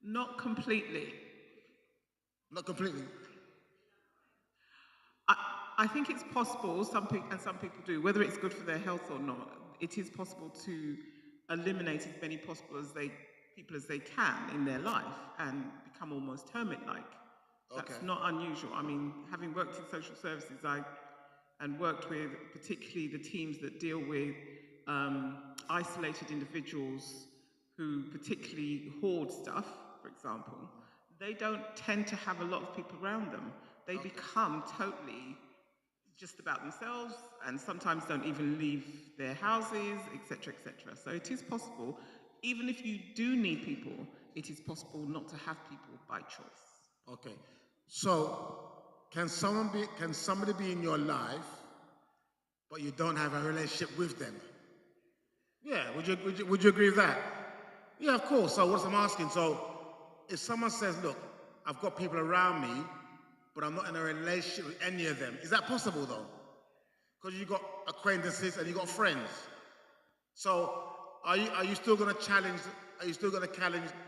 Not completely. Not completely. I, I think it's possible, some people do, whether it's good for their health or not, it is possible to eliminate as many people as they can in their life and become almost hermit-like. Okay. That's not unusual. I mean, having worked in social services, and worked with particularly the teams that deal with isolated individuals who particularly hoard stuff, for example, they don't tend to have a lot of people around them. They Okay. become totally just about themselves and sometimes don't even leave their houses, etc., etc. So it is possible, even if you do need people, it is possible not to have people by choice. Okay. So, can somebody be in your life, but you don't have a relationship with them? Yeah. Would you agree with that? Yeah, of course. So, what I'm asking, so if someone says, "Look, I've got people around me, but I'm not in a relationship with any of them," is that possible though? Because you got acquaintances and you got friends. So, are you still going to challenge? Are you still going to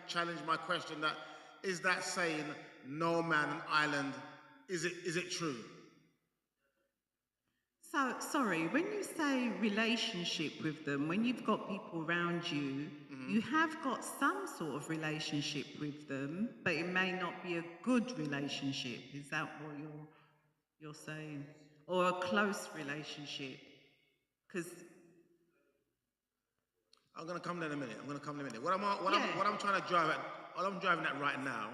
challenge my question? That is that saying, "No man an island." Is it true? So, sorry, when you say relationship with them, when you've got people around you, Mm-hmm. you have got some sort of relationship with them, but it may not be a good relationship. Is that what you're saying? Or a close relationship? Because, I'm gonna come there in a minute. I'm gonna come there in a minute. What I'm yeah, trying to drive at, all I'm driving at right now,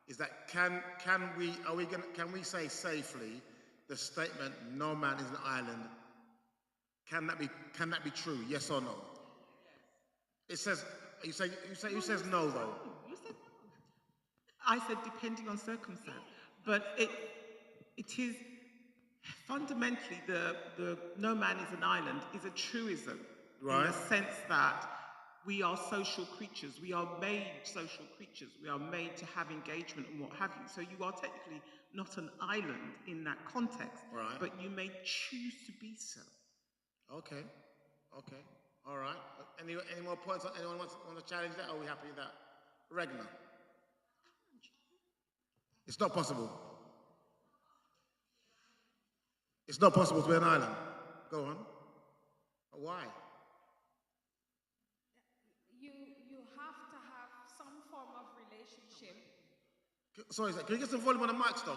is that can we say safely the statement "no man is an island"? Can that be true? Yes or no? It says you No, says no though. You said no. I said depending on circumstance, but it is fundamentally the no man is an island is a truism in the Right. sense that we are social creatures. We are made social creatures. We are made to have engagement and what have you. So you are technically not an island in that context, Right. but you may choose to be so. Okay. Okay. All right. Any more points? Anyone want to challenge that? Or are we happy with that? Regna. It's not possible. It's not possible to be an island. Go on. Why? You have to have some form of relationship. Sorry, sir, can you get some volume on the mic, though?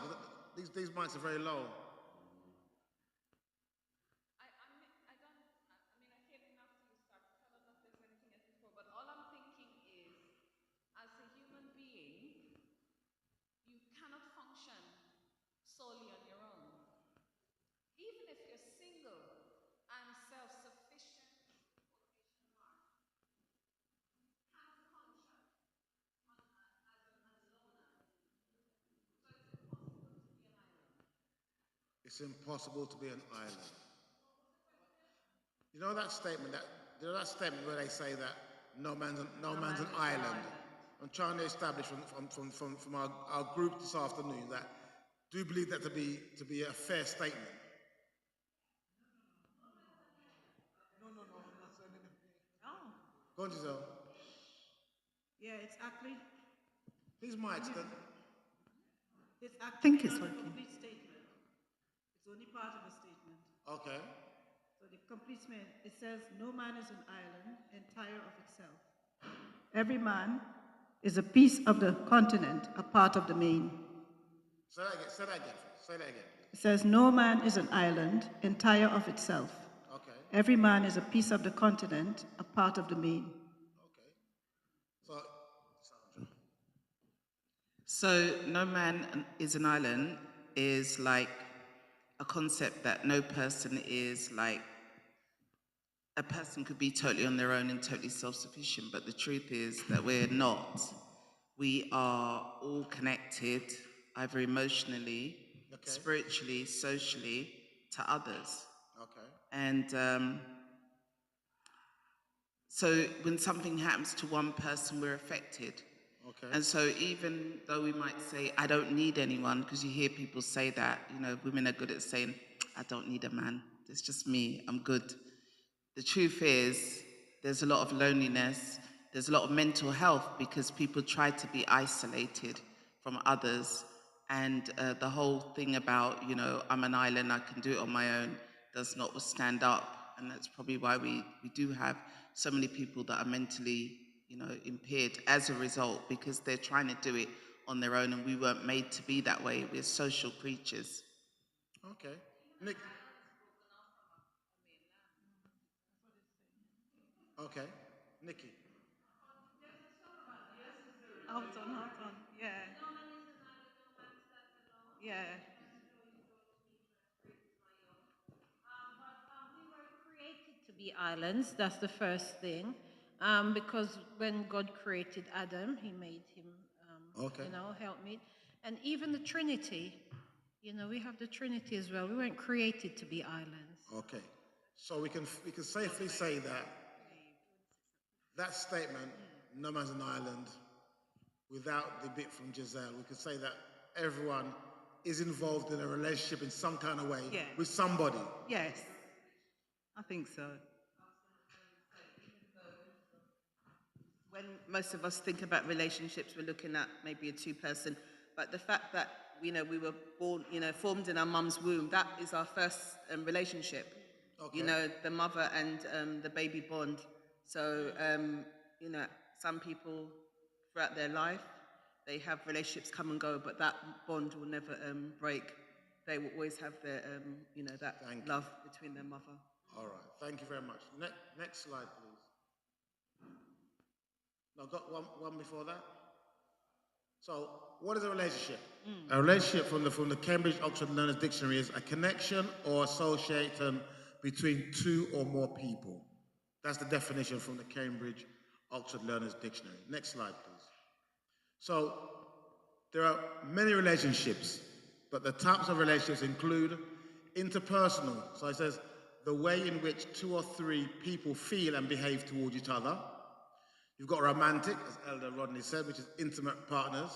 'Cause these mics are very low. I don't, I mean, I came in after you started, so I don't know if there's anything else before, but all I'm thinking is, as a human being, you cannot function solely on your own. Even if you're single and self-sufficient, It's impossible to be an island. You know that statement where they say that no man's an island. I'm trying to establish from our group this afternoon that do you believe that to be a fair statement? oh, Go on, Giselle. yeah, it's actually, These mics, then. it's I actually think it's not a working. complete statement. It's only part of a statement. Okay. So the complete statement, it says, no man is an island entire of itself. Every man is a piece of the continent, a part of the main. Say that again. Say that again. Say that again. It says, no man is an island entire of itself. Okay. Every man is a piece of the continent, a part of the main. Okay. So, Sandra. So, no man is an island is like a concept that no person is like, a person could be totally on their own and totally self sufficient, but the truth is that we're not. We are all connected, either emotionally, Okay. spiritually, socially, to others. Okay. And so when something happens to one person, we're affected. Okay. And so even though we might say, I don't need anyone, because you hear people say that, women are good at saying, I don't need a man. It's just me, I'm good. The truth is, there's a lot of loneliness, there's a lot of mental health because people try to be isolated from others. And the whole thing about, I'm an island, I can do it on my own, does not stand up. And that's probably why we do have so many people that are mentally, impaired as a result, because they're trying to do it on their own, and we weren't made to be that way. We're social creatures. Okay. Nick. Okay. Nikki. Hold on. Yeah. Yeah. We were created to be islands. That's the first thing. Because when God created Adam, he made him, Okay. helpmeet. And even the Trinity, we have the Trinity as well. We weren't created to be islands. Okay. So we can safely say that statement, no man's an island, without the bit from Giselle, we could say that everyone is involved in a relationship in some kind of way Yeah. with somebody. Yes, I think so. When most of us think about relationships, we're looking at maybe a two-person, but the fact that we were born, formed in our mum's womb, that is our first relationship. Okay. The mother and the baby bond. So some people throughout their life, they have relationships come and go, but that bond will never break. They will always have their that Thank you. love between their mother. All right. Thank you very much. Next slide, please. No, got one before that. So, what is a relationship? A relationship from the Cambridge Oxford Learners Dictionary is a connection or association between two or more people. That's the definition from the Cambridge Oxford Learners Dictionary. Next slide, please. So, there are many relationships, but the types of relationships include interpersonal. So it says the way in which two or three people feel and behave towards each other. You've got romantic, as Elder Rodney said, which is intimate partners.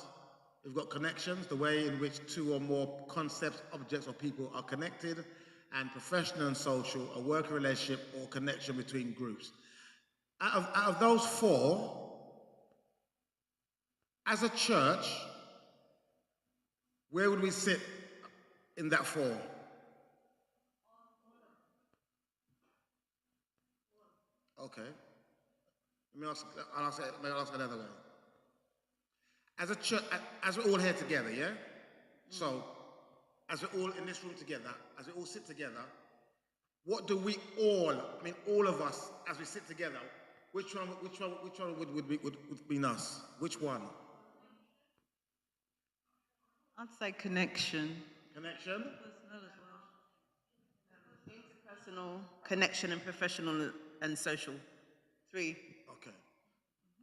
You've got connections, the way in which two or more concepts, objects, or people are connected. And professional and social, a working relationship or connection between groups. Out of those four, as a church, where would we sit in that four? Okay. I'll ask another way. As a church, as we're all here together, yeah? So, as we're all in this room together, as we all sit together, what do we all, all of us, as we sit together, which one would be us? Which one? I'd say connection. Connection? Personal as well. Interpersonal, connection, and professional and social. 3. Okay.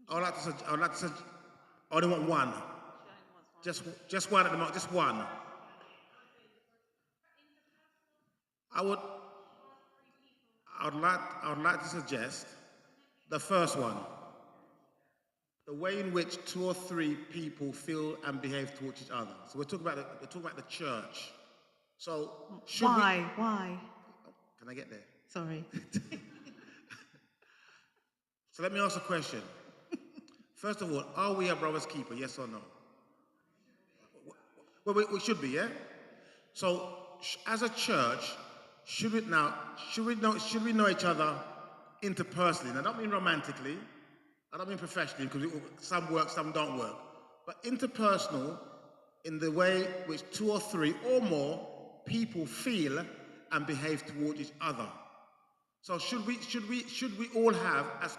I would like to say, I only want one. Just one at the moment, just one. I would like to suggest the first one. The way in which two or three people feel and behave towards each other. So we're talking about the church. So should Why? Why? Can I get there? Sorry. So let me ask a question. First of all, are we a brother's keeper? Yes or no? Well, we should be, yeah. So as a church, should we know each other interpersonally? And I don't mean romantically. I don't mean professionally, because some work, some don't work. But interpersonal in the way which two or three or more people feel and behave towards each other. So should we all have, as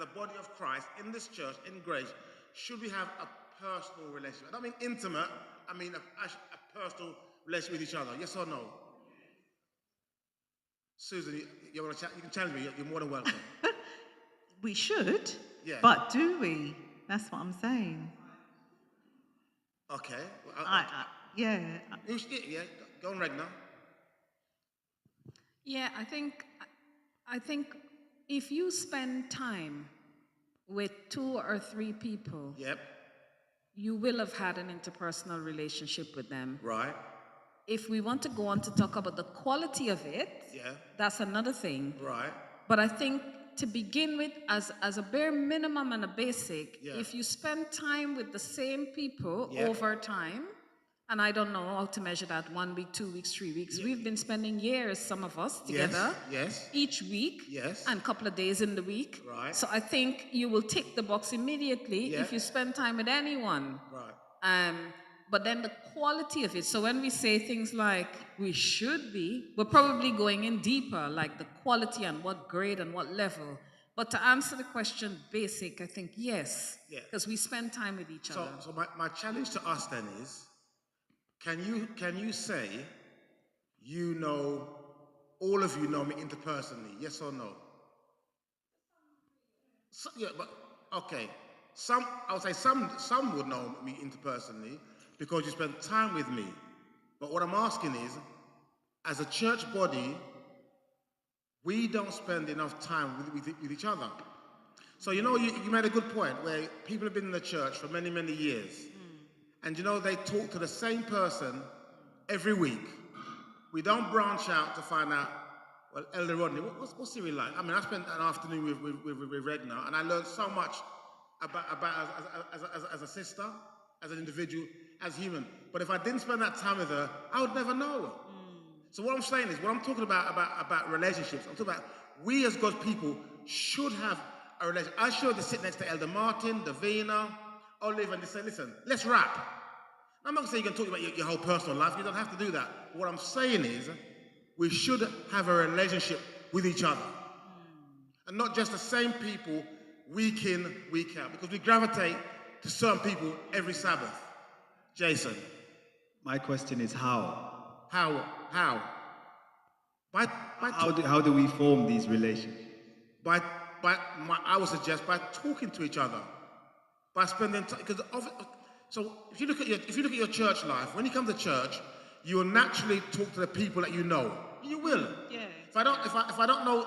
a body of Christ in this church, in grace, should we have a personal relationship? I don't mean intimate, I mean a personal relationship with each other. Yes or no? Susan, you want to chat? You can challenge me. You're more than welcome. We should. Yeah. But do we? That's what I'm saying. Okay. Well, Yeah. yeah. Go on, Regna. Yeah, I think if you spend time with 2 or 3 people, Yep. you will have had an interpersonal relationship with them. Right. If we want to go on to talk about the quality of it, Yeah. that's another thing. Right. But I think to begin with, as a bare minimum and a basic, Yeah. if you spend time with the same people Yeah. over time, and I don't know how to measure that, 1 week, 2 weeks, 3 weeks. We've been spending years, some of us, together. Yes. Each week. Yes. And a couple of days in the week. Right. So I think you will tick the box immediately Yeah. if you spend time with anyone. Right. But then the quality of it. So when we say things like we should be, we're probably going in deeper, like the quality and what grade and what level. But to answer the question basic, I think yes. Yeah. Because we spend time with each other. So my challenge to us then is, can you say you know, all of you know me interpersonally, yes or no? So, yeah, but okay. I would say some would know me interpersonally because you spend time with me. But what I'm asking is, as a church body, we don't spend enough time with each other. So you know, you made a good point where people have been in the church for many, many years. And you know, they talk to the same person every week. We don't branch out to find out, well, Elder Rodney, what's he really like? I mean, I spent an afternoon with Regna, and I learned so much about as a sister, as an individual, as human. But if I didn't spend that time with her, I would never know. So what I'm saying is, what I'm talking about relationships, I'm talking about we as God's people should have a relationship. I should have sit next to Elder Martin, Davina, Olive, and just say, listen, let's rap. I'm not saying you can talk about your whole personal life. You don't have to do that. What I'm saying is, we should have a relationship with each other. And not just the same people week in, week out. Because we gravitate to certain people every Sabbath. Jason. My question is how? How? How do we form these relationships? I would suggest by talking to each other. By spending time. So if you look at your church life, when you come to church, you will naturally talk to the people that you know. You will. Yeah. If I don't know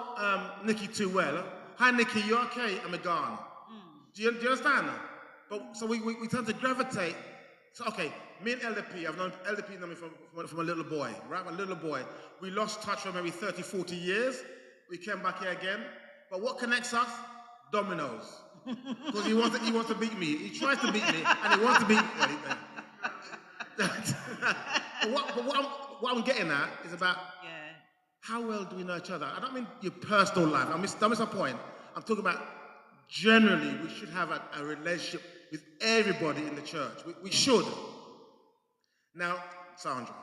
Nikki too well, hi Nikki, you okay? I'm gone. Do you understand? But so we tend to gravitate. So okay, me and LDP, I've known LDP known me from a little boy, right? A little boy. We lost touch for maybe 30, 40 years. We came back here again. But what connects us? Dominoes. Because he wants to beat me. He tries to beat me, and he wants to beat me. But what I'm getting at is about how well do we know each other? I don't mean your personal life. Don't miss my point. I'm talking about generally we should have a relationship with everybody in the church. We should. Now, Sandra.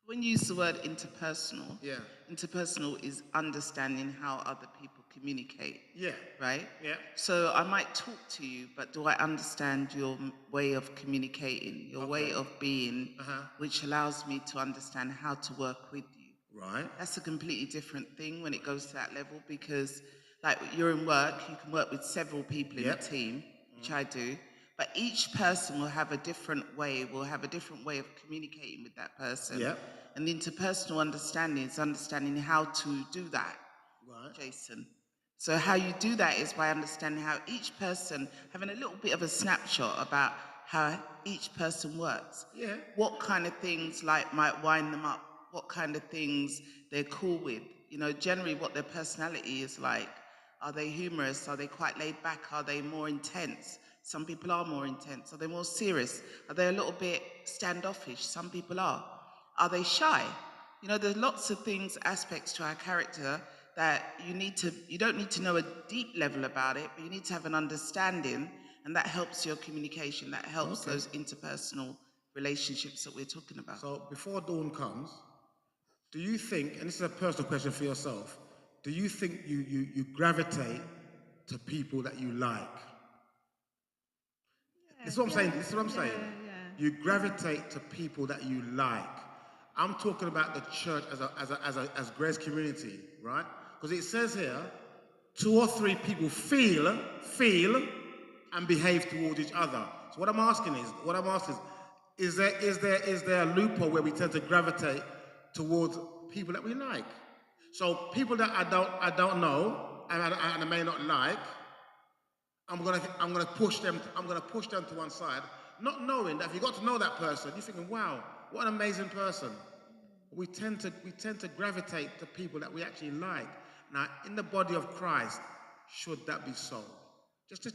When you use the word interpersonal, Yeah. interpersonal is understanding how other people communicate. Yeah. Right? Yeah. So I might talk to you, but do I understand your way of communicating, your way of being, which allows me to understand how to work with you? Right. That's a completely different thing when it goes to that level because, like, you're in work, you can work with several people in a team, which I do. But each person will have a different way of communicating with that person. Yeah. And the interpersonal understanding is understanding how to do that, Jason. So how you do that is by understanding how each person, having a little bit of a snapshot about how each person works. Yeah. What kind of things like might wind them up, what kind of things they're cool with. You know, generally what their personality is like. Are they humorous? Are they quite laid back? Are they more intense? Some people are more intense. Are they more serious? Are they a little bit standoffish? Some people are. Are they shy? You know, there's lots of things, aspects to our character that you don't need to know a deep level about it, but you need to have an understanding, and that helps your communication, that helps those interpersonal relationships that we're talking about. So before dawn comes, do you think, and this is a personal question for yourself, do you think you gravitate to people that you like? This is what I'm saying. You gravitate to people that you like. I'm talking about the church as Grace Community, right? Because it says here, 2 or 3 people feel and behave towards each other. So what I'm asking is there a loophole where we tend to gravitate towards people that we like? So people that I don't know and I may not like, I'm gonna push them to one side, not knowing that if you got to know that person, you're thinking, wow, what an amazing person. We tend to gravitate to people that we actually like. Now, in the body of Christ, should that be so?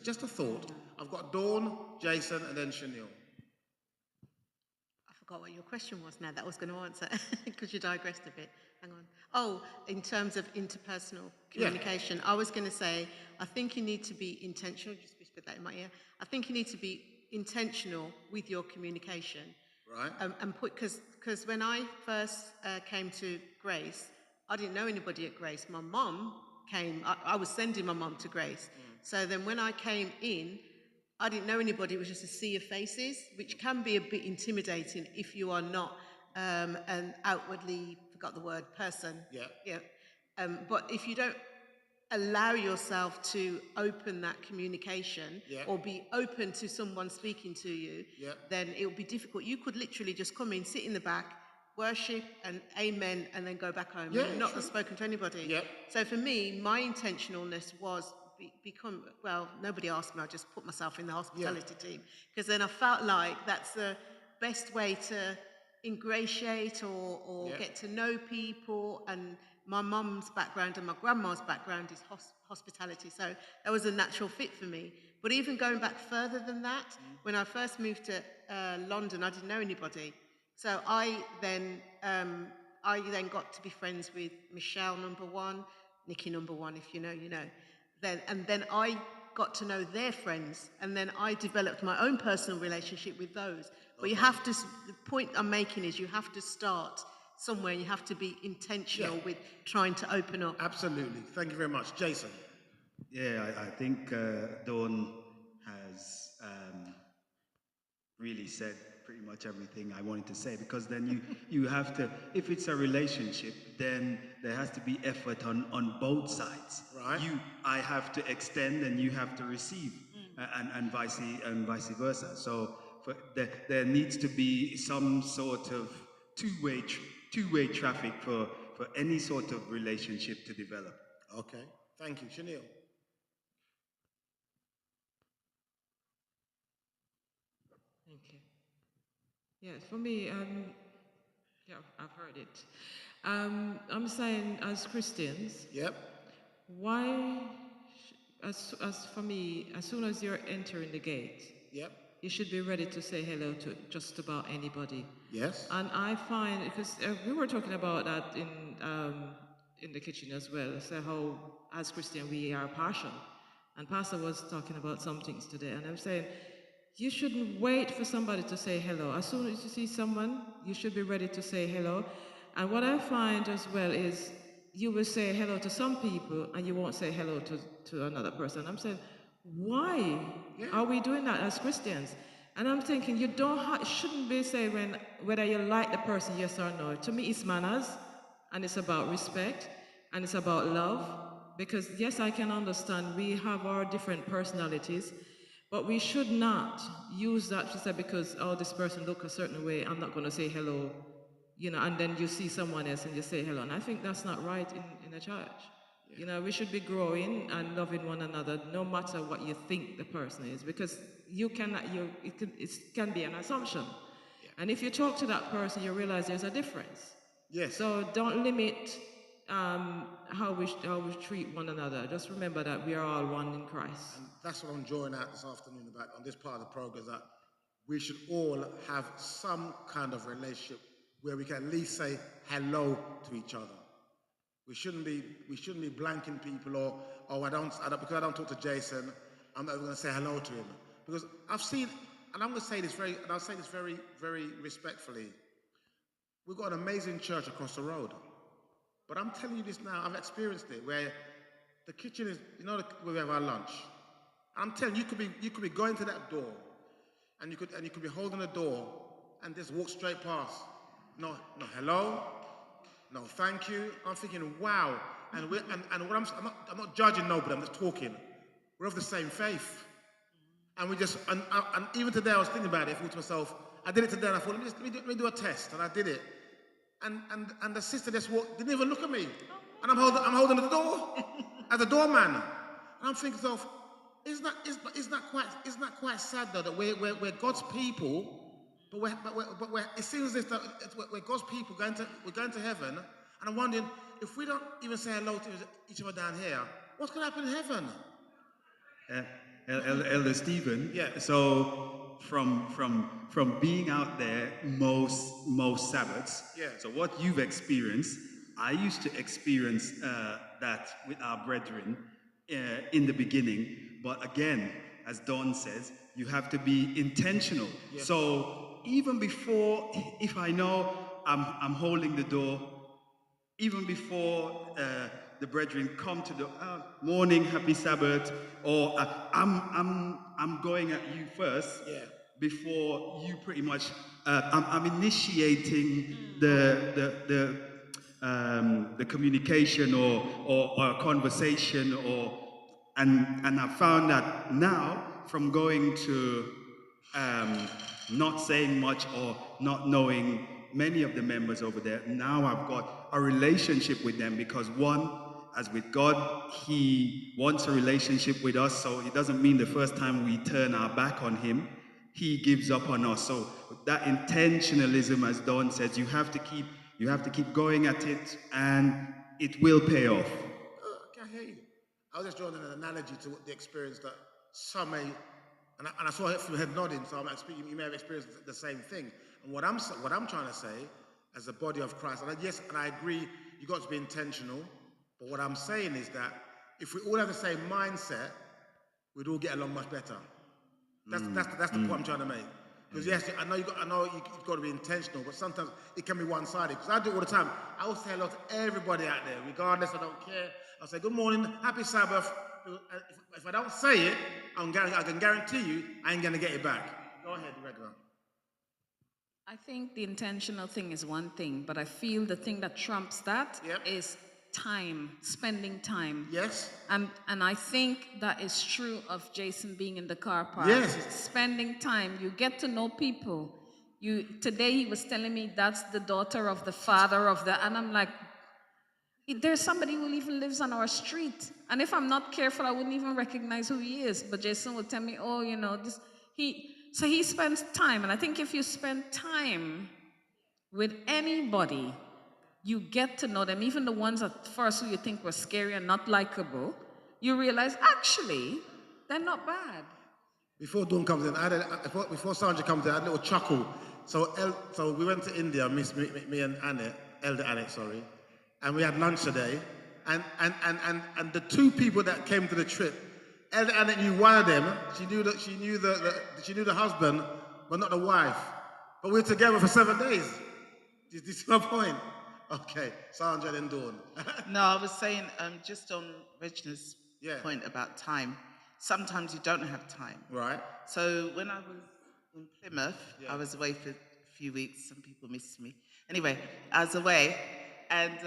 Just a thought. I've got Dawn, Jason, and then Chanel. I forgot what your question was now that I was going to answer because you digressed a bit. Hang on. Oh, in terms of interpersonal communication, I was going to say, I think you need to be intentional. Just whispered that in my ear. I think you need to be intentional with your communication. Right. And put, because when I first came to Grace, I didn't know anybody at Grace. My mum came, I was sending my mum to Grace. So then when I came in, I didn't know anybody. It was just a sea of faces, which can be a bit intimidating if you are not an outwardly, forgot the word, person. Yeah. Yeah. But if you don't allow yourself to open that communication or be open to someone speaking to you, then it will be difficult. You could literally just come in, sit in the back, worship and amen, and then go back home. You've not spoken to anybody. Yeah. So for me, my intentionalness was become, well, nobody asked me, I just put myself in the hospitality team, because then I felt like that's the best way to ingratiate or get to know people. And my mum's background and my grandma's background is hospitality, so that was a natural fit for me. But even going back further than that, when I first moved to London, I didn't know anybody. So I then got to be friends with Michelle, number one, Nikki, number one, if you know, you know. Then I got to know their friends, and then I developed my own personal relationship with those. But you have to, the point I'm making is you have to start somewhere, and you have to be intentional with trying to open up. Absolutely. Thank you very much. Jason. Yeah, I think Dawn has really said pretty much everything I wanted to say, because then you have to, if it's a relationship, then there has to be effort on both sides. Right. I have to extend and you have to receive, and vice versa. So there needs to be some sort of two-way traffic for any sort of relationship to develop. Okay. Thank you. Chanel. Thank you. Yes, for me, yeah, I've heard it. I'm saying, as Christians, Yep. why, as for me, as soon as you're entering the gate, Yep. you should be ready to say hello to just about anybody. Yes. And I find, because we were talking about that in the kitchen as well, so how as Christian we are partial. And Pastor was talking about some things today, and I'm saying, you shouldn't wait for somebody to say hello. As soon as you see someone, you should be ready to say hello. And what I find as well is you will say hello to some people and you won't say hello to another person. I'm saying, why are we doing that as Christians? And I'm thinking, you shouldn't be saying whether you like the person, yes or no. To me, it's manners, and it's about respect, and it's about love. Because yes, I can understand we have our different personalities, but we should not use that to say, because, oh, this person look a certain way, I'm not going to say hello, you know, and then you see someone else and you say hello. And I think that's not right in a church. Yeah. You know, we should be growing and loving one another, no matter what you think the person is, because you cannot, it can be an assumption. Yeah. And if you talk to that person, you realize there's a difference. Yes. So don't limit how we treat one another. Just remember that we are all one in Christ. And that's what I'm drawing out this afternoon about on this part of the program, that we should all have some kind of relationship where we can at least say hello to each other. We shouldn't be blanking people, or because I don't talk to Jason, I'm not even going to say hello to him. Because I've seen, and I'm going to say this I'll say this very, very respectfully. We've got an amazing church across the road. But I'm telling you this now, I've experienced it, where the kitchen is, you know, where we have our lunch. I'm telling you, you could be going to that door, and you could be holding the door, and just walk straight past. No hello, no thank you. I'm thinking, wow. And I'm not judging nobody. I'm just talking. We're of the same faith, and we just and even today I was thinking about it. I thought to myself, I did it today, and I thought, let me do a test, and I did it. And the sister just didn't even look at me. And I'm holding the door as a doorman. And I'm thinking to myself, isn't that quite sad though, that we're God's people, but it seems as if we're God's people we're going to heaven, and I'm wondering, if we don't even say hello to each other down here, what's going to happen in heaven? Elder Stephen. Yeah. So from being out there most Sabbaths. Yeah. So what you've experienced, I used to experience that with our brethren in the beginning. But again, as Don says, you have to be intentional. Yeah. So even before, if I know I'm holding the door, even before the brethren come to the morning, happy Sabbath, or I'm going at you first. Yeah. Before you pretty much, I'm initiating the communication or a conversation and I found that now from going to not saying much or not knowing many of the members over there, now I've got a relationship with them because one, as with God, He wants a relationship with us, so it doesn't mean the first time we turn our back on Him, He gives up on us. So that intentionalism, as Don says, you have to keep going at it, and it will pay off. I can hear you. I was just drawing an analogy to the experience that some may, and I saw it from head nodding, so I'm expecting you may have experienced the same thing. And what I'm trying to say, as a body of Christ, and I agree, you got to be intentional. But what I'm saying is that if we all have the same mindset, we'd all get along much better. That's the point I'm trying to make. Because yes, I know you've got to be intentional, but sometimes it can be one-sided. Because I do it all the time. I will say hello to everybody out there, regardless. I don't care. I'll say good morning, happy Sabbath. If I don't say it, I can guarantee you I ain't gonna get it back. Go ahead, regular. I think the intentional thing is one thing, but I feel the thing that trumps that is time, spending time. Yes. And I think that is true of Jason being in the car park. Yes. Spending time. You get to know people. Today he was telling me that's the daughter of the father of the, and I'm like, there's somebody who even lives on our street. And if I'm not careful, I wouldn't even recognize who he is. But Jason would tell me, oh, this, so he spends time. And I think if you spend time with anybody, you get to know them, even the ones at first who you think were scary and not likable, you realize, actually, they're not bad. Before Dawn comes in, before Sandra comes in, I had a little chuckle. So we went to India, me and Annette, Elder Annette, sorry, and we had lunch today. And the two people that came to the trip, Elder Annette knew one of them. She knew the husband, but not the wife. But we were together for 7 days. Do you see my point? Okay, Sandra and Dawn. No, I was saying just on Regina's point about time. Sometimes you don't have time. Right. So when I was in Plymouth, I was away for a few weeks. Some people missed me. Anyway, I was away, and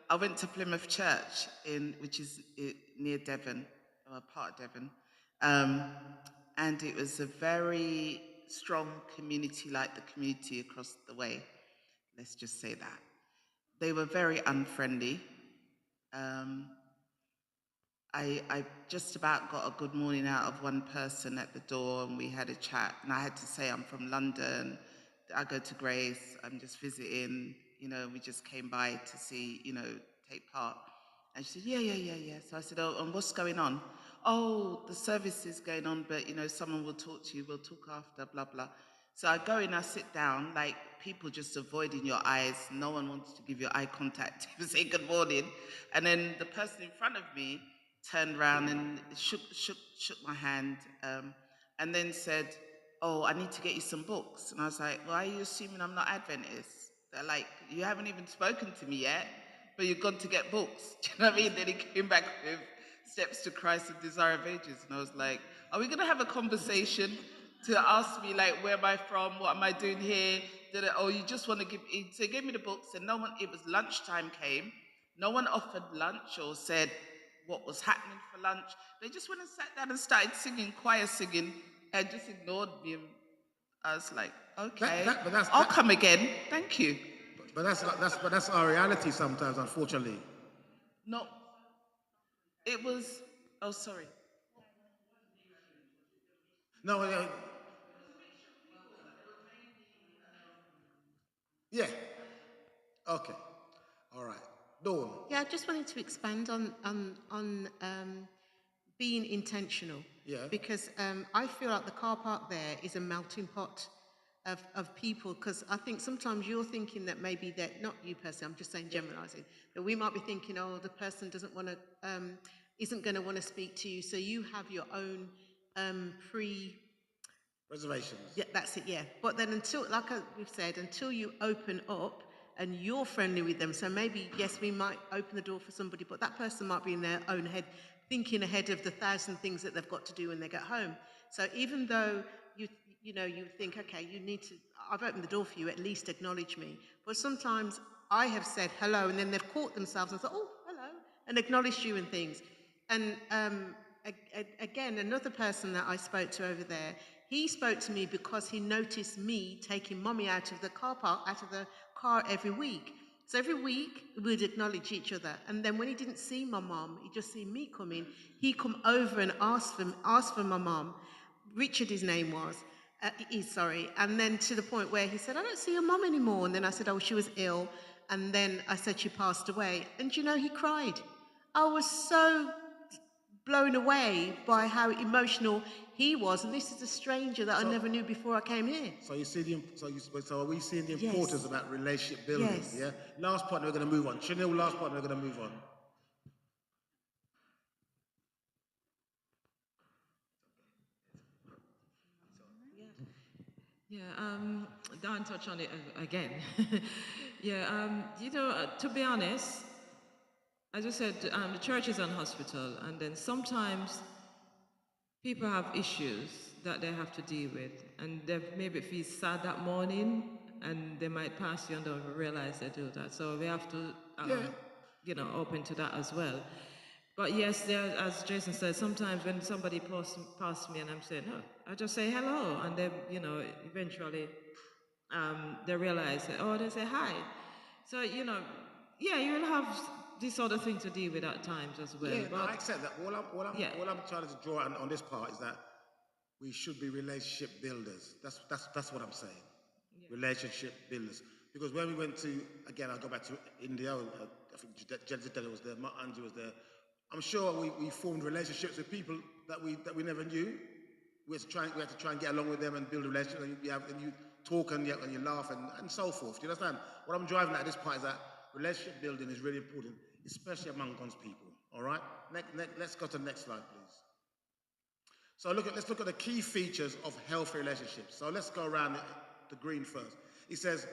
I went to Plymouth Church, which is near Devon, or part of Devon, and it was a very strong community, like the community across the way. Let's just say that. They were very unfriendly. I just about got a good morning out of one person at the door, and we had a chat, and I had to say I'm from London, I go to Grace, I'm just visiting, we just came by to see, take part. And she said, yeah. So I said, oh, and what's going on? Oh, the service is going on, but, someone will talk to you, we'll talk after, blah, blah. So I go in, I sit down, like people just avoiding your eyes. No one wants to give you eye contact to say good morning. And then the person in front of me turned around and shook my hand, and then said, oh, I need to get you some books. And I was like, well, are you assuming I'm not Adventist? They're like, you haven't even spoken to me yet, but you've gone to get books. Do you know what I mean? Then he came back with Steps to Christ and Desire of Ages. And I was like, are we going to have a conversation to ask me, like, where am I from? What am I doing here? Oh, you just want to give... So he gave me the books, and no one... It was lunchtime came. No one offered lunch or said what was happening for lunch. They just went and sat down and started singing, choir singing, and just ignored me. And I was like, okay, I'll come again. Thank you. But that's our reality sometimes, unfortunately. No, it was. Oh, sorry. No, yeah. Okay. All right. Dawn. Yeah, I just wanted to expand on being intentional. Yeah. Because I feel like the car park there is a melting pot of people. Because I think sometimes you're thinking that maybe that, not you personally, I'm just saying generalizing, that we might be thinking, oh, the person doesn't want to, isn't going to want to speak to you. So you have your own Reservations. yeah, that's it, yeah. But then until, we've said, until you open up and you're friendly with them, so maybe, yes, we might open the door for somebody, but that person might be in their own head, thinking ahead of the 1,000 things that they've got to do when they get home. So even though you think, okay, you need to, I've opened the door for you, at least acknowledge me. But sometimes I have said hello and then they've caught themselves and thought, oh, hello, and acknowledged you and things. And again, another person that I spoke to over there, he spoke to me because he noticed me taking mommy out of the car park, out of the car every week. So every week we'd acknowledge each other. And then when he didn't see my mom, he just seen me coming, he come over and asked for my mom. Richard, his name was. Sorry. And then to the point where he said, I don't see your mom anymore. And then I said, oh, she was ill. And then I said, she passed away. And he cried. I was so blown away by how emotional he was, and this is a stranger that I never knew before I came here. So you see so are we seeing the importance about relationship building? Yes. Yeah. Last part, we're going to move on. Chanel, last part, we're going to move on. Yeah, Dan touched on it again. Yeah, to be honest, as you said, the church is an hospital, and then sometimes people have issues that they have to deal with, and they maybe feel sad that morning, and they might pass you and don't realize they do that. So we have to, open to that as well. But yes, as Jason said, sometimes when somebody passes me and I'm saying, oh, I just say hello, and then, eventually they realize, they say hi. So, you will have this sort of thing to deal with at times as well. Yeah, but I accept that. All I'm trying to draw on this part is that we should be relationship builders. That's what I'm saying. Yeah. Relationship builders. Because when we went to, again, I'll go back to India. I think Jensen Taylor was there, Mark Angie was there. I'm sure we formed relationships with people that we never knew. We had to try and get along with them and build a relationship. And you talk and you laugh and so forth. Do you understand? What I'm driving at this part is that relationship building is really important, especially among God's people. All right? Let's go to the next slide, please. So let's look at the key features of healthy relationships. So let's go around the green first. He says,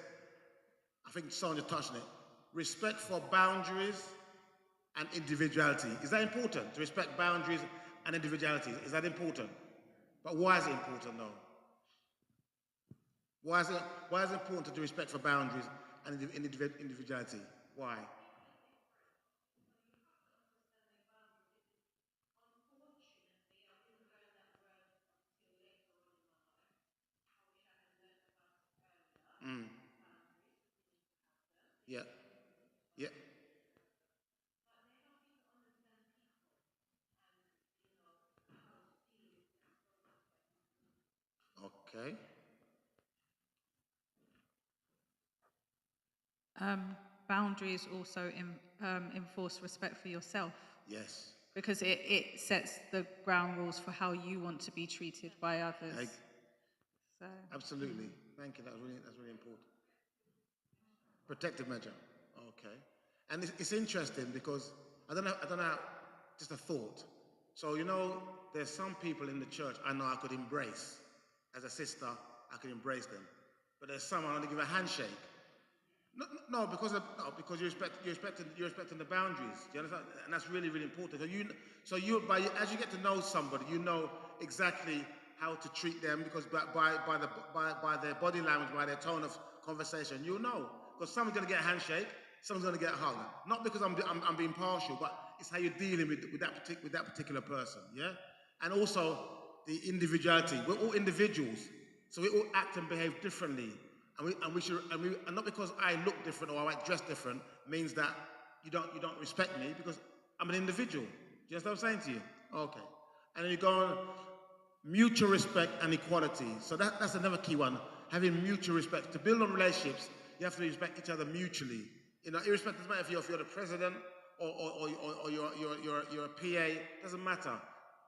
I think Sonia touched on it, respect for boundaries and individuality. Is that important? To respect boundaries and individuality. Is that important? But why is it important though? Why is it important to respect for boundaries and individuality? Why? Yeah. Yeah. Okay. Boundaries also enforce respect for yourself. Yes. Because it sets the ground rules for how you want to be treated by others. Absolutely. Thank you. That's really important. Protective measure. Okay. And it's interesting because I don't know, just a thought. So, there's some people in the church I know I could embrace. As a sister, I could embrace them. But there's some I want to give a handshake. No, because you're respecting the boundaries. Do you understand? And that's really, really important. As you get to know somebody, you know exactly how to treat them because by their body language, by their tone of conversation, you'll know. Because someone's going to get a handshake, someone's going to get a hug. Not because I'm being partial, but it's how you're dealing with that particular person. Yeah. And also the individuality. We're all individuals, so we all act and behave differently. And not because I look different or I might dress different means that you don't respect me because I'm an individual. Do you understand what I'm saying to you? Okay. And then you go on mutual respect and equality. So that's another key one. Having mutual respect. To build on relationships, you have to respect each other mutually. You know, irrespective, doesn't matter if you're the president or you're a PA, doesn't matter.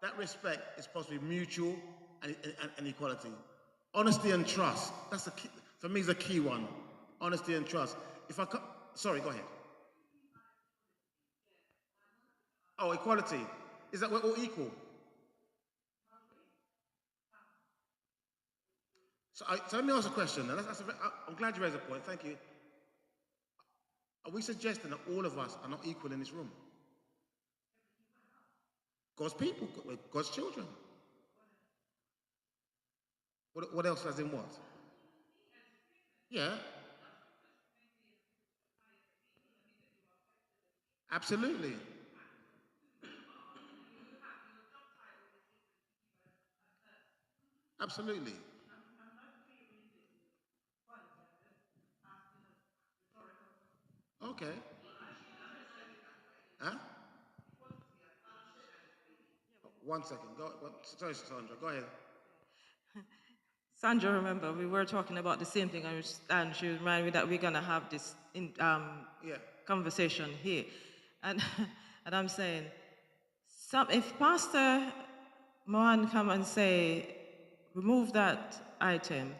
That respect is supposed to be mutual and equality. Honesty and trust, that's the key, for me is a key one. Honesty and trust. If I sorry, go ahead. Oh, equality. Is that we're all equal? So let me ask a question. I'm glad you raised a point. Thank you. Are we suggesting that all of us are not equal in this room? God's people, God's children. What else as in what? Yeah. Absolutely. Absolutely. Okay. Huh? 1 second. Sorry, Sandra. Go ahead. Sandra, remember, we were talking about the same thing, and she reminded me that we're going to have this Yeah. conversation here. And, and I'm saying, if Pastor Mohan come and say, remove that item,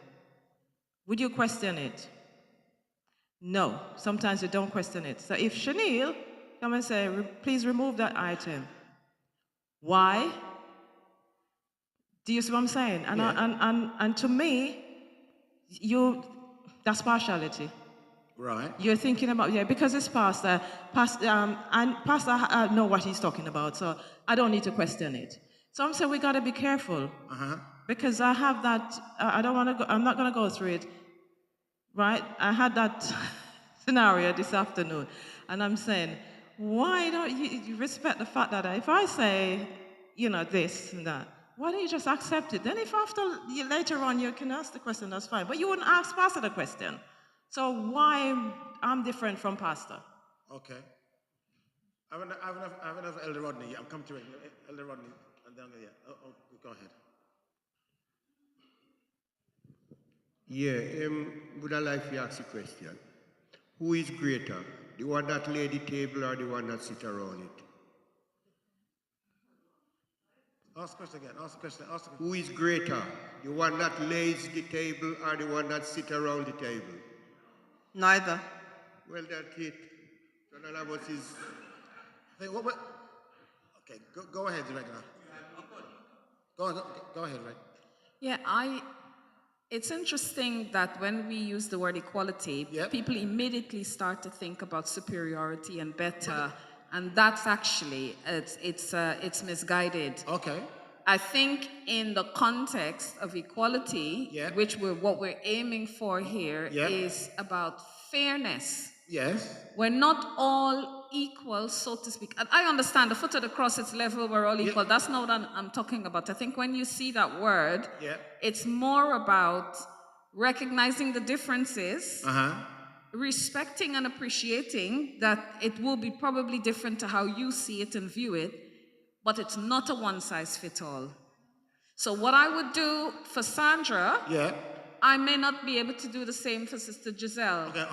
would you question it? No, sometimes you don't question it. So if Chanel come and say, please remove that item, why? Do you see what I'm saying? And, Yeah. and to me, that's partiality. Right. You're thinking about, because it's pastor, and pastor know what he's talking about, so I don't need to question it. So I'm saying we got to be careful. Because I have that, I don't want to go, I'm not going to go through it, right? I had that scenario this afternoon, and I'm saying, why don't you respect the fact that if I say, this and that, why don't you just accept it? Then if later on you can ask the question, that's fine. But you wouldn't ask pastor the question. So why I'm different from pastor? Okay. I have enough Elder Rodney. I'm coming to it. Elder Rodney. And then, go ahead. Yeah, would I like to ask a question? Who is greater, the one that lay the table or the one that sit around it? Ask the question again. Ask the question. Who is greater, the one that lays the table or the one that sit around the table? Neither. Well, that's it. So none of us is... Hey, okay, go ahead, Regina. Go ahead, Reg. Yeah, it's interesting that when we use the word equality, people immediately start to think about superiority and better, and that's actually it's misguided. Okay. I think in the context of equality, which what we're aiming for here, is about fairness. Yes. We're not all equal, so to speak. And I understand the foot of the cross, it's level, we're all equal. That's not what I'm talking about. I think when you see that word, it's more about recognizing the differences, respecting and appreciating that it will be probably different to how you see it and view it, but it's not a one-size-fits-all. So what I would do for Sandra, I may not be able to do the same for Sister Giselle. Okay,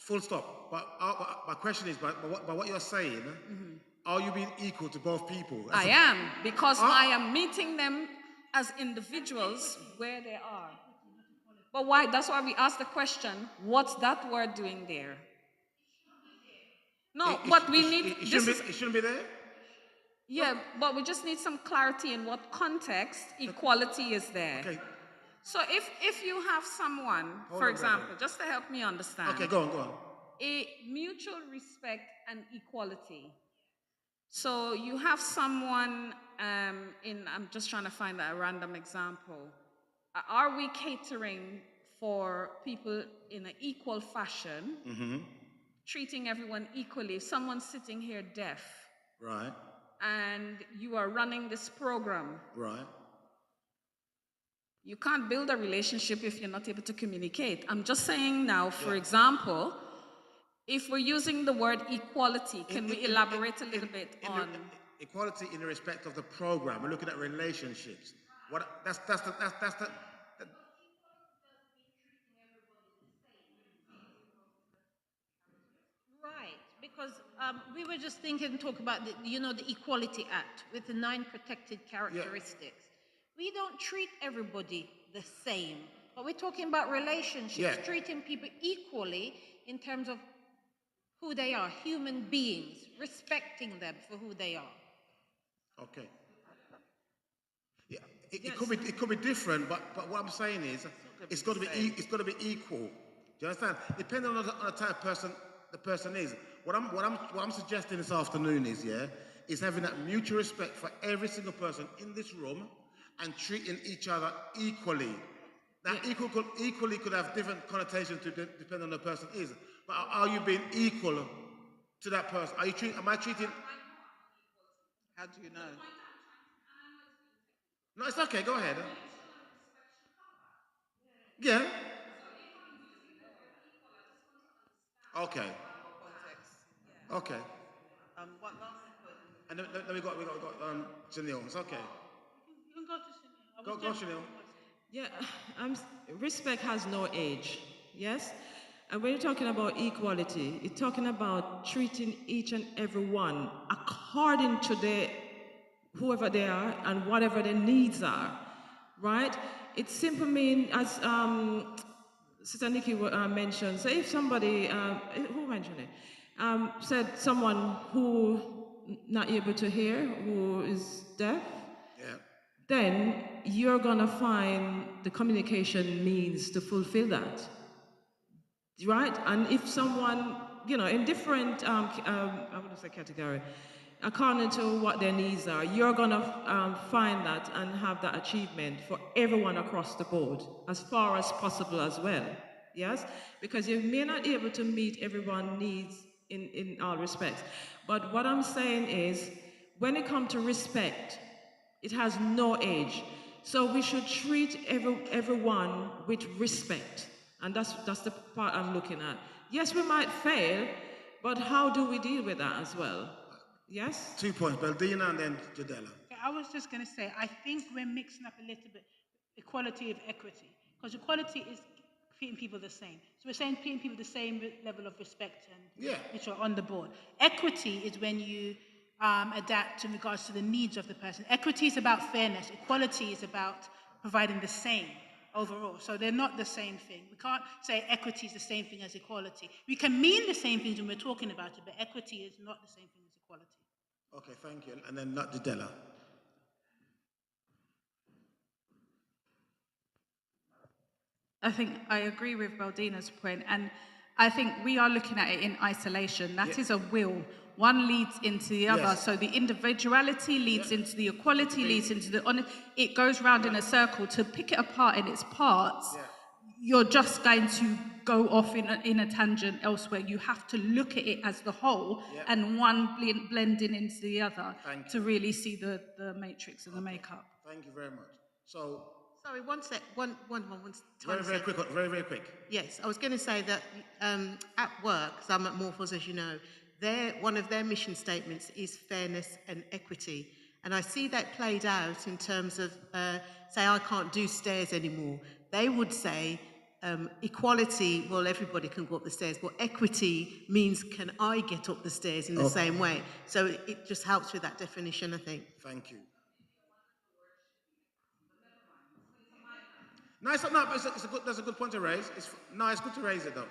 full stop. But my question is, by what you're saying, are you being equal to both people? I am, because I am meeting them as individuals where they are. But why? That's why we asked the question, what's that word doing there? No, but we need... It shouldn't be there? Yeah, but we just need some clarity in what context equality is there. Okay. So if you have someone, for example, just to help me understand. Okay, go on. A mutual respect and equality. So you have someone I'm just trying to find a random example. Are we catering for people in an equal fashion, treating everyone equally? If someone's sitting here deaf, right, and you are running this program, right, you can't build a relationship if you're not able to communicate. I'm just saying now, for example, if we're using the word equality, can we elaborate a little bit on equality in the respect of the program? We're looking at relationships. That's the We were just thinking, talk about the Equality Act with the 9 protected characteristics. We don't treat everybody the same, but we're talking about relationships, treating people equally in terms of who they are, human beings, respecting them for who they are. Okay. Yeah, it could be different, but what I'm saying is it's got to be equal. Do you understand? Depending on the type of person the person is. What I'm suggesting this afternoon is having that mutual respect for every single person in this room and treating each other equally. That equally could have different connotations to depending on the person is. But are you being equal to that person? Am I treating? How do you know? No, it's okay. Go ahead. Yeah. Okay. Okay. What last point? And then we got Janelle. It's okay. You can go to Sunil. Go Janelle. Yeah, respect has no age. Yes? And when you're talking about equality, you're talking about treating each and every one according to whoever they are and whatever their needs are. Right? It simply means, as Sister Nikki mentioned, so if somebody, who mentioned it? Said someone who not able to hear, who is deaf, then you're gonna find the communication means to fulfill that, right? And if someone, in different, I wouldn't say category, according to what their needs are, you're gonna find that and have that achievement for everyone across the board, as far as possible as well. Yes, because you may not be able to meet everyone's needs in all respects. But what I'm saying is, when it comes to respect, it has no age. So we should treat everyone with respect. And that's the part I'm looking at. Yes, we might fail, but how do we deal with that as well? Yes? 2 points, Baldina and then Jadela. I was just going to say, I think we're mixing up a little bit equality of equity, because equality is treating people the same. So we're saying treating people the same level of respect and which are on the board. Equity is when you adapt in regards to the needs of the person. Equity is about fairness. Equality is about providing the same overall. So they're not the same thing. We can't say equity is the same thing as equality. We can mean the same things when we're talking about it, but equity is not the same thing as equality. Okay, thank you. And then not Jadela. I think I agree with Baldina's point, and I think we are looking at it in isolation. That is a will. One leads into the other. Yes. So the individuality leads into the equality, leads into the honest. It goes round in a circle. To pick it apart in its parts, you're just going to go off in a tangent elsewhere. You have to look at it as the whole, and one blending into the other to really see the matrix and the makeup. Thank you very much. So. Sorry, one sec. One very quick. Very, very quick. Yes, I was going to say that at work, because I'm at Morphos, as you know, one of their mission statements is fairness and equity. And I see that played out in terms of, say, I can't do stairs anymore. They would say equality, well, everybody can go up the stairs, but equity means can I get up the stairs in the same way? So it just helps with that definition, I think. Thank you. No, it's not. That's a good point to raise. It's good to raise it though.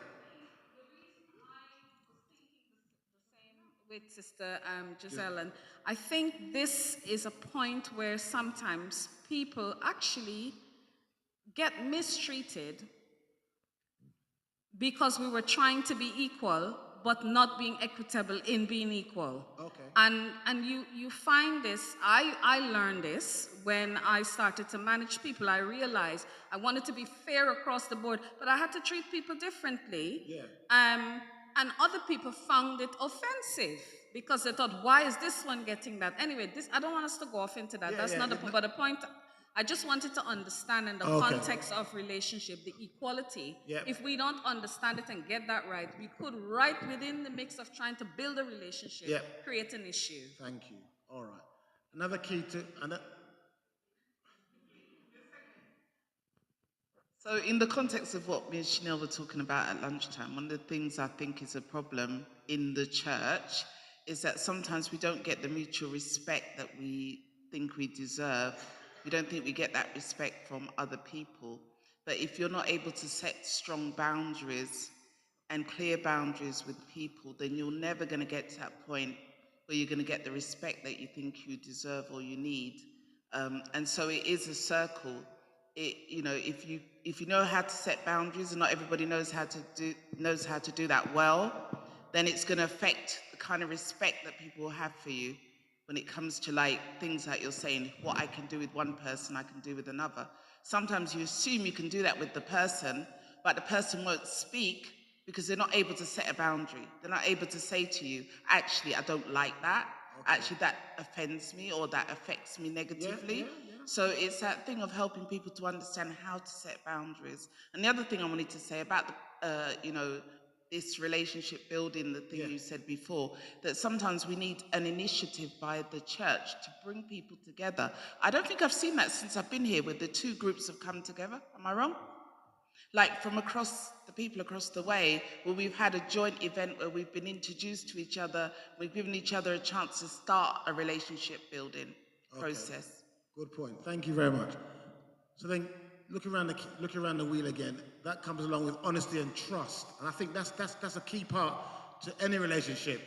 With Sister Giselle, and I think this is a point where sometimes people actually get mistreated because we were trying to be equal but not being equitable in being equal. Okay. And you find this, I learned this when I started to manage people. I realized I wanted to be fair across the board, but I had to treat people differently. Yeah. And other people found it offensive because they thought, why is this one getting that? Anyway, I don't want us to go off into that. That's not the point. But the point, I just wanted to understand in the context of relationship, the equality. If we don't understand it and get that right, we could, right within the mix of trying to build a relationship, create an issue. Thank you. All right. Another key to... So in the context of what me and Chanel were talking about at lunchtime, one of the things I think is a problem in the church is that sometimes we don't get the mutual respect that we think we deserve. We don't think we get that respect from other people. But if you're not able to set strong boundaries and clear boundaries with people, then you're never going to get to that point where you're going to get the respect that you think you deserve or you need. And so it is a circle. If you know how to set boundaries, and not everybody knows how to do that well, then it's going to affect the kind of respect that people will have for you when it comes to like things like you're saying, what I can do with one person, I can do with another. Sometimes you assume you can do that with the person, but the person won't speak because they're not able to set a boundary. They're not able to say to you, actually, I don't like that. Okay. Actually, that offends me or that affects me negatively. Yeah. So it's that thing of helping people to understand how to set boundaries. And the other thing I wanted to say about this relationship building, the thing you said before, that sometimes we need an initiative by the church to bring people together. I don't think I've seen that since I've been here, where the two groups have come together. Am I wrong? Like from across the people across the way, where we've had a joint event where we've been introduced to each other, we've given each other a chance to start a relationship building process. Good point. Thank you very much. So then, look around the wheel again. That comes along with honesty and trust, and I think that's a key part to any relationship.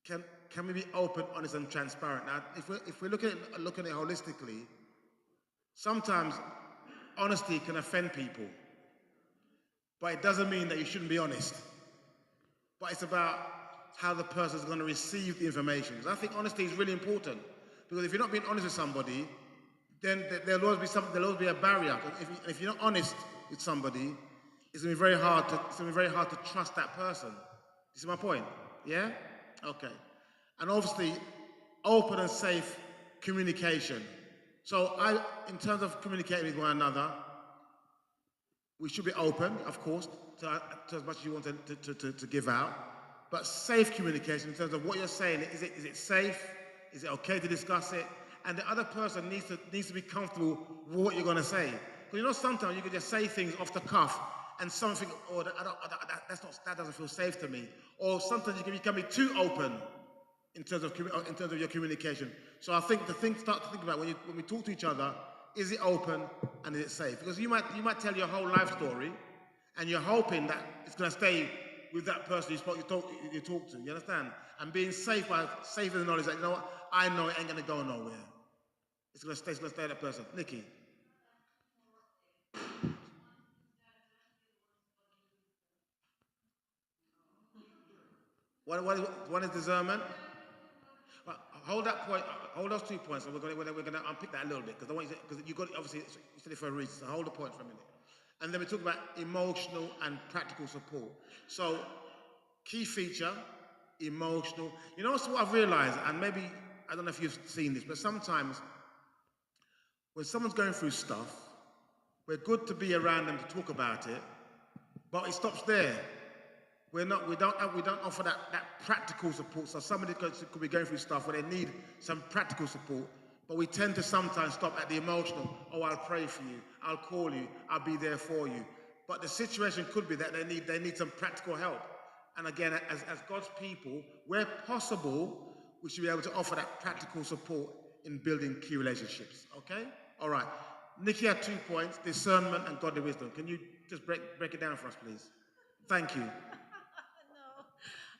Can we be open, honest, and transparent? Now, if we're looking at it holistically, sometimes honesty can offend people, but it doesn't mean that you shouldn't be honest. But it's about how the person is going to receive the information. Because I think honesty is really important. Because if you're not being honest with somebody, then there'll always be a barrier. If you're not honest with somebody, it's going to be very hard to trust that person. You see my point? Yeah? Okay. And obviously, open and safe communication. So in terms of communicating with one another, we should be open, of course, to as much as you want to give out. But safe communication in terms of what you're saying. Is it safe? Is it okay to discuss it? And the other person needs to be comfortable with what you're going to say. Because sometimes you can just say things off the cuff and something, that doesn't feel safe to me. Or sometimes you can be too open in terms of your communication. So I think start to think about when we talk to each other, is it open and is it safe? Because you might tell your whole life story, and you're hoping that it's going to stay with that person you talk to. You understand? And being safe in the knowledge that I know it ain't going to go nowhere. It's going to stay with that person. Nikki. One is discernment. Well, hold that point. Hold those 2 points, and we're going to unpick that a little bit because you got obviously you said it for a reason. So hold the point for a minute, and then we talk about emotional and practical support. So key feature, emotional. Also what I've realized, and maybe I don't know if you've seen this, but sometimes when someone's going through stuff, we're good to be around them to talk about it, but it stops there. We don't offer that practical support. So somebody could be going through stuff where they need some practical support, but we tend to sometimes stop at the emotional. Oh, I'll pray for you. I'll call you. I'll be there for you. But the situation could be that they need some practical help. And again, as God's people, where possible, we should be able to offer that practical support in building key relationships. Okay? All right. Nikki had 2 points: discernment and godly wisdom. Can you just break it down for us, please? Thank you.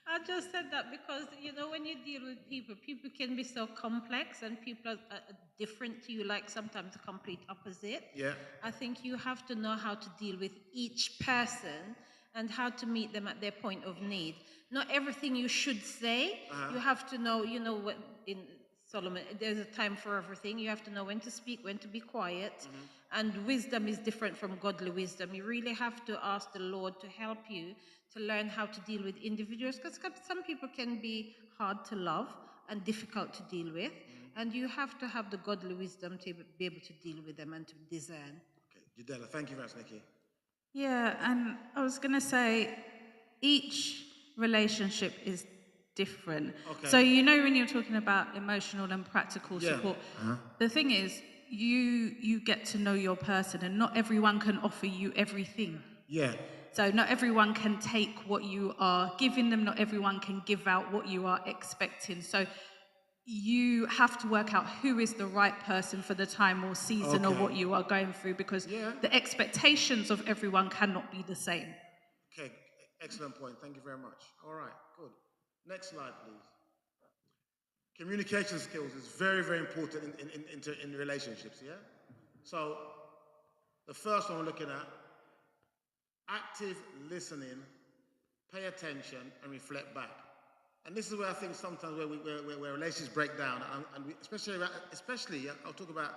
I just said that because, when you deal with people can be so complex and people are different to you, like sometimes the complete opposite. Yeah. I think you have to know how to deal with each person and how to meet them at their point of need. Not everything you should say. You have to know, what in Solomon, there's a time for everything. You have to know when to speak, when to be quiet. And wisdom is different from godly wisdom. You really have to ask the Lord to help you to learn how to deal with individuals, because some people can be hard to love and difficult to deal with, and you have to have the godly wisdom to be able to deal with them and to discern. Okay, Jadela, thank you very much, Nikki. Yeah, and I was going to say, each relationship is different. Okay. So when you're talking about emotional and practical support, the thing is, you get to know your person, and not everyone can offer you everything. Yeah. So not everyone can take what you are giving them, not everyone can give out what you are expecting. So you have to work out who is the right person for the time or season or what you are going through, because the expectations of everyone cannot be the same. Okay, excellent point. Thank you very much. All right, good. Next slide, please. Communication skills is very, very important in relationships, yeah? So, the first one we're looking at, active listening, pay attention, and reflect back. And this is where I think sometimes where relationships break down, and we, especially, I'll talk about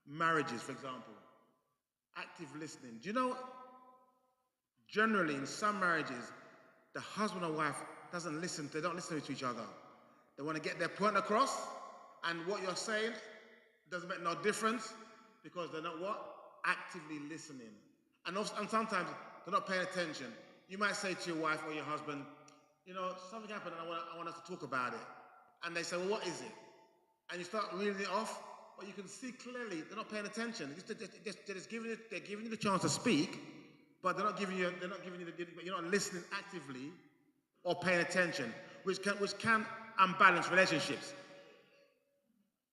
marriages, for example. Active listening. Do you know, generally in some marriages, the husband or wife they don't listen to each other. They want to get their point across, and what you're saying doesn't make no difference because they're not what? Actively listening. And sometimes they're not paying attention. You might say to your wife or your husband, you know, something happened and I want us to talk about it. And they say, well, what is it? And you start reading it off, but you can see clearly they're not paying attention. They're giving you the chance to speak, but you're not listening actively or paying attention, which can unbalance relationships.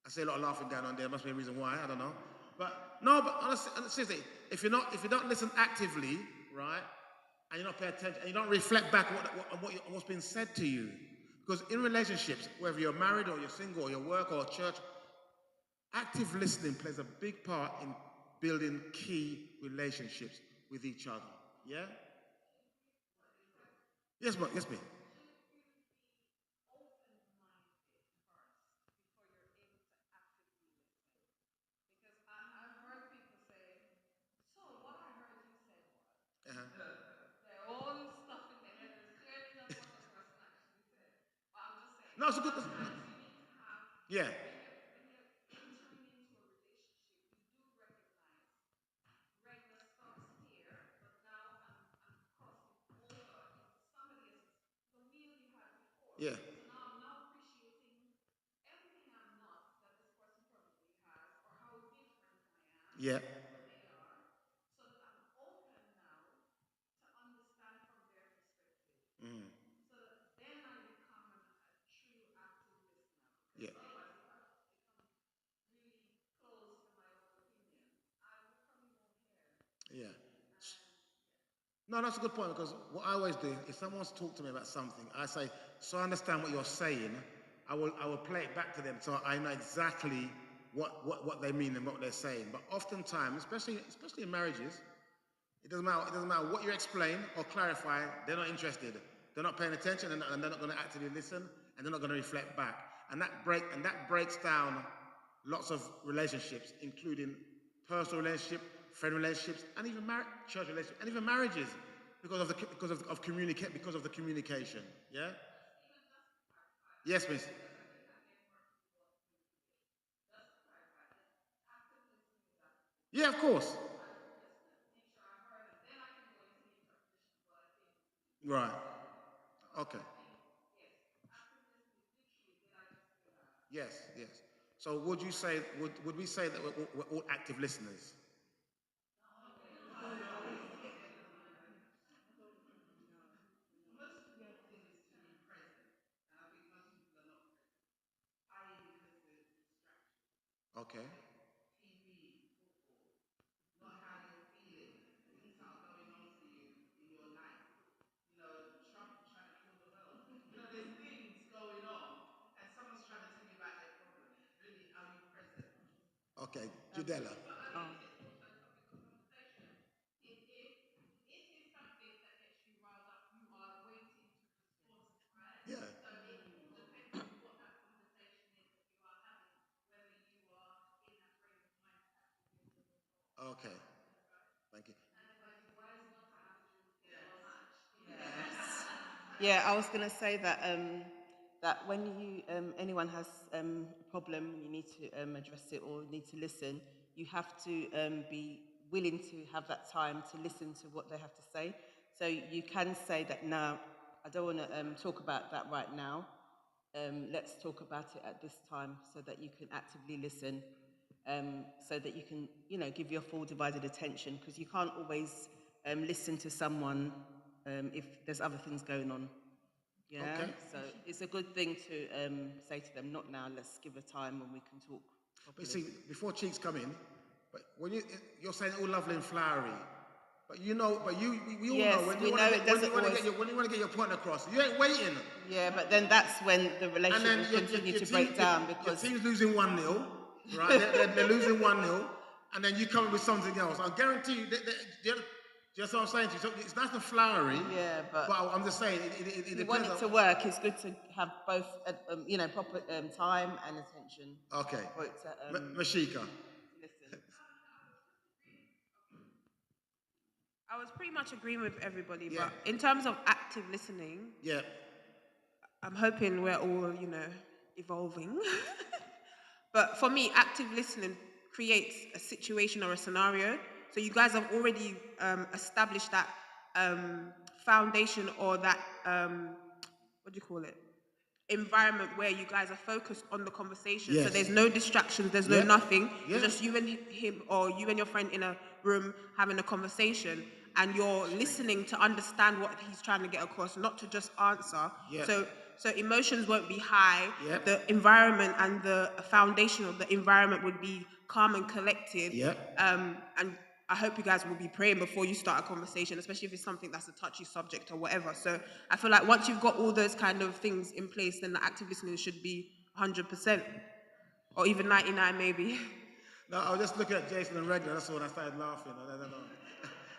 I see a lot of laughing going on there. Must be a reason why. I don't know. But honestly, seriously, if you don't listen actively, right, and you're not paying attention, and you don't reflect back on what's been said to you, because in relationships, whether you're married or you're single or you work or church, active listening plays a big part in building key relationships with each other. Yeah. Yes, ma'am. Yes, ma'am. Uh-huh. They're all stuff in their head. There's clearly not what the person actually said. But I'm just saying, No, it's a good. sometimes you need to have, Yeah. when you're entering into a relationship, you do recognize Regna stops here, but now I'm crossing over into somebody else's, the wheel you had before. Yeah. So now I'm now appreciating everything I'm not that this person probably has, or how different I am Yeah. from what they are, so that I'm open now to understand from their perspective. Mm. So that then I become a true active listener. Yeah. Otherwise, if I become really close to my own opinion, you probably won't hear. Yeah. No, that's a good point because what I always do, if someone's talked to me about something, I say, so I understand what you're saying, I will play it back to them so I know exactly what they mean and what they're saying. But oftentimes, especially in marriages, it doesn't matter what you explain or clarify, they're not interested. They're not paying attention and they're not going to actively listen and they're not going to reflect back. And that breaks down lots of relationships, including personal relationships, friend relationships, and even church relationships, and even marriages, because of the communication. Yeah. Yes, miss. Yeah, of course. Right. Okay. Yes, yes. So would you say, would we say that we're all active listeners? Okay. Okay, Judella. Yeah. Okay. Thank you. Yeah, I was going to say that that when anyone has a problem, you need to address it or need to listen. You have to be willing to have that time to listen to what they have to say. So you can say that now, I don't want to talk about that right now. Let's talk about it at this time, so that you can actively listen, so that you can, give your full divided attention, because you can't always listen to someone if there's other things going on. Yeah. Okay. So it's a good thing to say to them, not now. Let's give a time when we can talk But you properly. see, before cheeks come in, but when you're saying all lovely and flowery, but you know, but we all Yes, know when we you know want it doesn't always. to get your point across, you ain't waiting. Yeah, but then that's when the And relationship then will continue to break down your because team's losing 1-0, right? they're losing 1-0, and then you come up with something else. I guarantee you, just what I'm saying to you. So it's nice and flowery. Yeah, but I'm just saying it if you depends want it on. to work, it's good to have both, proper time and attention. Okay, For it to, Mashika. listen. I was pretty much agreeing with everybody, Yeah. but in terms of active listening, Yeah. I'm hoping we're all, evolving. But for me, active listening creates a situation or a scenario. So you guys have already established that foundation or that, what do you call it? Environment where you guys are focused on the conversation. So Yes. there's no distractions, there's no Yeah. nothing. Yeah. It's just you and him or you and your friend in a room having a conversation and you're listening to understand what he's trying to get across, not to just answer. Yeah. So emotions won't be high. Yeah. The environment and the foundation of the environment would be calm and collected. Yeah. And I hope you guys will be praying before you start a conversation, especially if it's something that's a touchy subject or whatever. So I feel like once you've got all those kind of things in place, then the active listening should be 100% or even 99 maybe. No, I was just looking at Jason and Regner. That's when I started laughing. I don't know.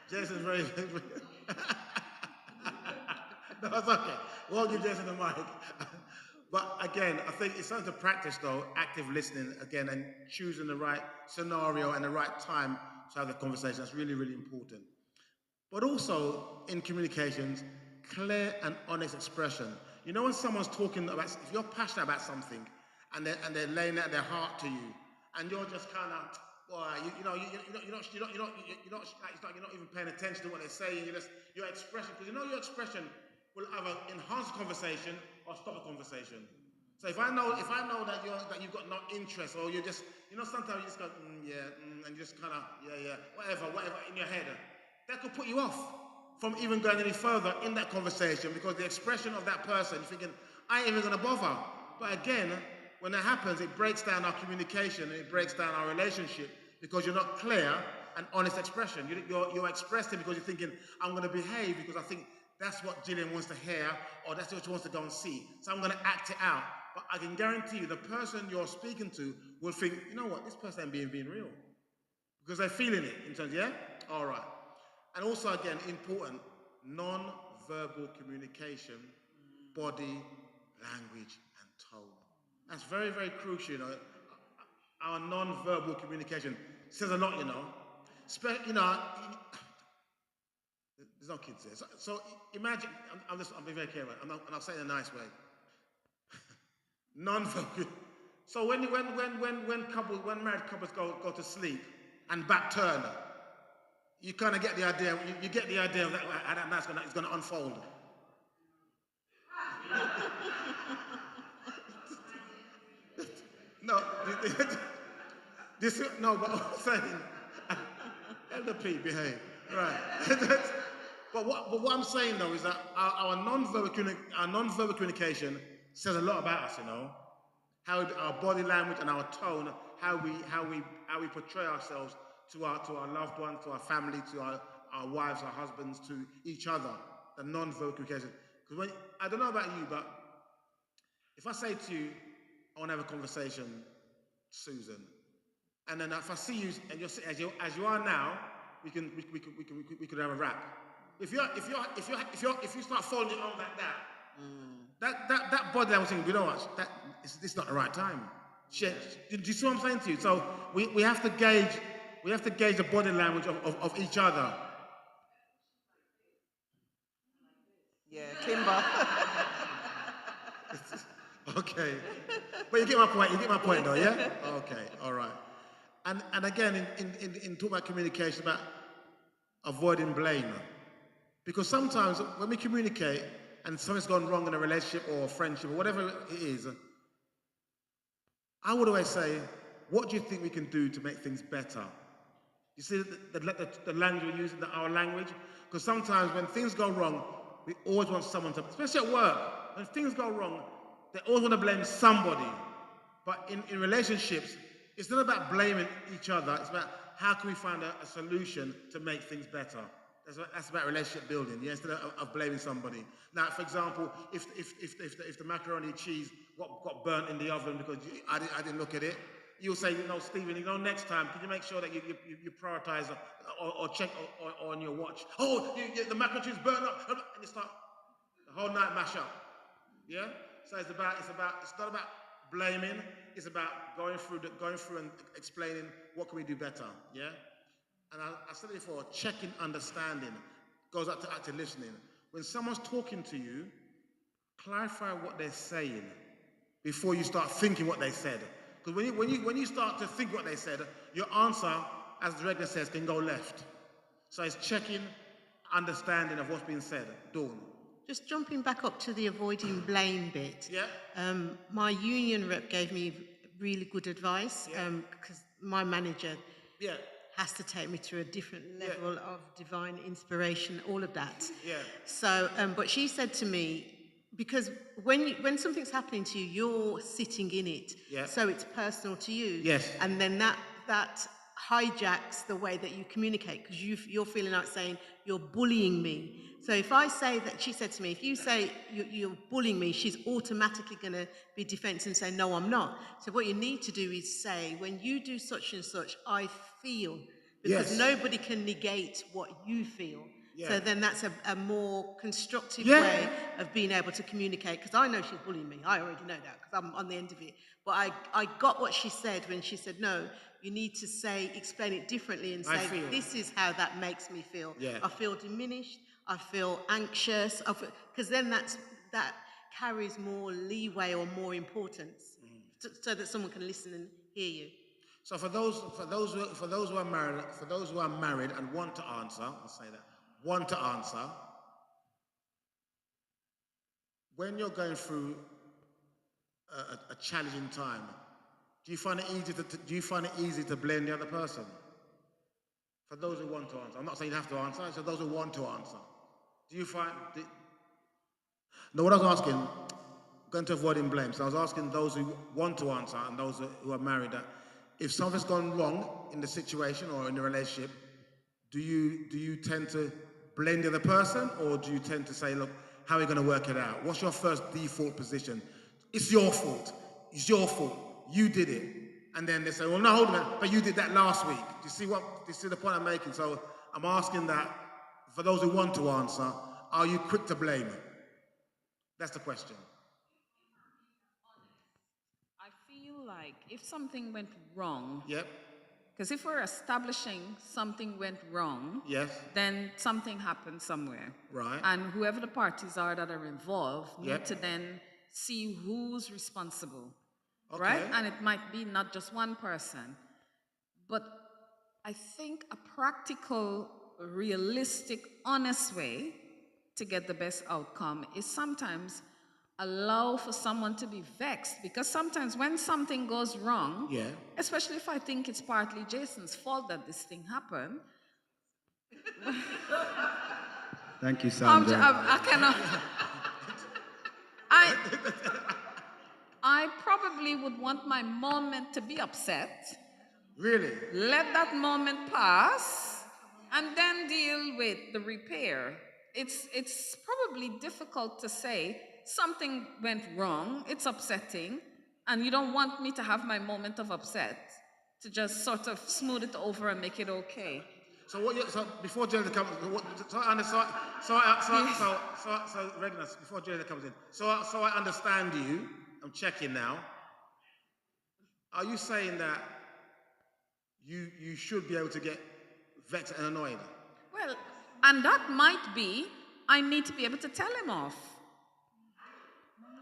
Jason's very. No, it's okay. We'll give Jason the mic. But again, I think it's something to practice though, active listening again, and choosing the right scenario and the right time to have the conversation. That's really, really important. But also in communications, clear and honest expression. You know when someone's talking about, if you're passionate about something, and they're laying out their heart to you, and you're just kind of, well, you're not even paying attention to what they're saying. Your expression, because your expression will either enhance the conversation or stop the conversation. So if I know that you've got no interest, or you're just, sometimes you just go, and you just kind of, whatever in your head, that could put you off from even going any further in that conversation, because the expression of that person, you're thinking, I ain't even going to bother. But again, when that happens, it breaks down our communication and it breaks down our relationship, because you're not clear and honest expression. You're expressing because you're thinking, I'm going to behave because I think that's what Gillian wants to hear, or that's what she wants to go and see. So I'm going to act it out. But I can guarantee you, the person you're speaking to will think, you know what, this person ain't being real. Because they're feeling it in terms, yeah? All right. And also, again, important, non-verbal communication, body, language, and tone. That's very, very crucial, Our non-verbal communication says a lot, There's no kids there. So imagine, I'm being very careful, and I'll say it in a nice way. Non-verbal. So when married couples go to sleep and back turn, you kind of get the idea. You get the idea of how that night's going to unfold. No, but I'm saying, Elder P, behave, right? But what I'm saying though is that our non-verbal communication says a lot about us, how our body language and our tone, how we portray ourselves to our loved ones, to our family, to our wives, our husbands, to each other. The non-verbal communication. Because I don't know about you, but if I say to you, I want to have a conversation, Susan, and then if I see you and you're as you are now, we could have a rap. If you start folding your arms like that body language thing, it's not the right time. Do you see what I'm saying to you? So we have to gauge the body language of each other. Yeah, Kimber. Okay. But you get my point though, yeah? Okay, all right. And again, in talk about communication, about avoiding blame. Because sometimes when we communicate and something's gone wrong in a relationship or a friendship or whatever it is, I would always say, what do you think we can do to make things better? You see the language we use, our language? Because sometimes when things go wrong, we always want someone to, especially at work, when things go wrong, they always want to blame somebody. But in relationships, it's not about blaming each other, it's about how can we find a solution to make things better. That's about relationship building, yeah, instead of blaming somebody. Now, for example, if the macaroni and cheese got burnt in the oven because I didn't look at it, you'll say, Stephen, next time, can you make sure that you prioritize or check or on your watch? Oh, the macaroni and cheese burnt up, and you start the whole night mash up, yeah. So it's not about blaming. It's about going through and explaining what can we do better, yeah. And I said it before, checking understanding goes up to active listening. When someone's talking to you, clarify what they're saying before you start thinking what they said. Because when you start to think what they said, your answer, as the regular says, can go left. So it's checking understanding of what's being said. Dawn. Just jumping back up to the avoiding blame bit. Yeah. My union rep gave me really good advice because my manager has to take me to a different level of divine inspiration, all of that. Yeah. So, but she said to me, because when something's happening to you, you're sitting in it. Yeah. So it's personal to you. Yes. And then that hijacks the way that you communicate because you're feeling like saying, you're bullying me. So if I say that, she said to me, if you say you're bullying me, she's automatically going to be defensive and say, no, I'm not. So what you need to do is say, when you do such and such, I feel, because nobody can negate what you feel. Yeah. So then that's a more constructive way of being able to communicate, because I know she's bullying me. I already know that because I'm on the end of it. But I got what she said when she said, no, you need to explain it differently and say, this is how that makes me feel. Yeah. I feel diminished. I feel anxious. Because then that carries more leeway or more importance so that someone can listen and hear you. So for those who are married and want to answer, I'll say that, want to answer, when you're going through a challenging time, do you find it easy to blame the other person? For those who want to answer, I'm not saying you have to answer. I said those who want to answer. Do you find? No, what I was asking, going to avoiding blame. So I was asking those who want to answer and those who are married that if something's gone wrong in the situation or in the relationship, do you tend to blame the other person, or do you tend to say, look, how are we going to work it out? What's your first default position? It's your fault. It's your fault. You did it. And then they say, well, no, hold on, but you did that last week. Do you see the point I'm making? So I'm asking that for those who want to answer, are you quick to blame? That's the question. I feel like if something went wrong, yep. Because if we're establishing something went wrong, yes, then something happened somewhere. Right. And whoever the parties are that are involved need to then see who's responsible. Okay. Right? And it might be not just one person. But I think a practical, realistic, honest way to get the best outcome is sometimes allow for someone to be vexed, because sometimes when something goes wrong, especially if I think it's partly Jason's fault that this thing happened. Thank you, Sandra. I cannot. I probably would want my moment to be upset. Really? Let that moment pass, and then deal with the repair. It's probably difficult to say something went wrong, it's upsetting, and you don't want me to have my moment of upset to just sort of smooth it over and make it okay. So before Jennifer comes, Regulus, before Jennifer comes in, so I understand you. I'm checking now. Are you saying that you should be able to get vexed and annoyed? Well, and that might be I need to be able to tell him off.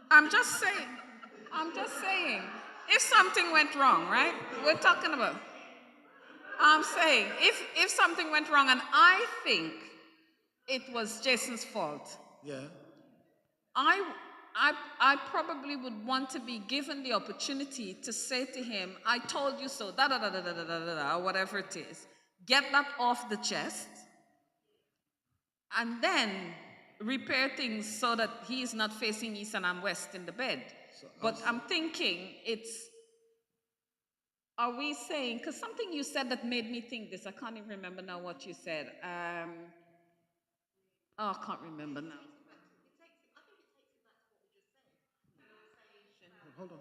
I'm just saying, if something went wrong, right? We're talking about. I'm saying, if something went wrong and I think it was Jason's fault, I probably would want to be given the opportunity to say to him, I told you so, or whatever it is. get that off the chest, and then repair things so that he is not facing east and I'm west in the bed. But I'm thinking are we saying, because something you said that made me think this, I can't even remember now what you said. I can't remember now. Hold on.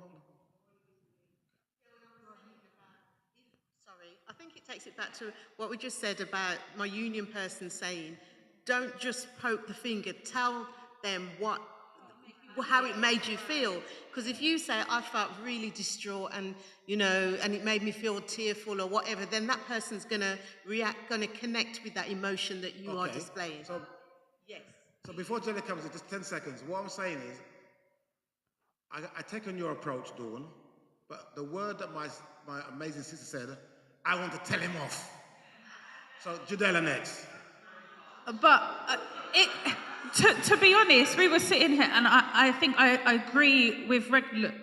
Sorry, I think it takes it back to what we just said about my union person saying, don't just poke the finger, tell them how it made you feel. Because if you say, I felt really distraught and, and it made me feel tearful or whatever, then that person's going to react, going to connect with that emotion that you are displaying. Yes. So before Jenny comes in, just 10 seconds, what I'm saying is, I take on your approach, Dawn, but the word that my amazing sister said, I want to tell him off. So Judella next. But to be honest, we were sitting here, and I think I agree with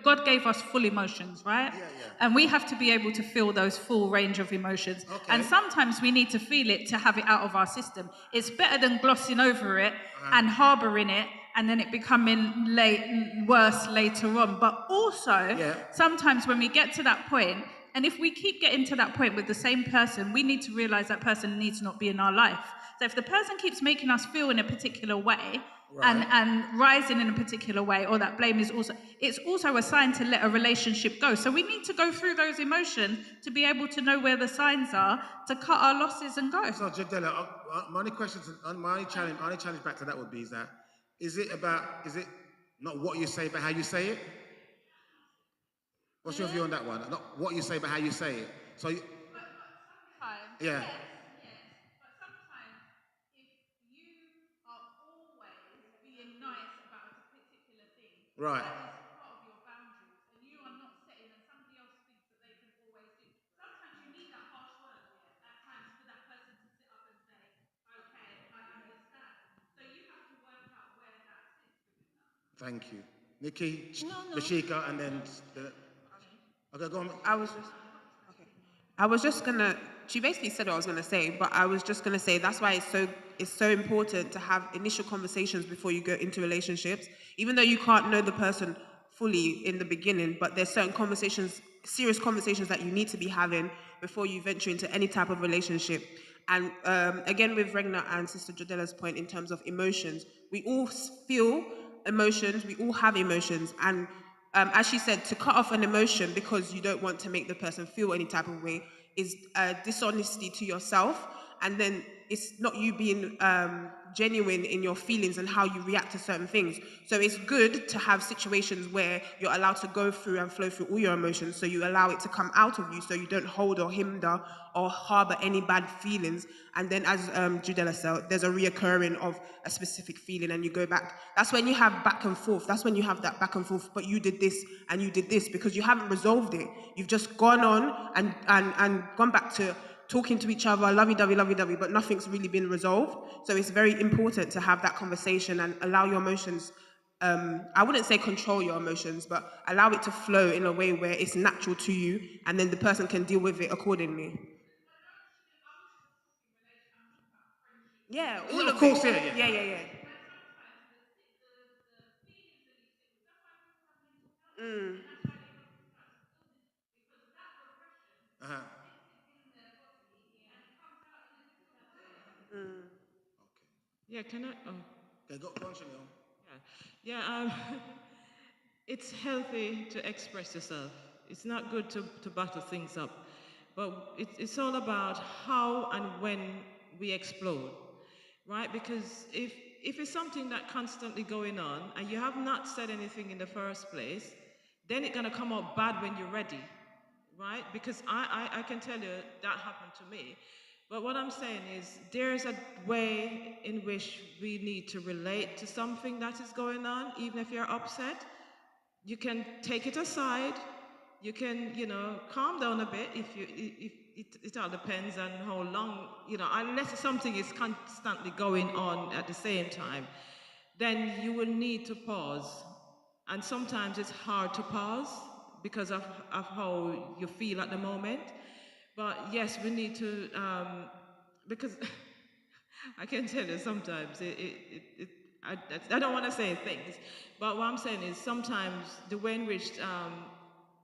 God gave us full emotions, right? Yeah. And we have to be able to feel those full range of emotions. Okay. And sometimes we need to feel it to have it out of our system. It's better than glossing over it and harboring it, and then it becoming worse later on. But also, sometimes when we get to that point, and if we keep getting to that point with the same person, we need to realize that person needs to not be in our life. So if the person keeps making us feel in a particular way and rising in a particular way, or that blame is it's also a sign to let a relationship go. So we need to go through those emotions to be able to know where the signs are to cut our losses and go. So Jadella, my only challenge back to that would be is it not what you say, but how you say it? What's your view on that one? Not what you say, but how you say it. So, But sometimes, yeah. yes. But sometimes, if you are always being nice about a particular thing, Right. that is part of your boundaries, and you are not setting, and somebody else thinks that they can always do. Sometimes you need that harsh word at times for that person to sit up and say, "Okay, I understand." So you have to work out where that sits within that. Thank you. Nikki, No. Mashika, and then okay, go on. I was just gonna. She basically said what I was gonna say, but I was just gonna say that's why it's so important to have initial conversations before you go into relationships. Even though you can't know the person fully in the beginning, but there's certain conversations, serious conversations that you need to be having before you venture into any type of relationship. And again, with Regna and Sister Jodella's point in terms of emotions, we all feel emotions, we all have emotions, and as she said, to cut off an emotion because you don't want to make the person feel any type of way is dishonesty to yourself, and then it's not you being genuine in your feelings and how you react to certain things. So it's good to have situations where you're allowed to go through and flow through all your emotions, so you allow it to come out of you, so you don't hold or hinder or harbor any bad feelings. And then, as Judella said, there's a reoccurring of a specific feeling, and you go back. That's when you have back and forth. That's when you have that back and forth. But you did this and you did this because you haven't resolved it. You've just gone on and gone back to talking to each other, lovey-dovey, but nothing's really been resolved. So it's very important to have that conversation and allow your emotions, I wouldn't say control your emotions, but allow it to flow in a way where it's natural to you, and then the person can deal with it accordingly. Yeah, all of course, it. yeah. Mm. Uh-huh. Yeah, can I? Okay, go on, Chanel. Yeah. It's healthy to express yourself. It's not good to bottle things up. But it's all about how and when we explode, right? Because if it's something that constantly going on and you have not said anything in the first place, then it's going to come out bad when you're ready, right? Because I can tell you that happened to me. But what I'm saying is there's a way in which we need to relate to something that is going on, even if you're upset. You can take it aside. You can, calm down a bit if it all depends on how long, unless something is constantly going on at the same time, then you will need to pause. And sometimes it's hard to pause because of how you feel at the moment. But yes, we need to, because I can tell you sometimes I don't want to say things, but what I'm saying is sometimes the way in which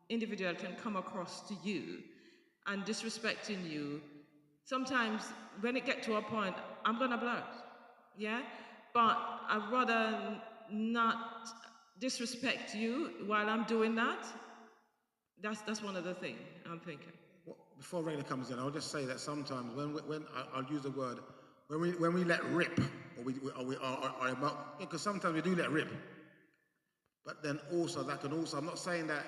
individual can come across to you and disrespecting you, sometimes when it get to a point, I'm gonna blurt, yeah. But I'd rather not disrespect you while I'm doing that. That's one of the things I'm thinking. Well, before Raina comes in, I'll just say that sometimes I'll use the word, when we let rip, because sometimes we do let rip, but then also that can also, I'm not saying that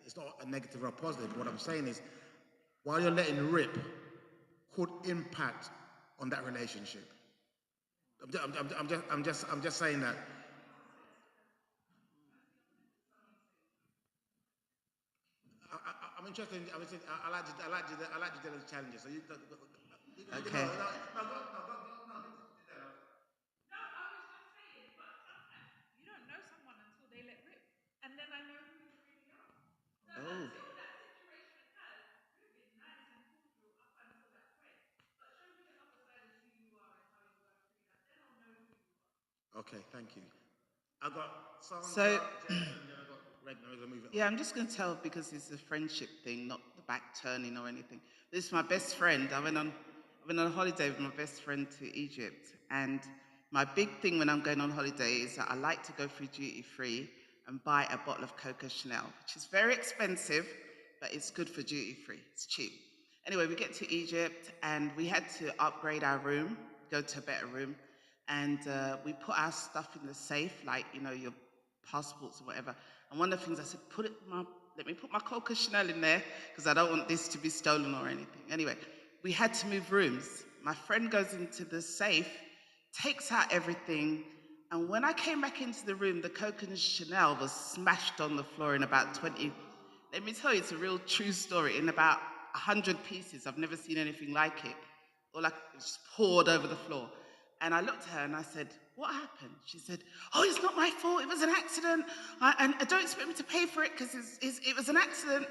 it's not a negative or a positive. What I'm saying is, while you're letting rip, could impact on that relationship. I'm just saying that. I'm interested. I like the challenges. So you. Okay. You don't know someone until they let rip. And then I know who you really are. So Oh. until that situation occurs, you've been nice and cordial up until that point. But show me the other side of who you are and how you work through that. Then I'll know who you are. Okay, thank you. I got Sandra, So- Jason, then I got Regna. We're gonna move it. Yeah, I'm just going to tell because it's a friendship thing, not the back turning or anything. This is my best friend. I went on a holiday with my best friend to Egypt. And my big thing when I'm going on holiday is that I like to go through duty free and buy a bottle of Coco Chanel, which is very expensive, but it's good for duty free. It's cheap. Anyway, we get to Egypt and we had to upgrade our room, go to a better room. And we put our stuff in the safe, like, your passports or whatever. And one of the things I said, let me put my Coco Chanel in there because I don't want this to be stolen or anything. Anyway, we had to move rooms. My friend goes into the safe, takes out everything, and when I came back into the room, the Coco Chanel was smashed on the floor in about 20. Let me tell you, it's a real true story. In about 100 pieces. I've never seen anything like it. Or like it was just poured over the floor. And I looked at her and I said, what happened? She said, oh, it's not my fault. It was an accident. And I don't expect me to pay for it because it was an accident.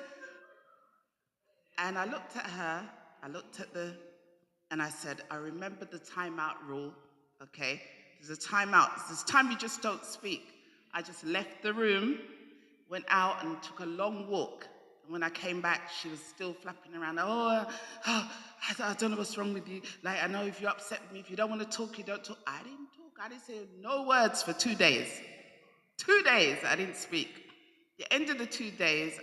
And I looked at her, and I said, I remember the timeout rule, okay? There's a timeout. There's time you just don't speak. I just left the room, went out and took a long walk. And when I came back, she was still flapping around. I don't know what's wrong with you. Like, I know if you're upset with me, if you don't want to talk, you don't talk. I didn't talk. I didn't say no words for 2 days. 2 days, I didn't speak. The end of the 2 days,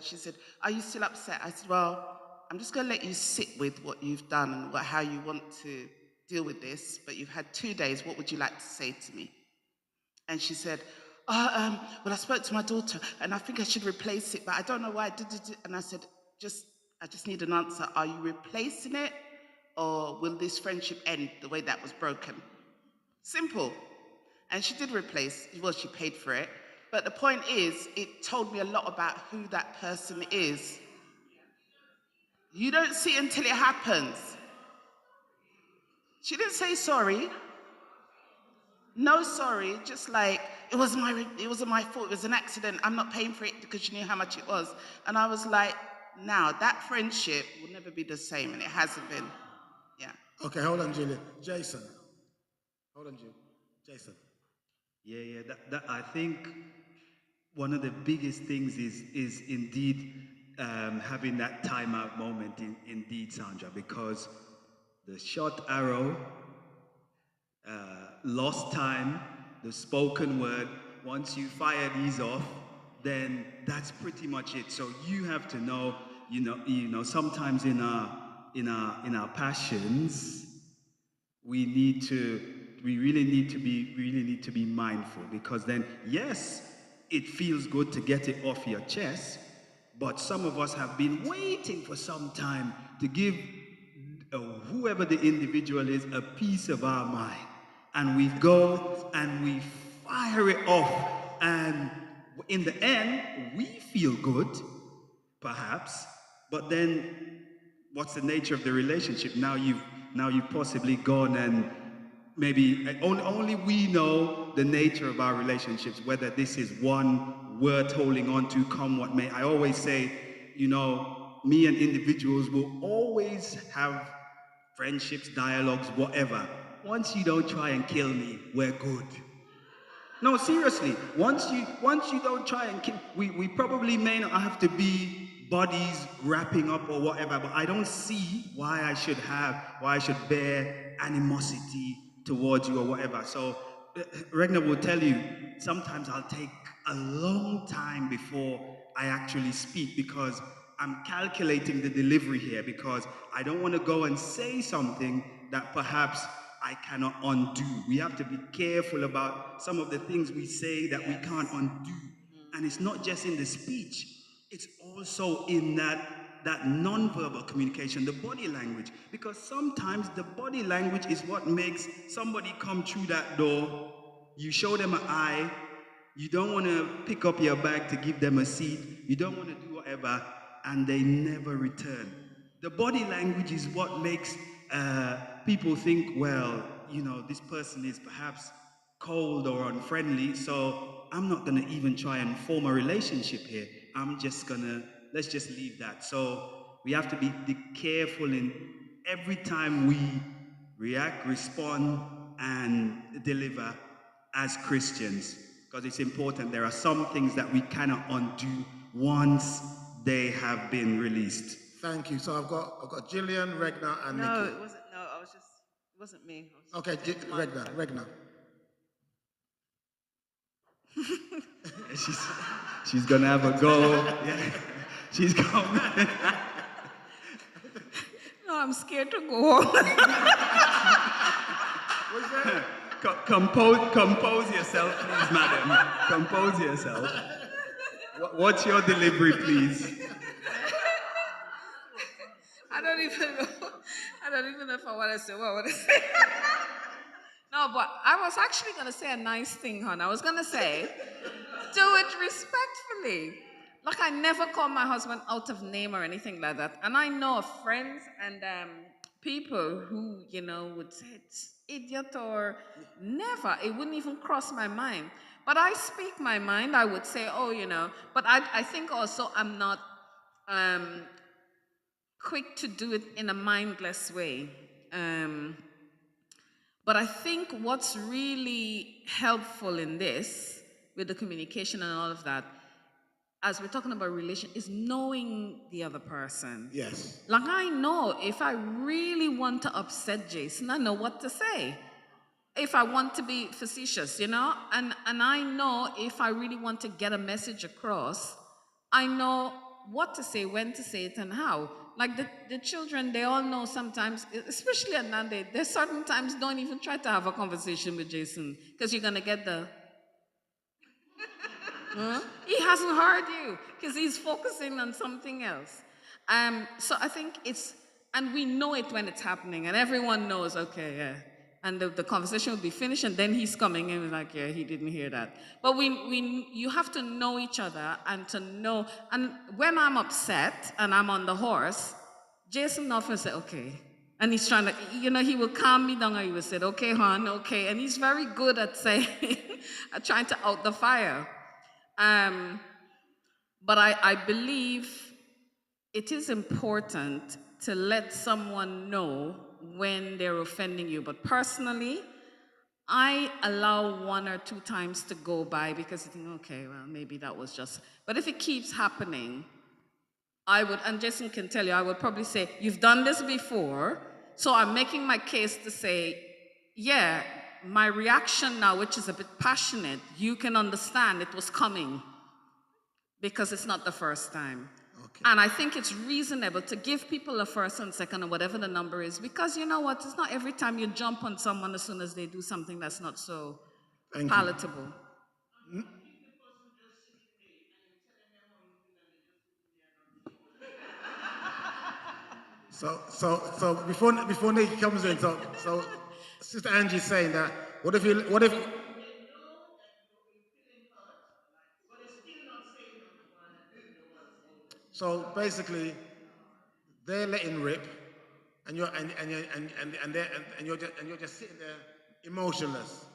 she said, are you still upset? I said, well, I'm just going to let you sit with what you've done and how you want to deal with this, but you've had 2 days. What would you like to say to me? And she said, well, I spoke to my daughter, and I think I should replace it, but I don't know why I did it. And I said, I just need an answer. Are you replacing it, or will this friendship end the way that was broken? Simple. And she did replace, well, she paid for it. But the point is, it told me a lot about who that person is. You don't see it until it happens. She didn't say sorry. No sorry, just like, it wasn't my fault, it was an accident, I'm not paying for it because you knew how much it was. And I was like, now, that friendship will never be the same, and it hasn't been. Yeah. Okay, hold on, Julie. Jason. Hold on, Julie. Jason. Yeah. That I think one of the biggest things is indeed having that timeout moment, indeed, Sandra, because the short arrow, lost time, the spoken word, once you fire these off, then that's pretty much it. So you have to know, sometimes in our passions, we really need to be mindful, because then, yes, it feels good to get it off your chest, but some of us have been waiting for some time to give whoever the individual is a piece of our mind, and we go and we fire it off, and in the end we feel good, perhaps, but then what's the nature of the relationship? Now you've possibly gone, and maybe only we know the nature of our relationships, whether this is one worth holding on to, come what may. I always say, me and individuals will always have friendships, dialogues, whatever. Once you don't try and kill me, we're good. No, seriously. Once you don't try and kill, we probably may not have to be buddies wrapping up or whatever, but I don't see why I should bear animosity towards you or whatever. So Regna will tell you, sometimes I'll take a long time before I actually speak because I'm calculating the delivery here because I don't want to go and say something that perhaps I cannot undo. We have to be careful about some of the things we say that we can't undo. And it's not just in the speech, it's also in that non-verbal communication, the body language. Because sometimes the body language is what makes somebody come through that door. You show them an eye, you don't want to pick up your bag to give them a seat, you don't want to do whatever, and they never return. The body language is what makes people think, well, this person is perhaps cold or unfriendly, so I'm not going to even try and form a relationship here. Let's just leave that. So we have to be careful in every time we react, respond, and deliver as Christians, because it's important. There are some things that we cannot undo once they have been released. Thank you. So I've got Gillian, Regna, and No, Nikki. it wasn't. No, it wasn't me. Okay, Regna. She's gonna have a go. Yeah. She's going. No, I'm scared to go home. What's that? Compose yourself, please, madam. Compose yourself. What's your delivery, please? I don't even know if I want to say what I want to say. No, but I was actually going to say a nice thing, hon. I was going to say, do it respectfully. Like, I never call my husband out of name or anything like that. And I know of friends and people who, would say, it's idiot or never. It wouldn't even cross my mind. But I speak my mind. I would say, but I think also I'm not quick to do it in a mindless way. But I think what's really helpful in this, with the communication and all of that, as we're talking about relation, is knowing the other person. Yes. Like, I know if I really want to upset Jason, I know what to say. If I want to be facetious, and I know if I really want to get a message across, I know what to say, when to say it, and how. Like the children, they all know sometimes, especially at Nande, there's certain times don't even try to have a conversation with Jason because you're going to get the, huh? He hasn't heard you because he's focusing on something else. So I think and we know it when it's happening, and everyone knows, okay, yeah. And the conversation will be finished, and then he's coming in like, yeah, he didn't hear that. But you have to know each other and to know. And when I'm upset and I'm on the horse, Jason often say, okay. And he's trying to, he will calm me down, and he will say, okay, hon, okay. And he's very good at saying, at trying to out the fire. But I believe it is important to let someone know when they're offending you. But personally, I allow 1 or 2 times to go by because you think, okay, well, maybe that was just. But if it keeps happening, I would, and Jason can tell you, I would probably say, you've done this before, so I'm making my case to say, yeah, my reaction now, which is a bit passionate, you can understand it was coming because it's not the first time. Okay. And I think it's reasonable to give people a first and second or whatever the number is, because you know what, it's not every time you jump on someone as soon as they do something that's not so palatable. So before Nikki comes in, so Sister Angie's saying that what if so basically they're letting rip and you're just sitting there emotionless.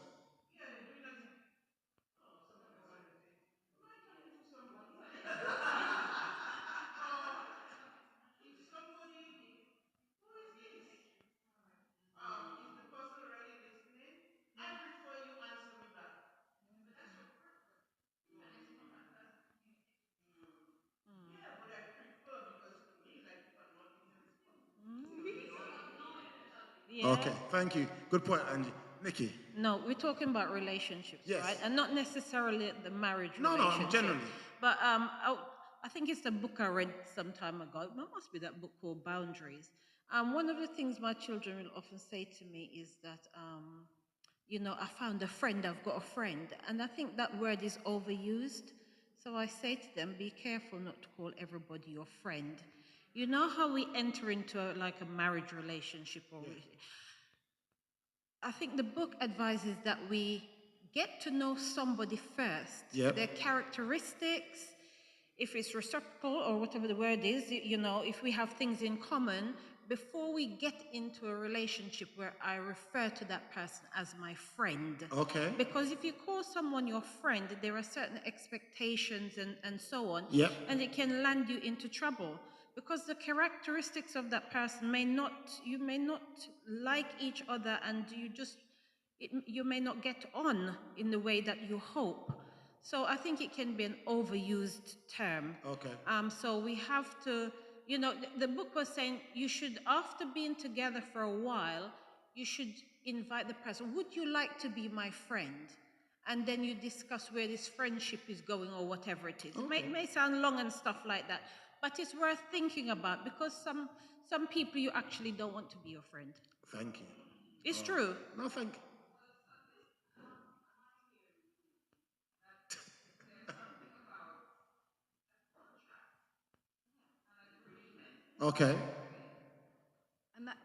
Okay, thank you. Good point, Angie. Nikki? No, we're talking about relationships, Yes. right? And not necessarily the marriage No, relationship. generally. But I think it's the book I read some time ago. It must be that book called Boundaries. One of the things my children will often say to me is that, I found a friend, I've got a friend. And I think that word is overused. So I say to them, be careful not to call everybody your friend. You know how we enter into a marriage relationship or I think the book advises that we get to know somebody first, Yep. their characteristics, if it's reciprocal or whatever the word is, if we have things in common, before we get into a relationship where I refer to that person as my friend. Okay. Because if you call someone your friend, there are certain expectations and so on, Yep. and it can land you into trouble. Because the characteristics of that person you may not like each other, and you may not get on in the way that you hope. So I think it can be an overused term. Okay. So we have to, the book was saying you should, after being together for a while, you should invite the person. Would you like to be my friend? And then you discuss where this friendship is going or whatever it is. Okay. It may sound long and stuff like that, but it's worth thinking about because some people you actually don't want to be your friend. Thank you. It's true. No, thank Okay. And that,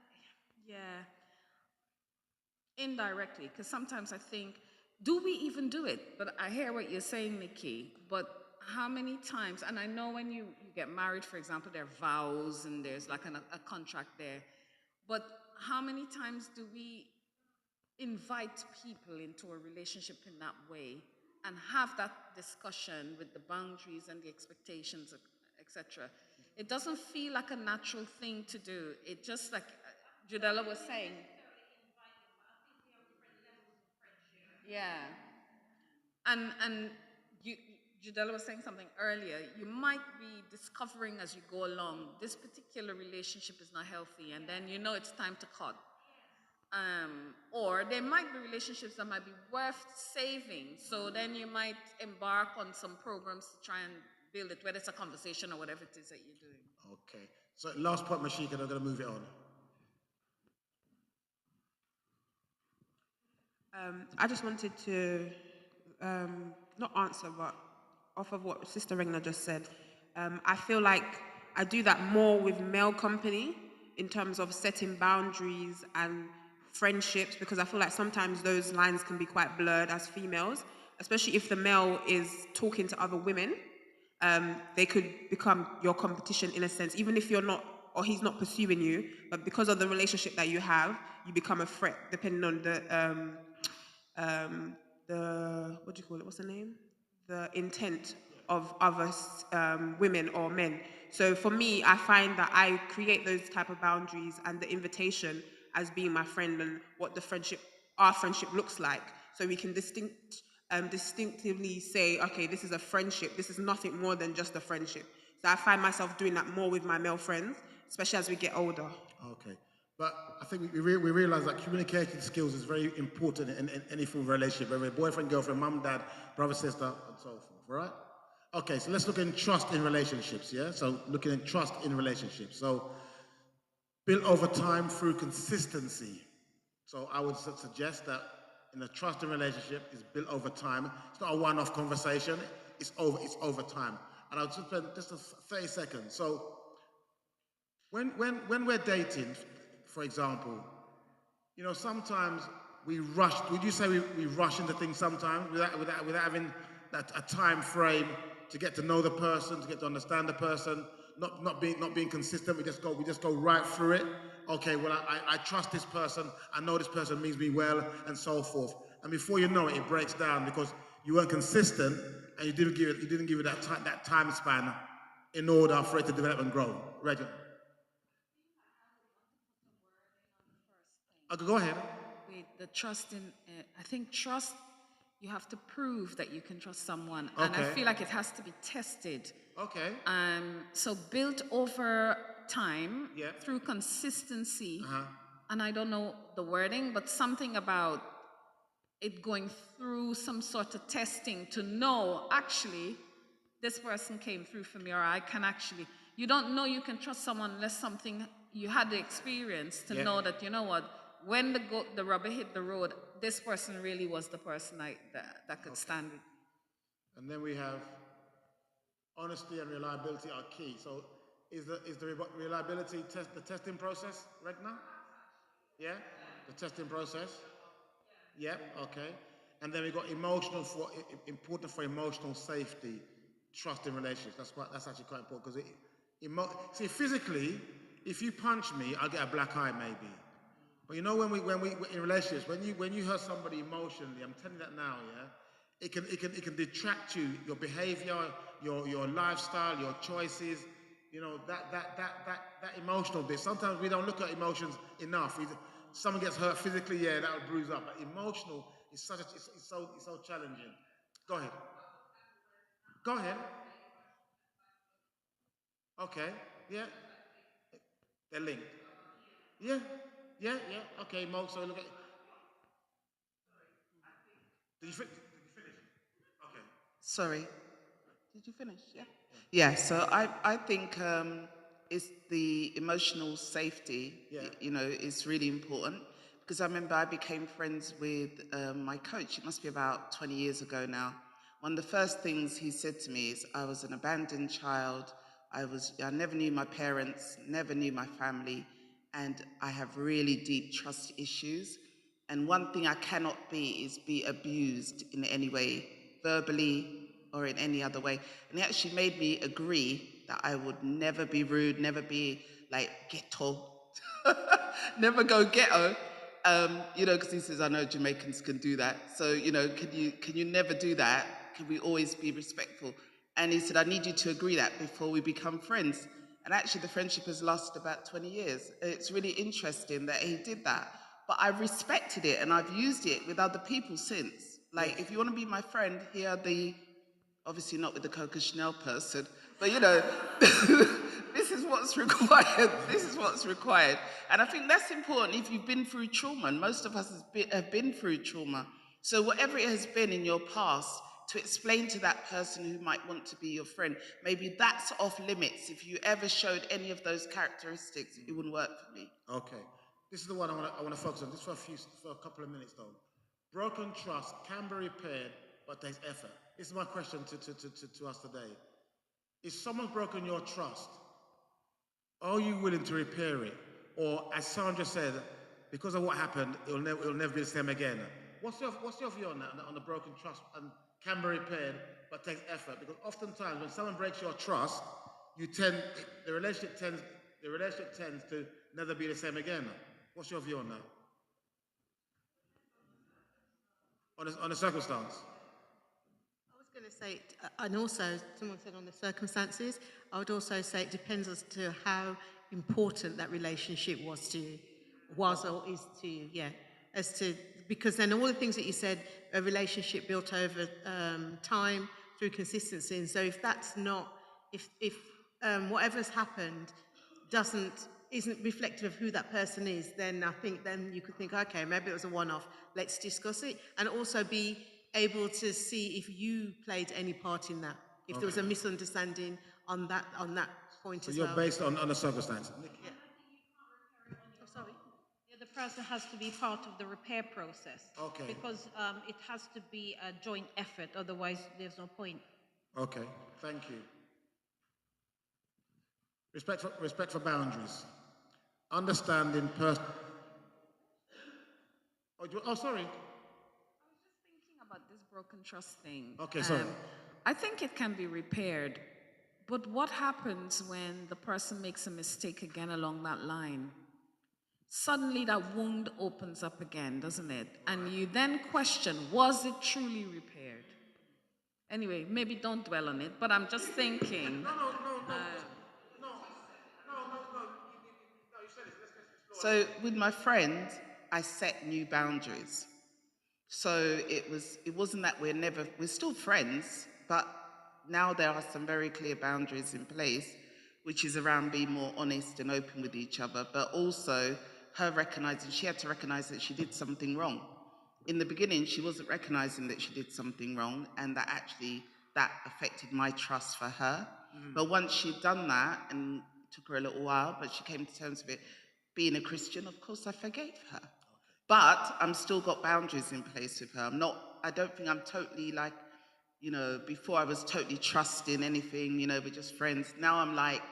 yeah, indirectly, because sometimes I think, do we even do it? But I hear what you're saying, Nikki, but how many times, and I know when you get married, for example, there are vows and there's like a contract there, but how many times do we invite people into a relationship in that way and have that discussion with the boundaries and the expectations, etc.? It doesn't feel like a natural thing to do. It just like Judella was saying. Yeah. And Judella was saying something earlier. You might be discovering as you go along, this particular relationship is not healthy, and then you know it's time to cut. Or there might be relationships that might be worth saving. So then you might embark on some programs to try and build it, whether it's a conversation or whatever it is that you're doing. Okay. So last point, Mashika, I'm going to move it on. I just wanted to not answer, but off of what Sister Regna just said. I feel like I do that more with male company in terms of setting boundaries and friendships, because I feel like sometimes those lines can be quite blurred as females, especially if the male is talking to other women. They could become your competition in a sense, even if you're not, or he's not pursuing you, but because of the relationship that you have, you become a threat, depending on the what do you call it? What's the name? The intent of other women or men. So for me, I find that I create those type of boundaries and the invitation as being my friend and what our friendship looks like. So we can distinctively say, okay, this is a friendship. This is nothing more than just a friendship. So I find myself doing that more with my male friends, especially as we get older. Okay. But I think we realize that communication skills is very important in any form of relationship, whether boyfriend, girlfriend, mum, dad, brother, sister, and so forth, all right? Okay, so let's look at trust in relationships, yeah? So looking at trust in relationships. So built over time through consistency. So I would suggest that in a trusting relationship is built over time. It's not a one-off conversation. It's over time. And I'll just spend just 30 seconds. So when we're dating, for example, sometimes we rush. Would you say we rush into things sometimes without having a time frame to get to know the person, to get to understand the person, not being consistent. We just go right through it. Okay, well I trust this person. I know this person means me well, and so forth. And before you know it, it breaks down because you weren't consistent and you didn't give it that time span in order for it to develop and grow. Reggie. Okay, go ahead. Wait, the trust in, I think trust, you have to prove that you can trust someone. Okay. And I feel like it has to be tested. Okay. So built over time through consistency and I don't know the wording, but something about it going through some sort of testing to know actually this person came through for me, or I can actually, you don't know you can trust someone unless something, you had the experience to know that, you know what, when the rubber hit the road, this person really was the person that could stand with. And then we have honesty and reliability are key. So is the reliability test the testing process right now? Yeah? The testing process? Yep, okay. And then we got important for emotional safety, trust in relationships. That's actually quite important because see, physically, if you punch me, I'll get a black eye maybe. But you know when we in relationships, when you hurt somebody emotionally, I'm telling you that now, yeah, it can detract you, your behavior, your lifestyle, your choices, you know, that emotional bit. Sometimes we don't look at emotions enough. Someone gets hurt physically, yeah, that'll bruise up. But emotional is it's so challenging. Go ahead. Go ahead. Okay. Yeah. They're linked. Yeah. Yeah. Yeah. Okay, Mo. So look at. Did you finish? Okay. Sorry, did you finish? Yeah. Yeah, so I think it's the emotional safety, you know, is really important because I remember I became friends with my coach. It must be about 20 years ago now. One of the first things he said to me is I was an abandoned child. I never knew my parents, never knew my family, and I have really deep trust issues. And one thing I cannot is be abused in any way, verbally or in any other way. And he actually made me agree that I would never be rude, never be like ghetto, never go ghetto. You know, because he says, I know Jamaicans can do that. So, you know, can you never do that? Can we always be respectful? And he said, I need you to agree that before we become friends. And actually the friendship has lasted about 20 years. It's really interesting that he did that. But I respected it and I've used it with other people since. Like, if you want to be my friend, here are obviously not with the Coco Chanel person, but you know, this is what's required. This is what's required. And I think that's important if you've been through trauma, and most of us have been through trauma. So whatever it has been in your past, to explain to that person who might want to be your friend, maybe that's off limits. If you ever showed any of those characteristics, it wouldn't work for me. Okay. This is the one I want to focus on. This for a couple of minutes though. Broken trust can be repaired, but there's effort. This is my question to us today. If someone's broken your trust, are you willing to repair it? Or as Sandra said, because of what happened, it'll never be the same again. What's your view on that, on the broken trust and can be repaired, but takes effort? Because oftentimes when someone breaks your trust, the relationship tends to never be the same again. What's your view on that? On the circumstance? I was going to say, and also someone said on the circumstances, I would also say it depends as to how important that relationship was or is to you, yeah. Because then all the things that you said, a relationship built over time through consistency. And so if that's not, if whatever's happened isn't reflective of who that person is, then I think then you could think, okay, maybe it was a one-off. Let's discuss it, and also be able to see if you played any part in that. If there was a misunderstanding on that point so as well. you're based on the circumstance. Yeah. Oh, sorry. Yeah, the person has to be part of the repair process. Okay. Because it has to be a joint effort, otherwise there's no point. Okay, thank you. Respect for boundaries. Understanding sorry. I was just thinking about this broken trust thing. Okay, sorry. I think it can be repaired, but what happens when the person makes a mistake again along that line? Suddenly that wound opens up again, doesn't it? And you then question, was it truly repaired? Anyway, maybe don't dwell on it, but I'm just thinking. No, you said it. Let's So with my friend, I set new boundaries. So it wasn't that we're still friends, but now there are some very clear boundaries in place, which is around being more honest and open with each other, but also her recognizing, she had to recognize that she did something wrong. In the beginning, she wasn't recognizing that she did something wrong, and that actually that affected my trust for her. But once she'd done that, and it took her a little while, but she came to terms with it, being a Christian, of course I forgave her. But I'm still got boundaries in place with her. I don't think I'm totally like, before I was totally trusting anything, we're just friends. Now I'm like,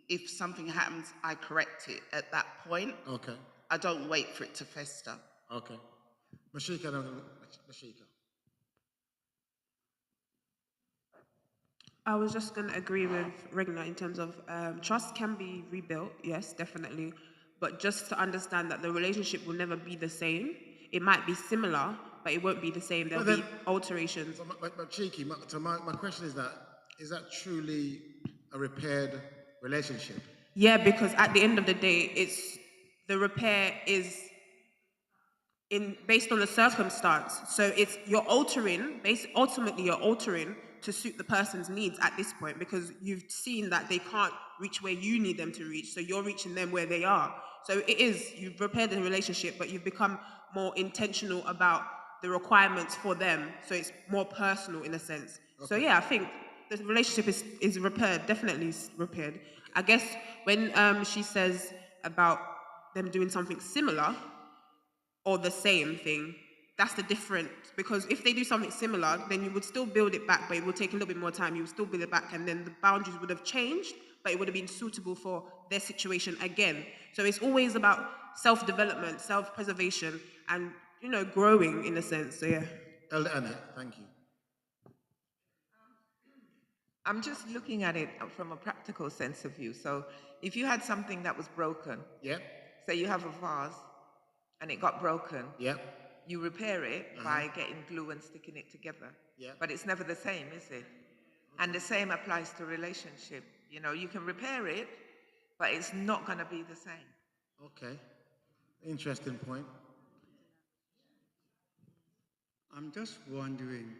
if something happens, I correct it at that point. Okay. I don't wait for it to fester. Okay. Mashika. I was just going to agree with Regna in terms of trust can be rebuilt, yes, definitely. But just to understand that the relationship will never be the same. It might be similar, but it won't be the same. There'll be alterations. But Cheeky, my question is that truly a repaired relationship? Yeah, because at the end of the day, the repair is based on the circumstance. So ultimately you're altering to suit the person's needs at this point, because you've seen that they can't reach where you need them to reach, so you're reaching them where they are. So you've repaired the relationship, but you've become more intentional about the requirements for them, so it's more personal in a sense. Okay. So yeah, I think the relationship is repaired, definitely is repaired. I guess when she says about them doing something similar, or the same thing, that's the difference. Because if they do something similar, then you would still build it back, but it would take a little bit more time. You would still build it back, and then the boundaries would have changed, but it would have been suitable for their situation again. So it's always about self-development, self-preservation, and growing in a sense. So yeah. Elder Annette, thank you. I'm just looking at it from a practical sense of view. So if you had something that was broken, yeah, say you have a vase and it got broken, yeah, you repair it by getting glue and sticking it together. Yeah. But it's never the same, is it? And the same applies to relationship. You can repair it, but it's not going to be the same. Okay. Interesting point. I'm just wondering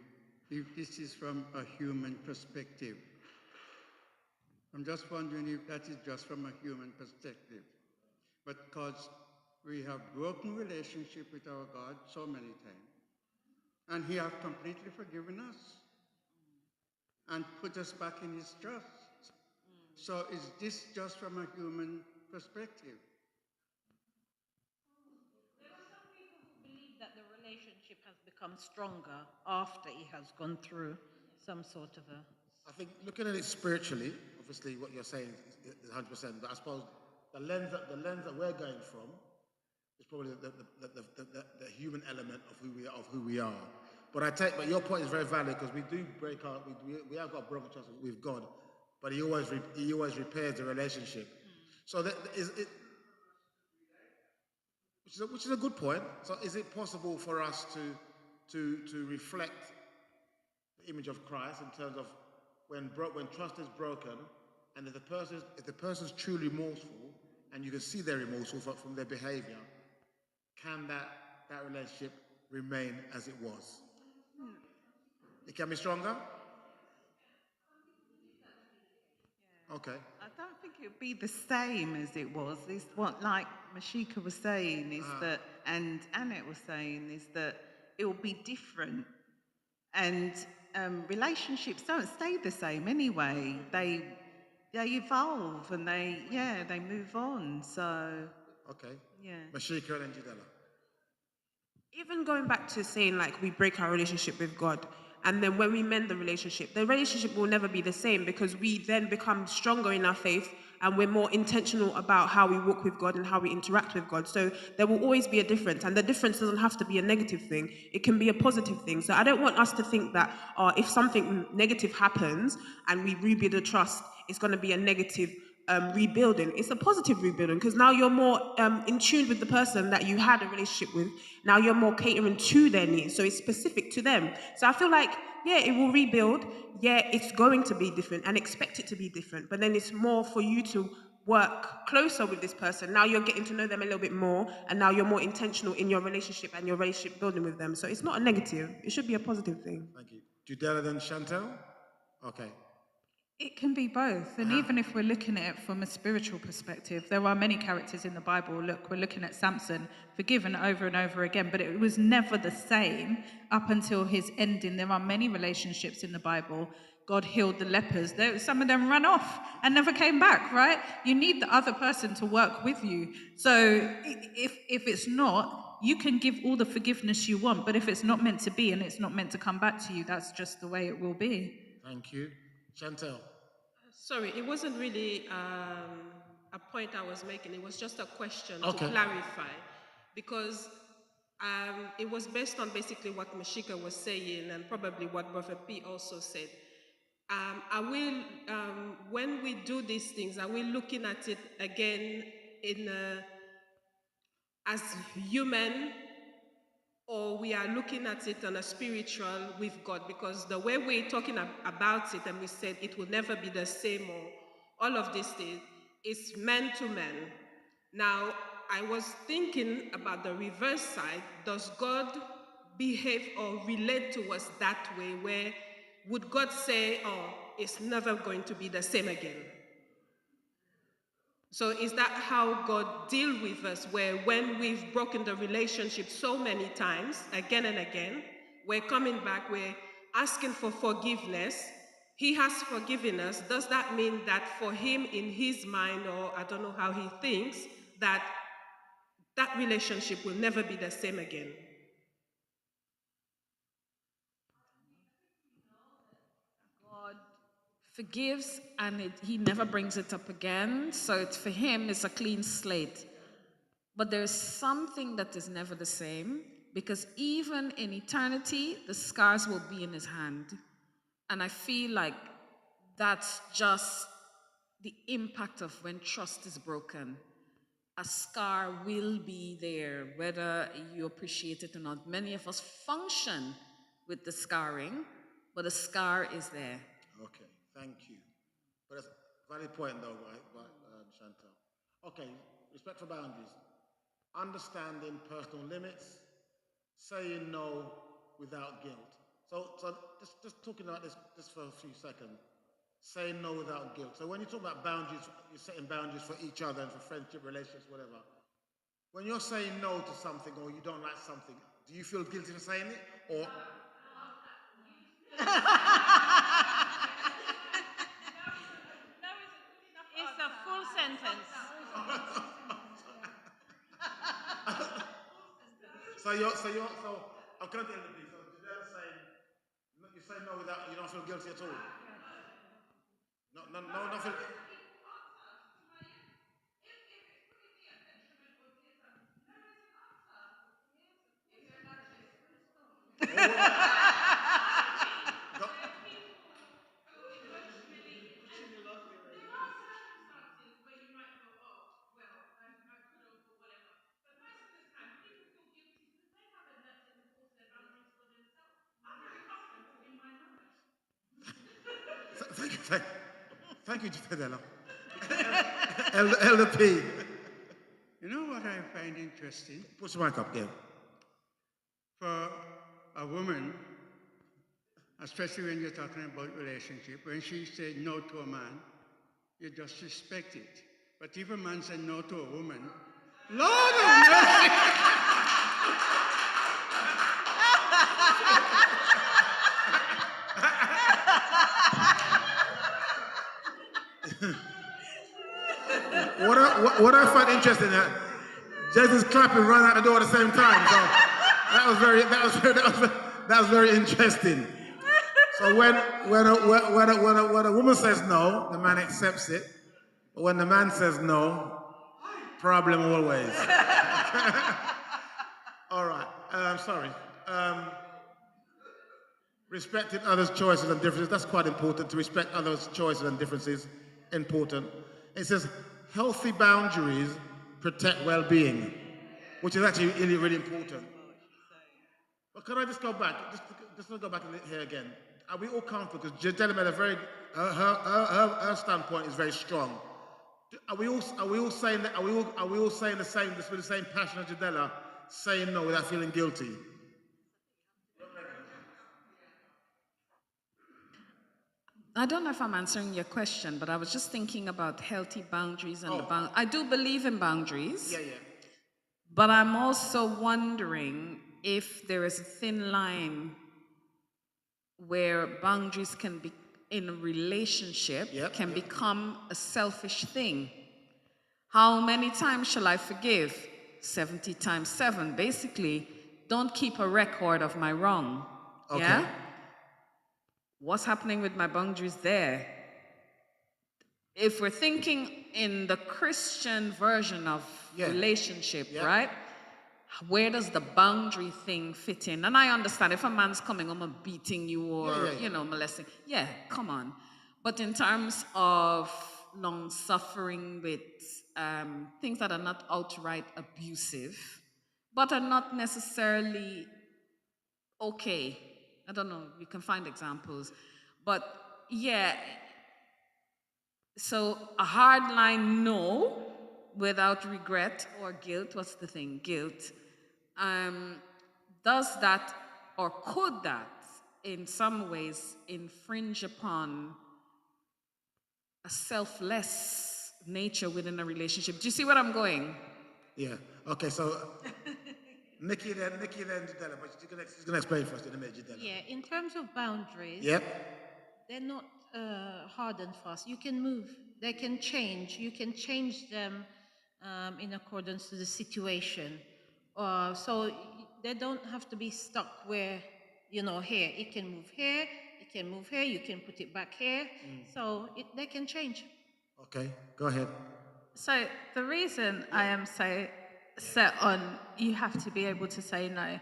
if this is from a human perspective. I'm just wondering if that is just from a human perspective. Because we have broken relationship with our God so many times. And he has completely forgiven us and put us back in his trust. So is this just from a human perspective? There are some people who believe that the relationship has become stronger after he has gone through some sort of a... I think looking at it spiritually, obviously what you're saying is 100%, but I suppose the lens that we're going from is probably the human element of who we are. But your point is very valid, because we do we have got broken trust with God, but he always repairs the relationship. So that is it, which is a good point. So is it possible for us to reflect the image of Christ in terms of when trust is broken, and if the person's truly remorseful, and you can see they're remorseful from their behavior, can that relationship remain as it was? It can be stronger? Okay. I don't think it would be the same as it was. It's what, like Mashika was saying, is that, and Annette was saying, is that it will be different. And relationships don't stay the same anyway. They evolve, and they move on. So okay, yeah. Mashika and Jidela. Even going back to saying like we break our relationship with God, and then when we mend the relationship will never be the same, because we then become stronger in our faith, and we're more intentional about how we walk with God and how we interact with God. So there will always be a difference, and the difference doesn't have to be a negative thing. It can be a positive thing. So I don't want us to think that if something negative happens and we rebuild the trust, it's going to be a negative rebuilding. It's a positive rebuilding, because now you're more in tune with the person that you had a relationship with. Now you're more catering to their needs, so it's specific to them. So I feel like, yeah, it will rebuild. Yeah, it's going to be different, and expect it to be different. But then it's more for you to work closer with this person. Now you're getting to know them a little bit more, and now you're more intentional in your relationship and your relationship building with them. So it's not a negative. It should be a positive thing. Thank you. Judela, then Chantel? Okay. It can be both. And even if we're looking at it from a spiritual perspective, there are many characters in the Bible. Look, we're looking at Samson, forgiven over and over again, but it was never the same up until his ending. There are many relationships in the Bible. God healed the lepers. Some of them ran off and never came back, right? You need the other person to work with you. So if it's not, you can give all the forgiveness you want, but if it's not meant to be and it's not meant to come back to you, that's just the way it will be. Thank you. Chantel. Sorry, it wasn't really a point I was making. It was just a question to Okay. clarify, because it was based on basically what Mashika was saying and probably what Brother P also said. When we do these things, are we looking at it again as human, or we are looking at it on a spiritual with God? Because the way we're talking about it, and we said it will never be the same, or all of these things, is man to man. Now, I was thinking about the reverse side. Does God behave or relate to us that way? Where would God say, oh, it's never going to be the same again? So is that how God deals with us, where when we've broken the relationship so many times, again and again, we're coming back, we're asking for forgiveness, he has forgiven us. Does that mean that for him in his mind, or I don't know how he thinks, that that relationship will never be the same again? God forgives and he never brings it up again. So it's, for him, it's a clean slate. But there's something that is never the same, because even in eternity, the scars will be in his hand. And I feel like that's just the impact of when trust is broken. A scar will be there, whether you appreciate it or not. Many of us function with the scarring, but the scar is there. Okay, thank you. But that's a valid point, though, right, Chantal? Okay, respectful boundaries. Understanding personal limits, saying no without guilt. So just talking about this just for a few seconds. Saying no without guilt. So when you talk about boundaries, you're setting boundaries for each other and for friendship, relationships, whatever. When you're saying no to something or you don't like something, do you feel guilty for saying it? Or It's a full sentence. so I'm going to end the piece. So Janelle saying, you say no without, you don't feel guilty at all? No, nothing. Thank you, Fidela. Elder P. You know what I find interesting? Push the mic up, yeah. For a woman, especially when you're talking about relationship, when she said no to a man, you just respect it. But if a man said no to a woman, Lord of mercy! What I find interesting that Jess clapping ran out the door at the same time. So that was very interesting. So when a woman says no, the man accepts it. But when the man says no, problem always. All right. Sorry. Respecting others' choices and differences. That's quite important. To respect others' choices and differences. Important. It says healthy boundaries protect well-being, which is actually really, really important. But can I just go back? Just go back here again. Are we all comfortable? Because Jenna made a very, her standpoint is very strong. Are we all saying that? Are we all saying the same? With the same passion as Jadella, saying no without feeling guilty? I don't know if I'm answering your question, but I was just thinking about healthy boundaries and I do believe in boundaries. Yeah. But I'm also wondering if there is a thin line where boundaries can be in a relationship can become a selfish thing. How many times shall I forgive? 70 times 7. Basically, don't keep a record of my wrong. Okay. Yeah? What's happening with my boundaries there? If we're thinking in the Christian version of relationship, right? Where does the boundary thing fit in? And I understand if a man's coming home and beating you or, you know, molesting, come on. But in terms of long suffering with things that are not outright abusive, but are not necessarily okay. I don't know, you can find examples. But so a hard line no, without regret or guilt. What's the thing? Guilt. Does that or could that in some ways infringe upon a selfless nature within a relationship? Do you see where I'm going? Yeah. Okay, so Nikki then Jadella, but she's going to explain for us in a minute, Jadella. Yeah, in terms of boundaries, Yep. they're not hard and fast. You can move. They can change. You can change them in accordance to the situation. They don't have to be stuck where, here. It can move here. It can move here. You can put it back here. So they can change. Okay, go ahead. So the reason I am so set on you have to be able to say no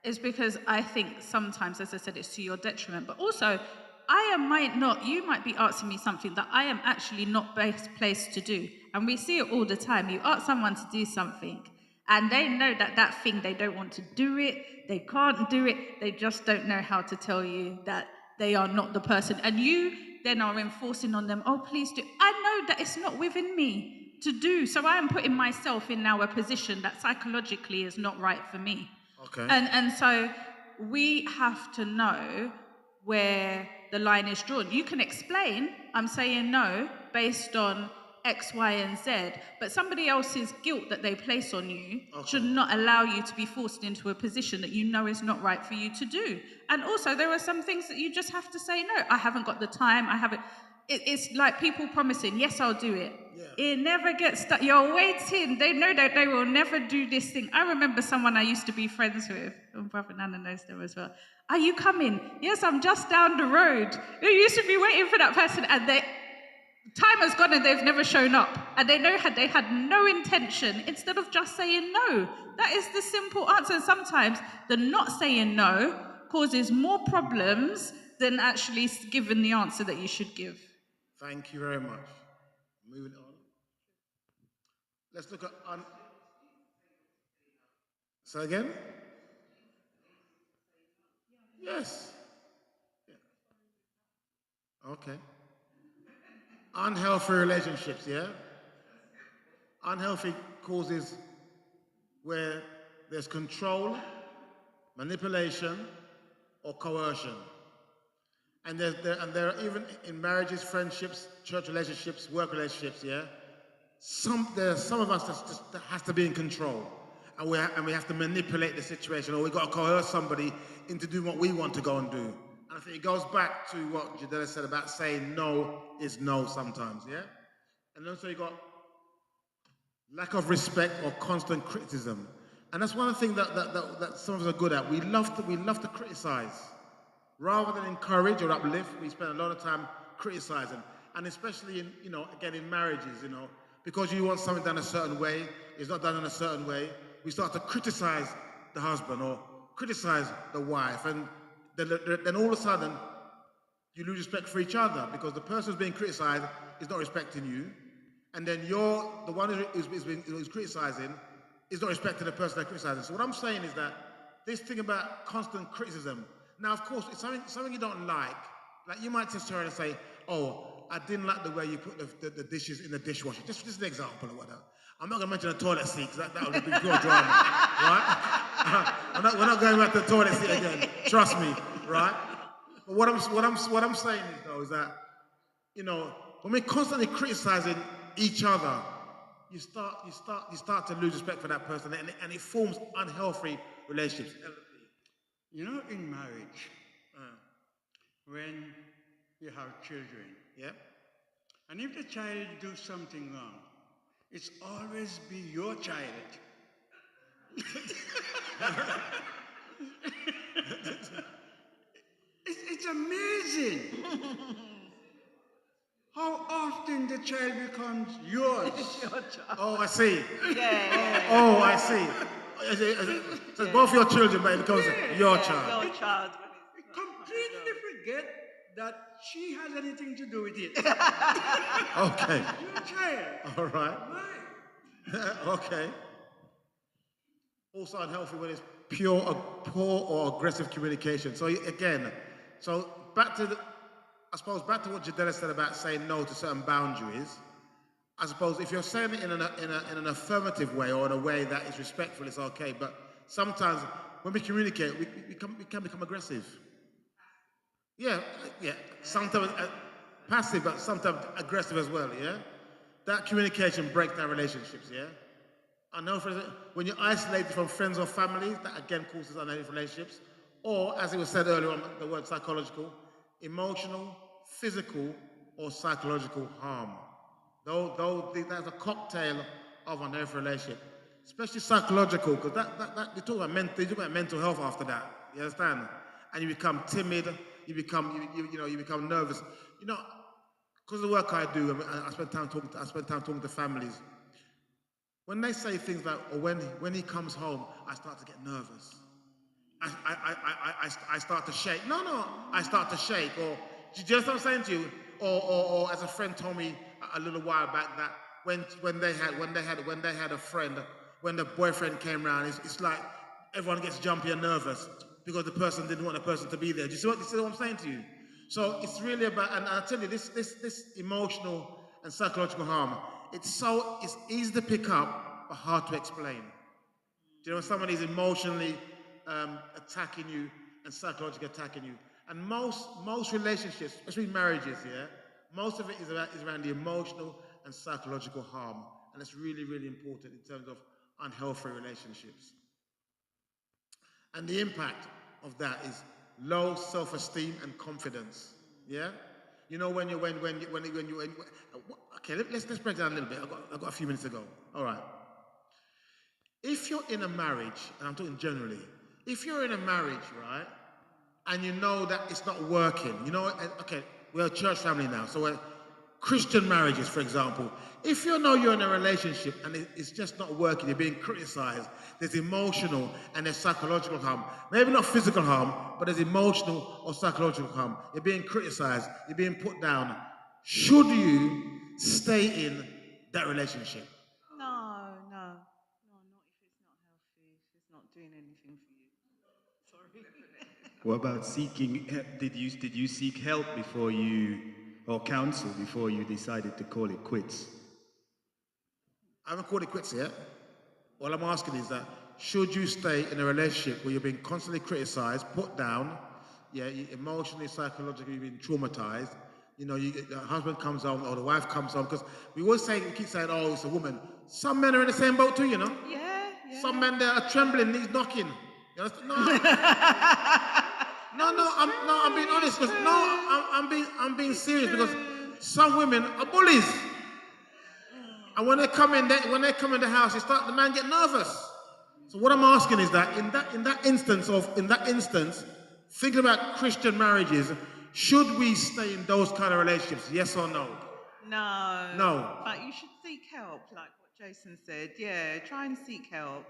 is because I think sometimes, as I said, it's to your detriment. But also, you might be asking me something that I am actually not best placed to do. And we see it all the time. You ask someone to do something, and they know that thing, they don't want to do it, they can't do it, they just don't know how to tell you that they are not the person. And you then are enforcing on them, oh, please do. I know that it's not within me to do. So I am putting myself in now a position that psychologically is not right for me. Okay. And so we have to know where the line is drawn. You can explain, I'm saying no, based on X, Y, and Z, but somebody else's guilt that they place on you should not allow you to be forced into a position that you know is not right for you to do. And also, there are some things that you just have to say no. I haven't got the time. It's like people promising, yes, I'll do it. It never gets done. You're waiting. They know that they will never do this thing. I remember someone I used to be friends with, and Brother Nana knows them as well. Are you coming? Yes, I'm just down the road. They used to be waiting for that person, and time has gone and they've never shown up. And they had no intention, instead of just saying no. That is the simple answer. And sometimes the not saying no causes more problems than actually giving the answer that you should give. Thank you very much. Moving on. Let's look at Say again? Yes. Yeah. Okay. Unhealthy relationships, yeah? Unhealthy causes where there's control, manipulation, or coercion. And there are even in marriages, friendships, church relationships, work relationships, yeah? There are some of us that has to be in control. And we have to manipulate the situation, or we've got to coerce somebody into doing what we want to go and do. And I think it goes back to what Jadella said about saying no is no sometimes, yeah? And also you've got lack of respect or constant criticism. And that's one of the things that some of us are good at. We love to criticize. Rather than encourage or uplift, we spend a lot of time criticizing. And especially in marriages, because you want something done a certain way, it's not done in a certain way, we start to criticize the husband or criticize the wife. And then all of a sudden, you lose respect for each other because the person who's being criticized is not respecting you. And then the one who's criticizing is not respecting the person they're criticizing. So what I'm saying is that this thing about constant criticism, now of course, it's something you don't like you might just turn and say, oh, I didn't like the way you put the dishes in the dishwasher. Just an example or whatever. I'm not going to mention a toilet seat because that would be pure drama, right? We're not going back to the toilet seat again. Trust me, right? But what I'm saying is though is that you know, when we're constantly criticizing each other, you start to lose respect for that person, and it forms unhealthy relationships. You know, in marriage, when you have children, yeah, and if the child do something wrong, it's always be your child. It's amazing how often the child becomes yours. Oh, I see. Yeah. Oh, I see. So it's both your children, but it becomes your child. Your child. Completely forget that she has anything to do with it. Okay. Your child. All right. Mine. Okay. Also unhealthy when it's pure or poor or aggressive communication. So again, so back to back to what Jadella said about saying no to certain boundaries. I suppose if you're saying it in an affirmative way or in a way that is respectful, it's okay. But sometimes when we communicate, we can become aggressive. Yeah. Sometimes passive, but sometimes aggressive as well. Yeah. That communication breaks down relationships. Yeah. I know, for example, when you're isolated from friends or family, that again causes unhealthy relationships. Or, as it was said earlier on, the word psychological, emotional, physical, or psychological harm. That's a cocktail of unhealthy relationship, especially psychological, because that you talk about mental health after that. You understand? And you become timid. You become nervous. You know, because of the work I do, I spend time talking to families. When they say things like, or when he comes home, I start to get nervous. I start to shake. No, I start to shake. Or do you understand what I'm saying to you? Or as a friend told me a little while back that when they had a friend, when the boyfriend came around, it's like everyone gets jumpy and nervous because the person didn't want the person to be there. Do you see what I'm saying to you? So it's really about, and I tell you, this emotional and psychological harm, it's easy to pick up, but hard to explain. Do you know when someone is emotionally attacking you and psychologically attacking you? And most relationships, especially marriages, yeah, most of it is around the emotional and psychological harm, and it's really, really important in terms of unhealthy relationships. And the impact of that is low self-esteem and confidence. Yeah, you know when okay, let's break down a little bit. I've got a few minutes to go. All right. If you're in a marriage, and I'm talking generally, if you're in a marriage, right, and you know that it's not working, you know, okay, we're a church family now, so we're Christian marriages, for example. If you know you're in a relationship and it's just not working, you're being criticized, there's emotional and there's psychological harm. Maybe not physical harm, but there's emotional or psychological harm. You're being criticized, you're being put down. Should you stay in that relationship? No, not if it's not healthy, if it's not doing anything for you. Sorry. What about seeking? Did you seek help before you, or counsel before you decided to call it quits? I haven't called it quits yet. All I'm asking is that should you stay in a relationship where you're being constantly criticized, put down, emotionally, psychologically, you've been traumatized, you know, the husband comes home or the wife comes home, because we keep saying, oh, it's a woman. Some men are in the same boat too, you know? Yeah. Some men, they are trembling, knees knocking. You understand? I'm being honest, because I'm being serious, because some women are bullies. And when they come in the house, the man get nervous. So what I'm asking is that in that instance, thinking about Christian marriages, should we stay in those kind of relationships? Yes or no? No. No. But you should seek help, like what Jason said. Yeah, try and seek help.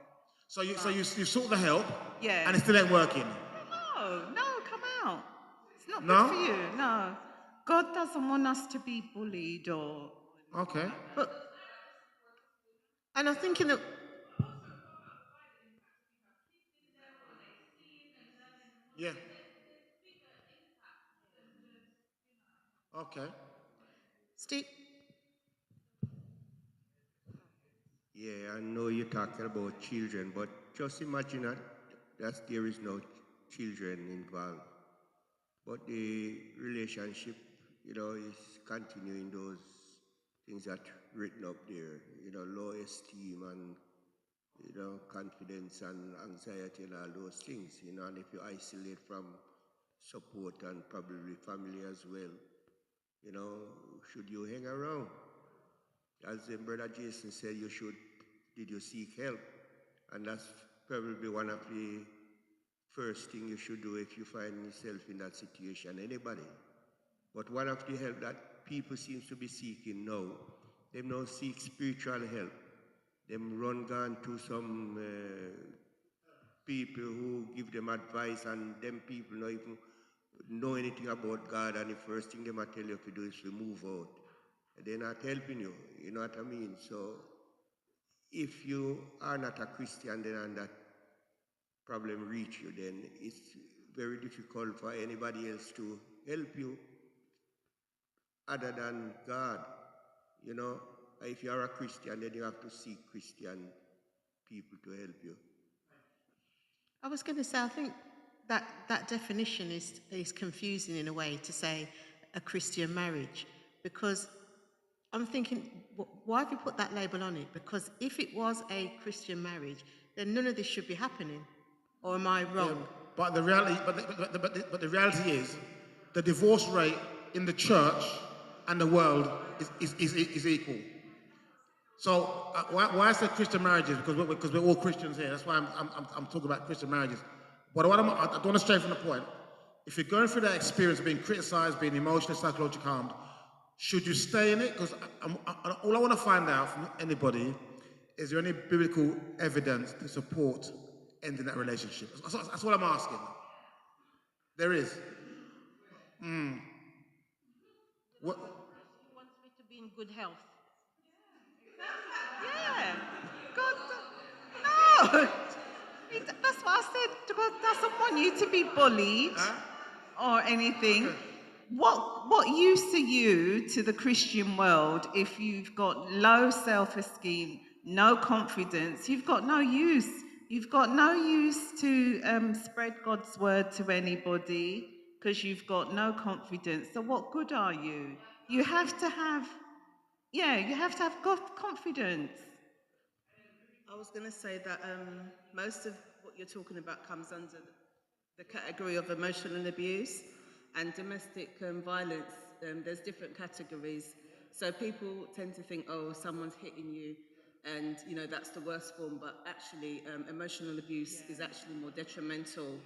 So you sought the help. Yeah. And it still ain't working. No, come out. It's not No? good for you. No. God doesn't want us to be bullied or. Okay. And I'm thinking that. Yeah. Okay. Steve? Yeah, I know you're talking about children, but just imagine that there is no children involved. But the relationship is continuing those things that written up there, low esteem and, confidence and anxiety and all those things, and if you isolate from support and probably family as well, should you hang around? As Brother Jason said, did you seek help? And that's probably one of the first thing you should do if you find yourself in that situation, anybody. But one of the help that people seems to be seeking now, they now seek spiritual help. Them run gone to some people who give them advice, and them people not even know anything about God, and the first thing they might tell you to do is to move out. They're not helping you, you know what I mean? So if you are not a Christian then and that problem reach you, then it's very difficult for anybody else to help you other than God. If you are a Christian, then you have to seek Christian people to help you. I was going to say, I think that definition is confusing in a way to say a Christian marriage, because I'm thinking, why have you put that label on it? Because if it was a Christian marriage, then none of this should be happening. Or am I wrong? Yeah, but the reality is, the divorce rate in the church and the world is equal. So why I say Christian marriages? Because we're all Christians here. That's why I'm talking about Christian marriages. But I don't want to stray from the point. If you're going through that experience of being criticized, being emotionally, psychologically harmed, should you stay in it? Because all I want to find out from anybody is there any biblical evidence to support ending that relationship? That's what I'm asking. There is. What? He wants me to be in good health. Yeah. God, no. That's what I said. God doesn't want you to be bullied or anything. What use are you to the Christian world if you've got low self-esteem, no confidence? You've got no use. You've got no use to spread God's word to anybody because you've got no confidence. So what good are you? You have to have God confidence. I was going to say that most of what you're talking about comes under the category of emotional abuse and domestic violence. There's different categories. So people tend to think, oh, someone's hitting you, and that's the worst form. But actually, emotional abuse is actually more detrimental,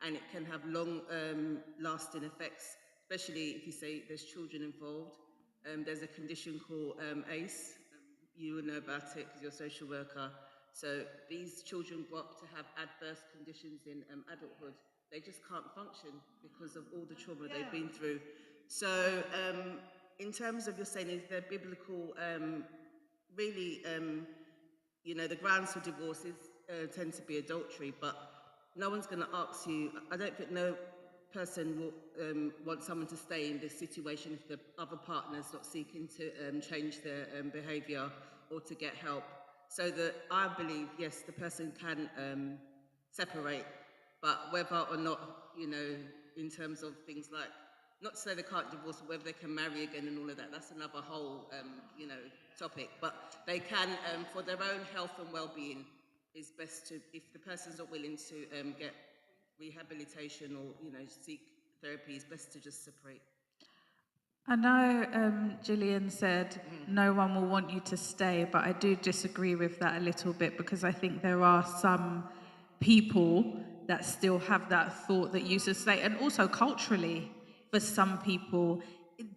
and it can have long-lasting effects, especially if you say there's children involved. There's a condition called AYS. You will know about it because you're a social worker. So these children grow up to have adverse conditions in adulthood. They just can't function because of all the trauma they've been through. So in terms of you're saying, is there biblical, really, the grounds for divorces tend to be adultery, but no one's going to ask you, I don't think no person will want someone to stay in this situation if the other partner's not seeking to change their behaviour or to get help. So that I believe, yes, the person can separate, but whether or not, in terms of things like, not to say they can't divorce, but whether they can marry again and all of that, that's another whole, topic. But they can, for their own health and well-being, is best to, if the person's not willing to get rehabilitation or, seek therapy, it's best to just separate. I know Gillian said no one will want you to stay, but I do disagree with that a little bit because I think there are some people that still have that thought that you should stay. And also culturally, for some people,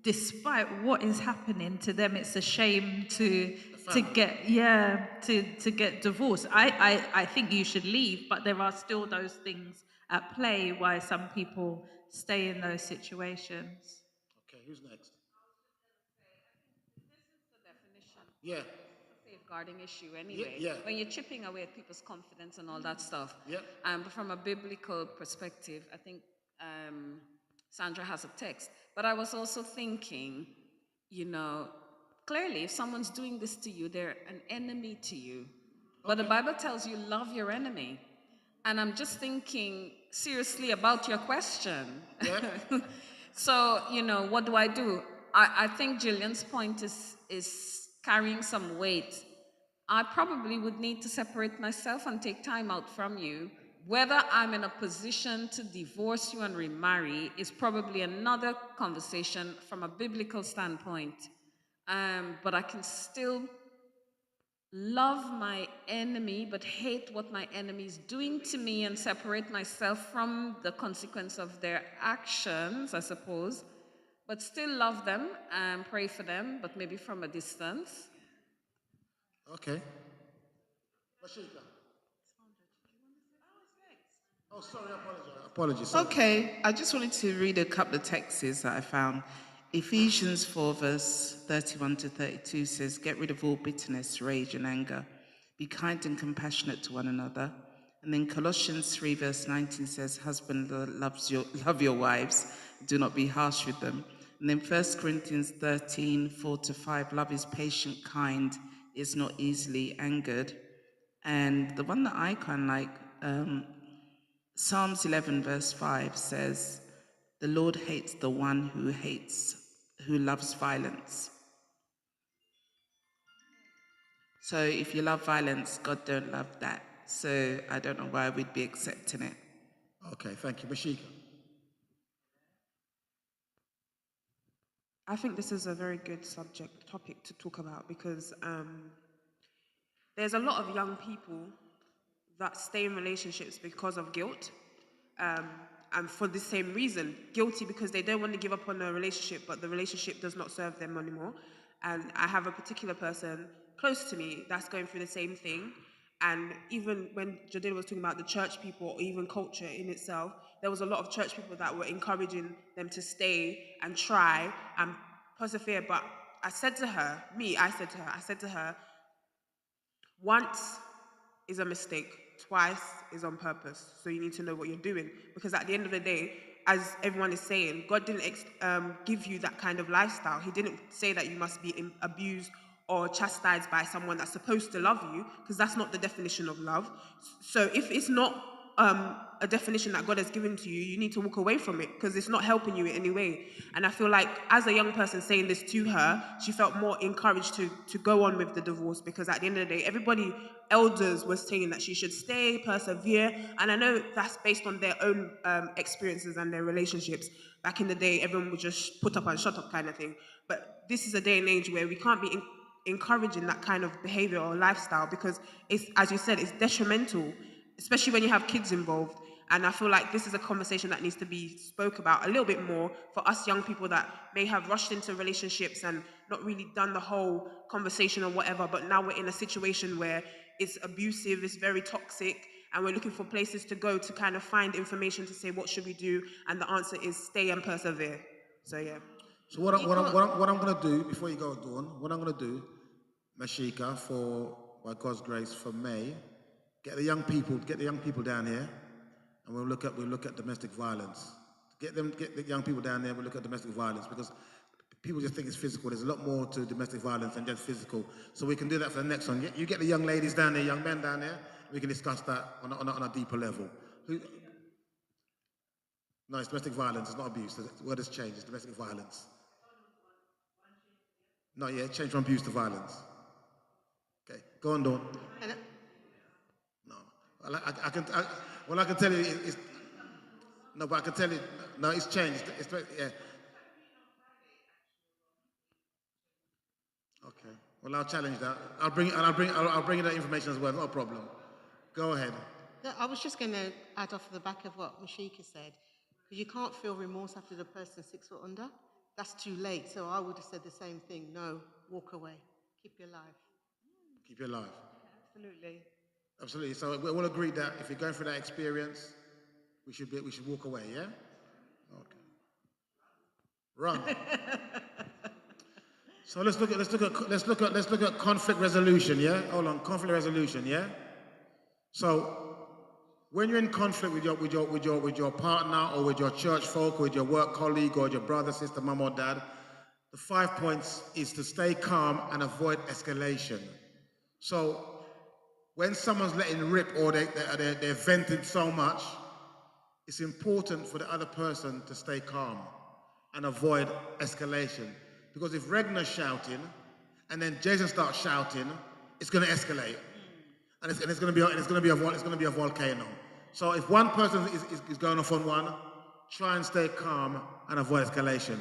despite what is happening to them, it's a shame to get divorced. I think you should leave, but there are still those things at play why some people stay in those situations. Okay, who's next? This is the definition. Yeah. It's a safeguarding issue anyway. Yeah. When you're chipping away at people's confidence and all that stuff. Yeah. But from a biblical perspective, I think Sandra has a text. But I was also thinking, clearly if someone's doing this to you, they're an enemy to you. But the Bible tells you love your enemy. And I'm just thinking seriously about your question. Yeah. So, what do? I think Jillian's point is carrying some weight. I probably would need to separate myself and take time out from you. Whether I'm in a position to divorce you and remarry is probably another conversation from a biblical standpoint. But I can still love my enemy but hate what my enemy is doing to me and separate myself from the consequence of their actions, I suppose, but still love them and pray for them, but maybe from a distance. Okay. Mashika. Oh, sorry, I apologize. Apologies. Sorry. Okay, I just wanted to read a couple of texts that I found. Ephesians 4, verse 31 to 32 says, "Get rid of all bitterness, rage, and anger. Be kind and compassionate to one another." And then Colossians 3, verse 19 says, "Husband, love your wives. Do not be harsh with them." And then 1 Corinthians 13, 4 to 5, "Love is patient, kind, is not easily angered." And the one that I kind of like, Psalms 11, verse 5 says, "The Lord hates the one who loves violence." So if you love violence, God don't love that. So I don't know why we'd be accepting it. Okay, thank you. Mashika. I think this is a very good topic to talk about because there's a lot of young people that stay in relationships because of guilt. And for the same reason, guilty because they don't want to give up on a relationship, but the relationship does not serve them anymore. And I have a particular person close to me that's going through the same thing. And even when Jadil was talking about the church people or even culture in itself, there was a lot of church people that were encouraging them to stay and try and persevere. But I said to her, I said to her, once is a mistake, twice is on purpose. So you need to know what you're doing. Because at the end of the day, as everyone is saying, God didn't give you that kind of lifestyle. He didn't say that you must be abused or chastised by someone that's supposed to love you, because that's not the definition of love. So if it's not a definition that God has given to you, you need to walk away from it because it's not helping you in any way. And I feel like as a young person saying this to her, she felt more encouraged to go on with the divorce because at the end of the day, everybody, elders were saying that she should stay, persevere. And I know that's based on their own experiences and their relationships. Back in the day, everyone would just put up and shut up kind of thing. But this is a day and age where we can't be encouraging that kind of behavior or lifestyle because it's, as you said, it's detrimental, especially when you have kids involved. And I feel like this is a conversation that needs to be spoke about a little bit more for us young people that may have rushed into relationships and not really done the whole conversation or whatever, but now we're in a situation where it's abusive, it's very toxic, and we're looking for places to go to kind of find information to say what should we do, and the answer is stay and persevere. So yeah. So what I'm going to do, before you go, Dawn, what I'm going to do, Mashika, by God's grace, for May, get the young people down here, and we'll look at domestic violence. Get the young people down there. We'll look at domestic violence because people just think it's physical. There's a lot more to domestic violence than just physical. So we can do that for the next one. You get the young ladies down there, young men down there. We can discuss that on a deeper level. No, it's domestic violence. It's not abuse. The word has changed. It's domestic violence. No, yeah, it changed from abuse to violence. Okay, go on, Dawn. No, I can tell you is no, but I can tell you no, it's changed. Yeah. Okay. Well, I'll challenge that. I'll bring you that information as well. Not a problem. Go ahead. No, I was just going to add off the back of what Mashika said, because you can't feel remorse after the person 6 foot under. That's too late. So I would have said the same thing. No, walk away. Keep your life. Keep your life. Absolutely. Absolutely. So we all agree that if you're going through that experience, we should walk away. Yeah. Okay. Run. So let's look at conflict resolution. Yeah. Hold on. Conflict resolution. Yeah. So when you're in conflict with your partner or with your church folk or with your work colleague or your brother, sister, mum or dad, the 5 points is to stay calm and avoid escalation. So when someone's letting rip or they're venting so much, it's important for the other person to stay calm. and avoid escalation. Because if Regnar's shouting and then Jason starts shouting, it's going to escalate, and it's going to be a volcano. So if one person is going off on one, try and stay calm and avoid escalation.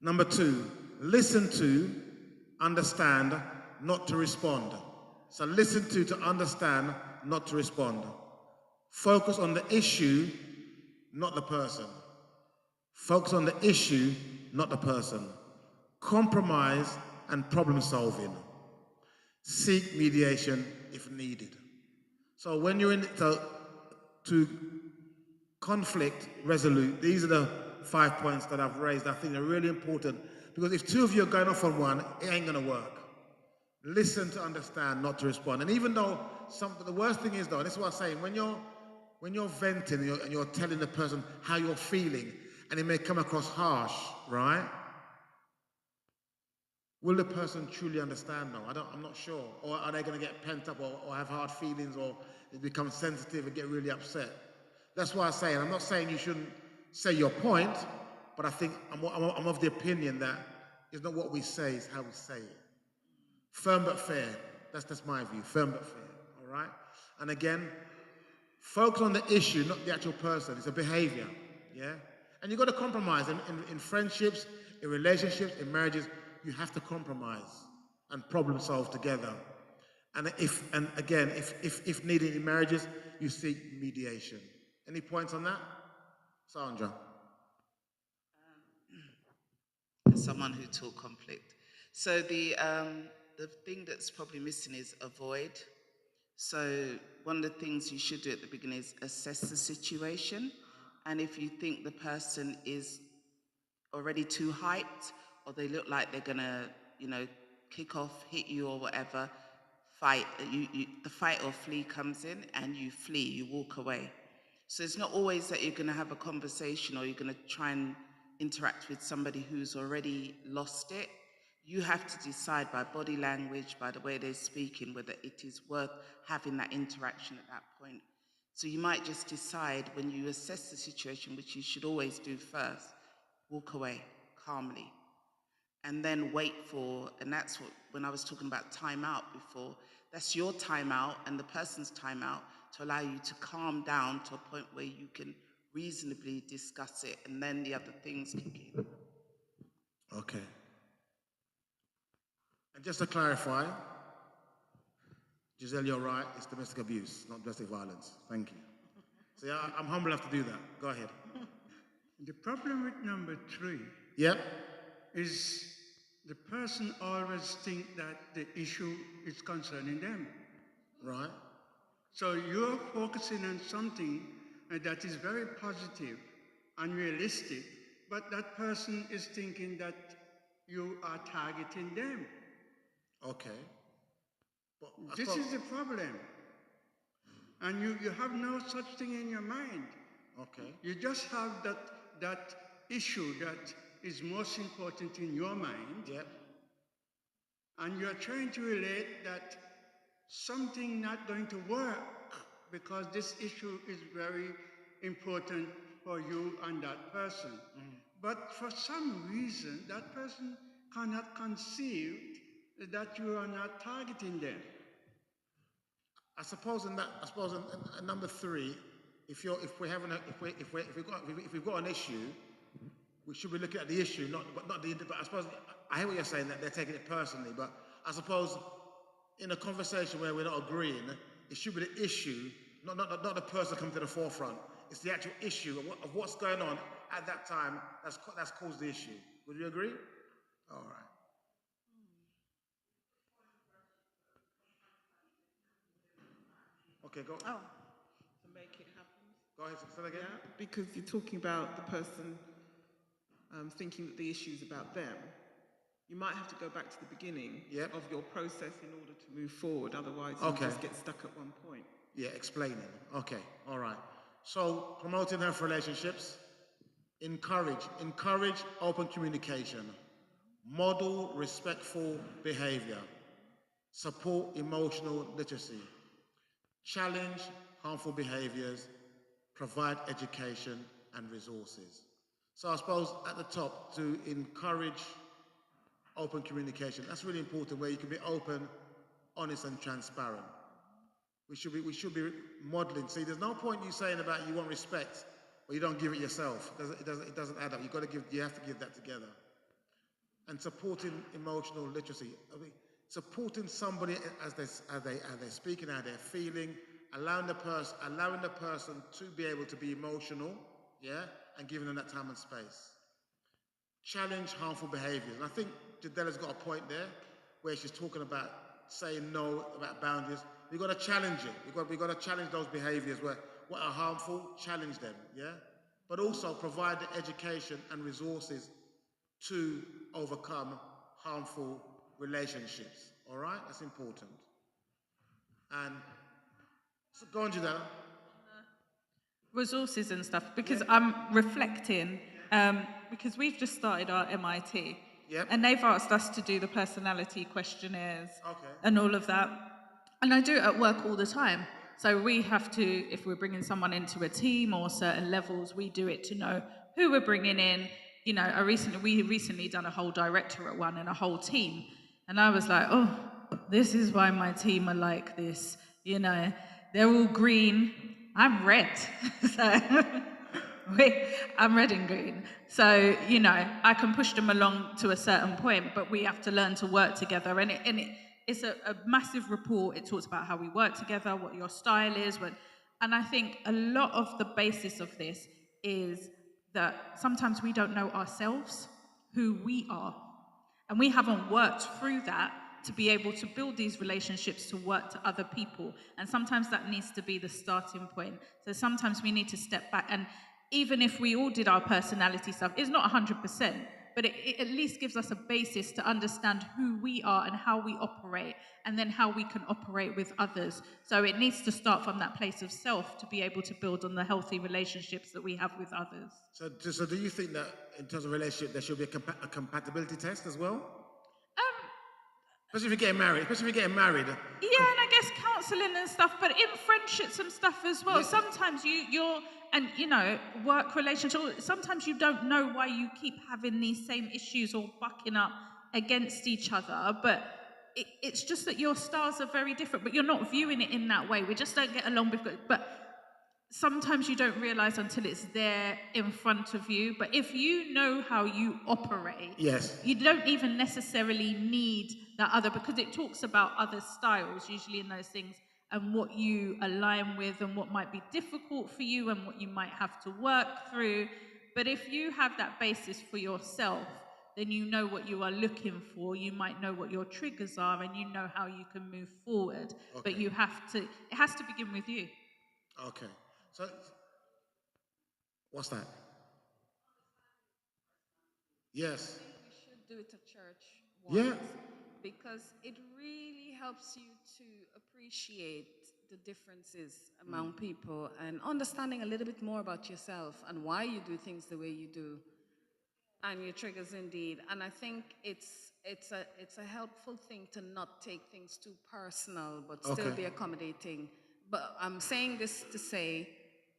Number 2, listen to, understand, not to respond. So listen to understand, not to respond. Focus on the issue, not the person. Focus on the issue, not the person. Compromise and problem solving. Seek mediation if needed. So when you're in, to conflict resolute, these are the 5 points that I've raised. I think they're really important, because if 2 of you are going off on one, it ain't gonna work. Listen to understand, not to respond. And even though the worst thing is though, and this is what I'm saying, when you're venting and you're telling the person how you're feeling, and it may come across harsh, right? Will the person truly understand now? I'm not sure. Or are they going to get pent up or have hard feelings, or they become sensitive and get really upset? That's why I say, and I'm not saying you shouldn't say your point, but I think I'm of the opinion that it's not what we say, it's how we say it. Firm but fair. That's my view. Firm but fair. All right? And again, focus on the issue, not the actual person. It's a behavior. Yeah? And you've got to compromise. In friendships, in relationships, in marriages, you have to compromise and problem solve together. And if needed in marriages, you seek mediation. Any points on that? Sandra? As someone who taught conflict. So the thing that's probably missing is avoid. So one of the things you should do at the beginning is assess the situation. And if you think the person is already too hyped, or they look like they're gonna, kick off, hit you or whatever, fight. The fight or flee comes in, and you flee, you walk away. So it's not always that you're gonna have a conversation or you're gonna try and interact with somebody who's already lost it. You have to decide by body language, by the way they're speaking, whether it is worth having that interaction at that point. So you might just decide, when you assess the situation, which you should always do first, walk away calmly, and then wait for, and that's what, when I was talking about time out before, that's your time out and the person's time out to allow you to calm down to a point where you can reasonably discuss it, and then the other things kick in. Okay. And just to clarify, Giselle, you're right, it's domestic abuse, not domestic violence. Thank you. So yeah, I'm humble enough to do that. Go ahead. The problem with number 3 is the person always think that the issue is concerning them. Right. So you're focusing on something that is very positive and realistic, but that person is thinking that you are targeting them. Okay. But this is the problem. And you have no such thing in your mind. Okay. You just have that issue that is most important in your mind. Yep. And you're trying to relate that something not going to work because this issue is very important for you and that person. But for some reason, that person cannot conceive that you are not targeting them. I suppose in number 3, if we've got an issue, we should be looking at the issue, but I suppose I hear what you're saying, that they're taking it personally, but I suppose in a conversation where we're not agreeing, it should be the issue, not the person coming to the forefront. It's the actual issue of what's going on at that time that's caused the issue. Would you agree? All right. Okay, go. Oh, to make it happen. Go ahead, say that again. Yeah, because you're talking about the person thinking that the issue is about them. You might have to go back to the beginning of your process in order to move forward. Otherwise, you just get stuck at one point. Yeah, explaining. Okay, all right. So, promoting healthy relationships, encourage open communication, model respectful behavior, support emotional literacy, challenge harmful behaviors, provide education and resources. So I suppose at the top, to encourage open communication. That's really important, where you can be open, honest, and transparent. We should be modeling. See, there's no point you saying about you want respect, but you don't give it yourself. It doesn't add up. You have to give that together. And supporting emotional literacy. I mean, supporting somebody as they're speaking, how they're feeling, allowing the person to be able to be emotional, yeah, and giving them that time and space. Challenge harmful behaviors. And I think Jadella's got a point there where she's talking about saying no, about boundaries. We've got to challenge it. We've got to challenge those behaviors where what are harmful, challenge them, yeah? But also provide the education and resources to overcome harmful relationships. All right? That's important. And so go on, Jadella. Resources and stuff, because I'm reflecting, because we've just started our MIT. Yep. And they've asked us to do the personality questionnaires Okay. and all of that. And I do it at work all the time. So we have to, if we're bringing someone into a team or certain levels, we do it to know who we're bringing in. You know, we recently done a whole directorate one and a whole team. And I was like, oh, this is why my team are like this. You know, they're all green. I'm red. So I'm red and green. So, you know, I can push them along to a certain point, but we have to learn to work together. And it's a massive report. It talks about how we work together, what your style is. And I think a lot of the basis of this is that sometimes we don't know ourselves, who we are. And we haven't worked through that to be able to build these relationships to work to other people. And sometimes that needs to be the starting point. So sometimes we need to step back. And even if we all did our personality stuff, it's not 100%, but it at least gives us a basis to understand who we are and how we operate, and then how we can operate with others. So it needs to start from that place of self to be able to build on the healthy relationships that we have with others. So do you think that in terms of relationship, there should be a compatibility test as well? Especially if you're getting married. Yeah, and I guess counselling and stuff, but in friendships and stuff as well. Yeah. Sometimes you're, and you know, work relationships, sometimes you don't know why you keep having these same issues or bucking up against each other, but it's just that your styles are very different, but you're not viewing it in that way. We just don't get along but sometimes you don't realize until it's there in front of you. But if you know how you operate, yes, you don't even necessarily need that other, because it talks about other styles usually in those things and what you align with and what might be difficult for you and what you might have to work through. But if you have that basis for yourself, then you know what you are looking for. You might know what your triggers are, and you know how you can move forward. Okay. But it has to begin with you. Okay. So, what's that? Yes. I think we should do it at church Yeah. once, because it really helps you to appreciate the differences among people and understanding a little bit more about yourself and why you do things the way you do, and your triggers indeed. And I think it's a helpful thing to not take things too personal, but still be accommodating. But I'm saying this to say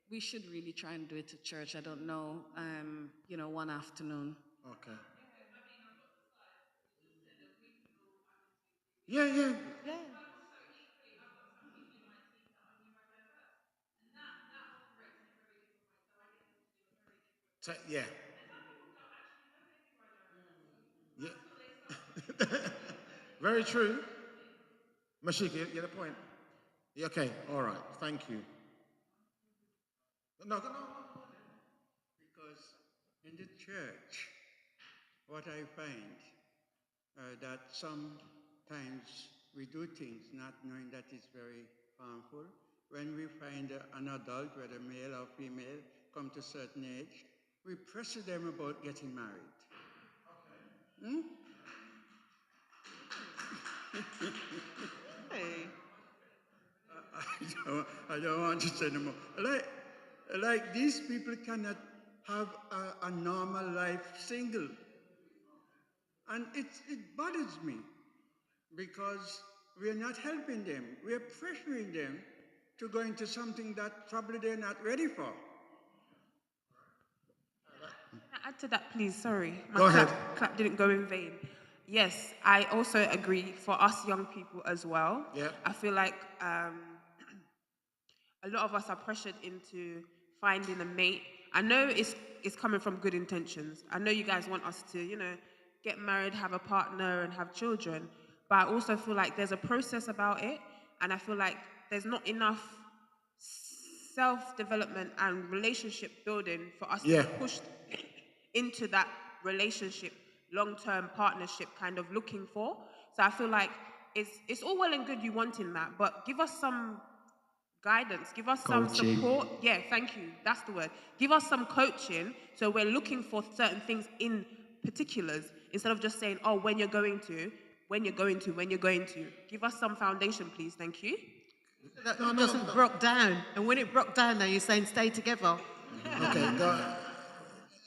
we should really try and do it at church. I don't know, one afternoon. Okay. Yeah. Yeah. Yeah. Very true. Mashika, you get a point? Yeah, okay, all right, thank you. No. Because in the church, what I find that sometimes we do things not knowing that it's very harmful. When we find an adult, whether male or female, come to a certain age, we pressure them about getting married. Okay. Hey. I don't want to say no more. Like these people cannot have a normal life single. And it bothers me because we are not helping them. We are pressuring them to go into something that probably they're not ready for. At add to that, please? Sorry. Go ahead. Clap didn't go in vain. Yes, I also agree for us young people as well. Yeah. I feel like a lot of us are pressured into finding a mate. I know it's coming from good intentions. I know you guys want us to, get married, have a partner, and have children. But I also feel like there's a process about it, and I feel like there's not enough self-development and relationship building for us Yeah. to push into that relationship, long-term partnership kind of looking for. So I feel like it's all well and good you wanting that, but give us some guidance, give us some Coaching. support. Yeah, thank you. That's the word. Give us some coaching so we're looking for certain things in particulars instead of just saying, oh, when you're going to. Give us some foundation, please. Thank you. That doesn't broke down. And when it broke down, now you're saying stay together. Okay,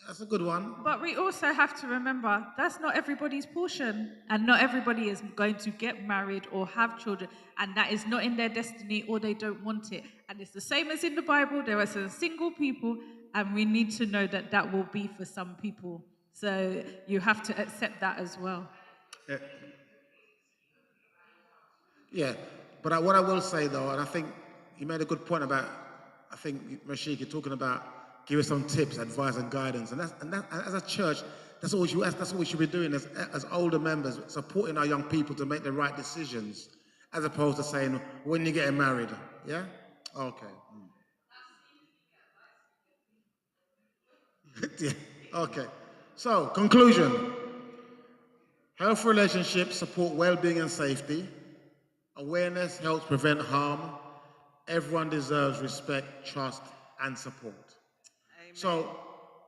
that's a good one. But we also have to remember that's not everybody's portion, and not everybody is going to get married or have children, and that is not in their destiny or they don't want it. And it's the same as in the Bible. There are some single people, and we need to know that that will be for some people. So you have to accept that as well. Yeah, but what I will say though, and I think you made a good point about, I think Rashid, you're talking about give us some tips, advice, and guidance, and that as a church, that's what we should be doing as older members, supporting our young people to make the right decisions, as opposed to saying when you're getting married. Yeah. Okay. Yeah. Okay. So conclusion: healthy relationships support well-being and safety. Awareness helps prevent harm. Everyone deserves respect, trust, and support. Amen. So,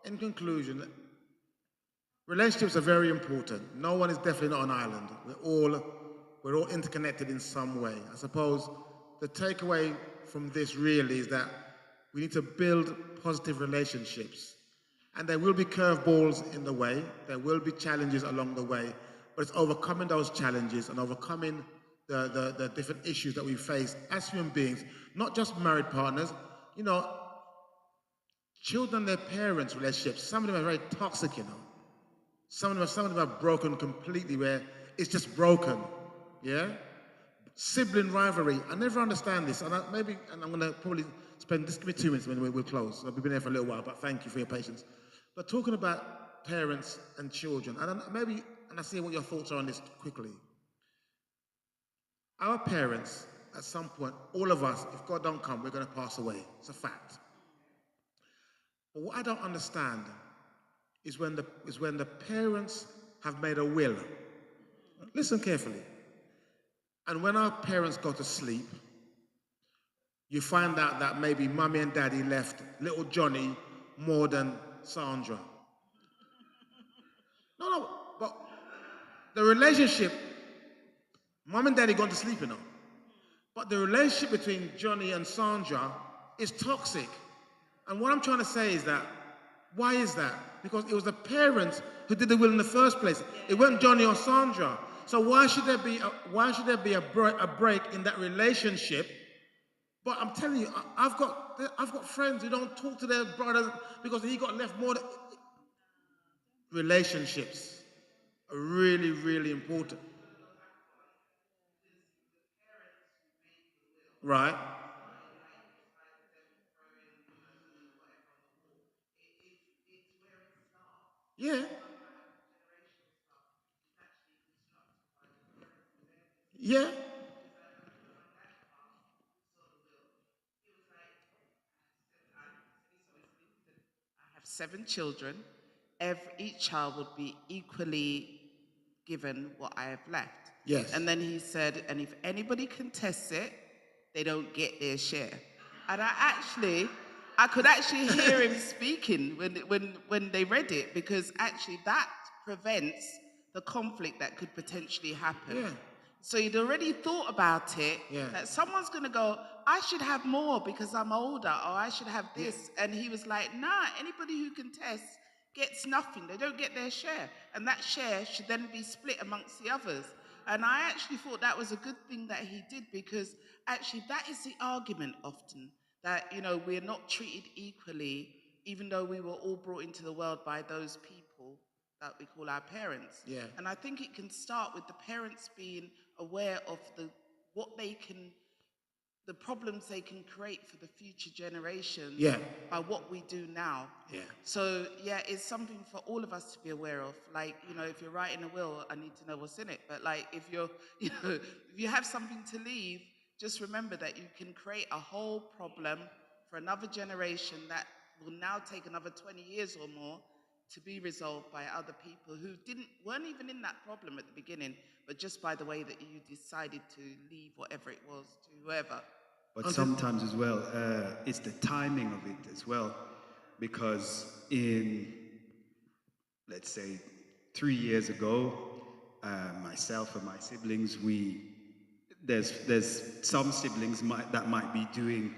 in conclusion, relationships are very important. No one is definitely not an island. We're all interconnected in some way. I suppose the takeaway from this really is that we need to build positive relationships. And there will be curveballs in the way. There will be challenges along the way. But it's overcoming those challenges and overcoming the different issues that we face as human beings, not just married partners. Children and their parents' relationships, some of them are very toxic, Some of them are broken completely, where it's just broken, yeah? Sibling rivalry, I never understand this, and I'm going to probably just give me 2 minutes when we'll close. We've been here for a little while, but thank you for your patience. But talking about parents and children, and I see what your thoughts are on this quickly. Our parents, at some point, all of us, if God don't come, we're going to pass away. It's a fact. But what I don't understand is when the parents have made a will. Listen carefully. And when our parents go to sleep, you find out that maybe mummy and daddy left little Johnny more than Sandra. No, but the relationship, mum and daddy gone to sleep, But the relationship between Johnny and Sandra is toxic. And what I'm trying to say is that, why is that? Because it was the parents who did the will in the first place. It wasn't Johnny or Sandra. So why should there be a break in that relationship? But I'm telling you, I've got friends who don't talk to their brothers because he got left more. Relationships are really, really important. Right. Yeah. Yeah. I have 7 children. Each child would be equally given what I have left. Yes. And then he said, and if anybody contests it, they don't get their share. And I could actually hear him speaking when they read it, because actually that prevents the conflict that could potentially happen. Yeah. So he'd already thought about it, that someone's going to go, I should have more because I'm older, or I should have this. Yeah. And he was like, nah, anybody who contests gets nothing. They don't get their share. And that share should then be split amongst the others. And I actually thought that was a good thing that he did, because actually that is the argument often, that, we're not treated equally even though we were all brought into the world by those people that we call our parents. Yeah. And I think it can start with the parents being aware of the problems they can create for the future generations by what we do now. Yeah. So yeah, it's something for all of us to be aware of. Like, if you're writing a will, I need to know what's in it. But like, if if you have something to leave, just remember that you can create a whole problem for another generation that will now take another 20 years or more to be resolved by other people who weren't even in that problem at the beginning, but just by the way that you decided to leave whatever it was to whoever. But sometimes as well, it's the timing of it as well, because let's say 3 years ago, myself and my siblings, there's some siblings that might be doing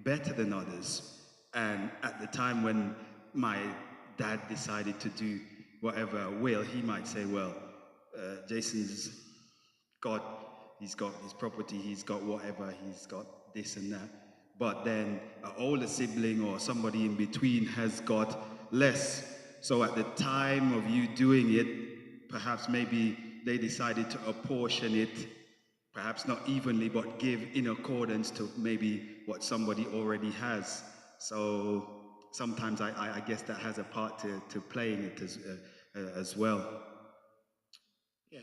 better than others, and at the time when my dad decided to do whatever will, he might say, well, Jason's he's got his property, he's got whatever, he's got this and that. But then an older sibling or somebody in between has got less. So at the time of you doing it, perhaps maybe they decided to apportion it, perhaps not evenly, but give in accordance to maybe what somebody already has. So sometimes I guess that has a part to playing it as well. Yeah.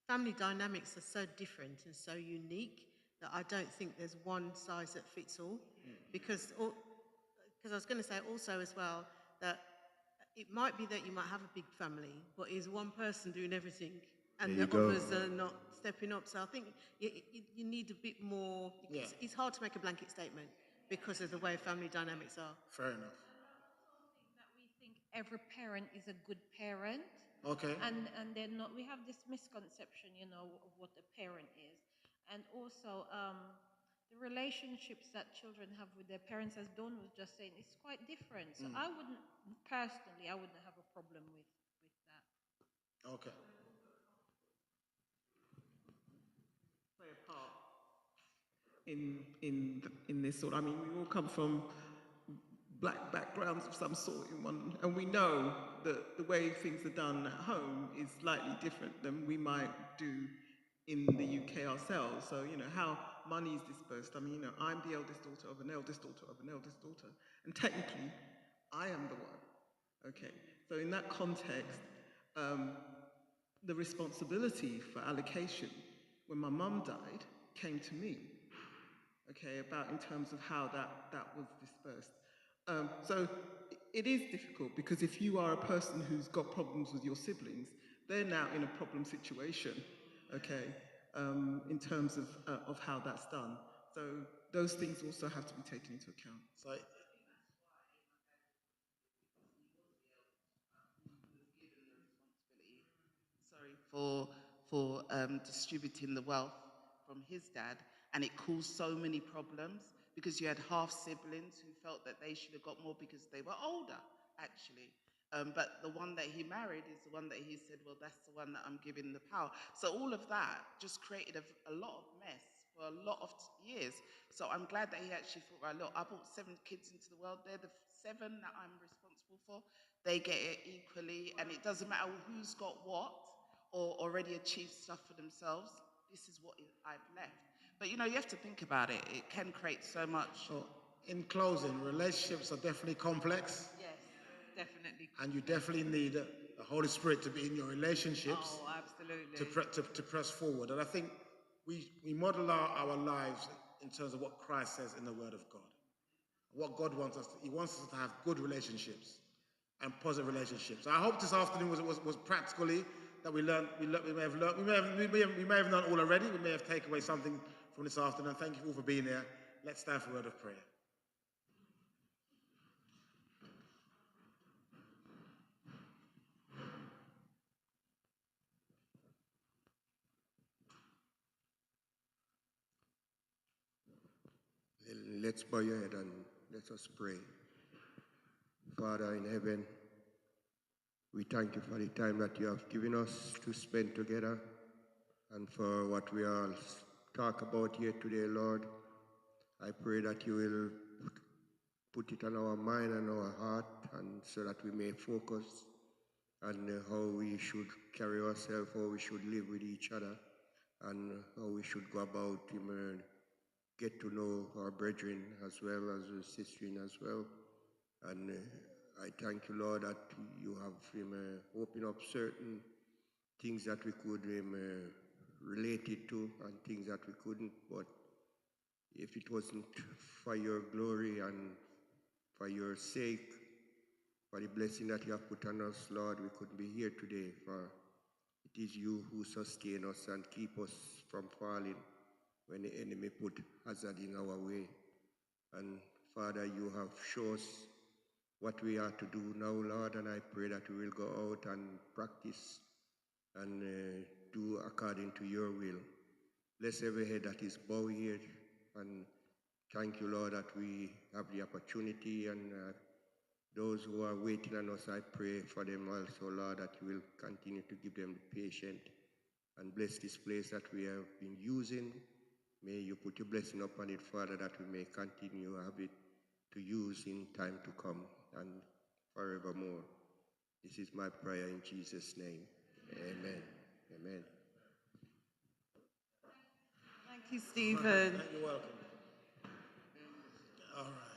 Family dynamics are so different and so unique that I don't think there's one size that fits all. Because I was going to say also as well that it might be that you might have a big family, but is one person doing everything and the others are not stepping up. So I think you need a bit more. It's hard to make a blanket statement because of the way family dynamics are. Fair enough. That we think every parent is a good parent. Okay. And then we have this misconception, of what a parent is. And also the relationships that children have with their parents, as Dawn was just saying, is quite different. So I wouldn't have a problem with that. Okay. Play a part in this sort. I mean, we all come from black backgrounds of some sort and we know that the way things are done at home is slightly different than we might do in the UK ourselves. So, how money is dispersed. I mean, I'm the eldest daughter of an eldest daughter of an eldest daughter, and technically, I am the one. Okay, so in that context, the responsibility for allocation when my mum died came to me. Okay, about in terms of how that was dispersed. So it is difficult because if you are a person who's got problems with your siblings, they're now in a problem situation, okay, in terms of how that's done. So those things also have to be taken into account. So for distributing the wealth from his dad, and it caused so many problems because you had half siblings who felt that they should have got more because they were older, actually. But the one that he married is the one that he said, well, that's the one that I'm giving the power. So all of that just created a lot of mess for a lot of years. So I'm glad that he actually thought, right, look, I brought 7 kids into the world. They're the 7 that I'm responsible for. They get it equally, and it doesn't matter who's got what or already achieved stuff for themselves. This is what I've left. But you have to think about it. It can create so much. So, in closing, relationships are definitely complex. Yes, definitely. And you definitely need the Holy Spirit to be in your relationships. Oh, absolutely. To press forward. And I think we model our lives in terms of what Christ says in the Word of God. What God wants us to, He wants us to have good relationships and positive relationships. I hope this afternoon was practically that we may have learned. We may have done all already. We may have taken away something from this afternoon. Thank you all for being here. Let's stand for a word of prayer. Let's bow your head and let us pray. Father in heaven, we thank you for the time that you have given us to spend together and for what we all talk about here today, Lord. I pray that you will put it on our mind and our heart, and so that we may focus on how we should carry ourselves, how we should live with each other, and how we should go about get to know our brethren as well as our sistering as well. And I thank you, Lord, that you have opened up certain things that we could relate it to and things that we couldn't. But if it wasn't for your glory and for your sake, for the blessing that you have put on us, Lord, we couldn't be here today. For it is you who sustain us and keep us from falling when the enemy put hazard in our way. And Father, you have shown us what we are to do now, Lord, and I pray that we will go out and practice and do according to your will. Bless every head that is bowed here, and thank you, Lord, that we have the opportunity, and those who are waiting on us, I pray for them also, Lord, that you will continue to give them the patience and bless this place that we have been using. May you put your blessing upon it, Father, that we may continue have it to use in time to come and forevermore. This is my prayer in Jesus' name. Amen. Amen. Thank you, Stephen. You're welcome. All right.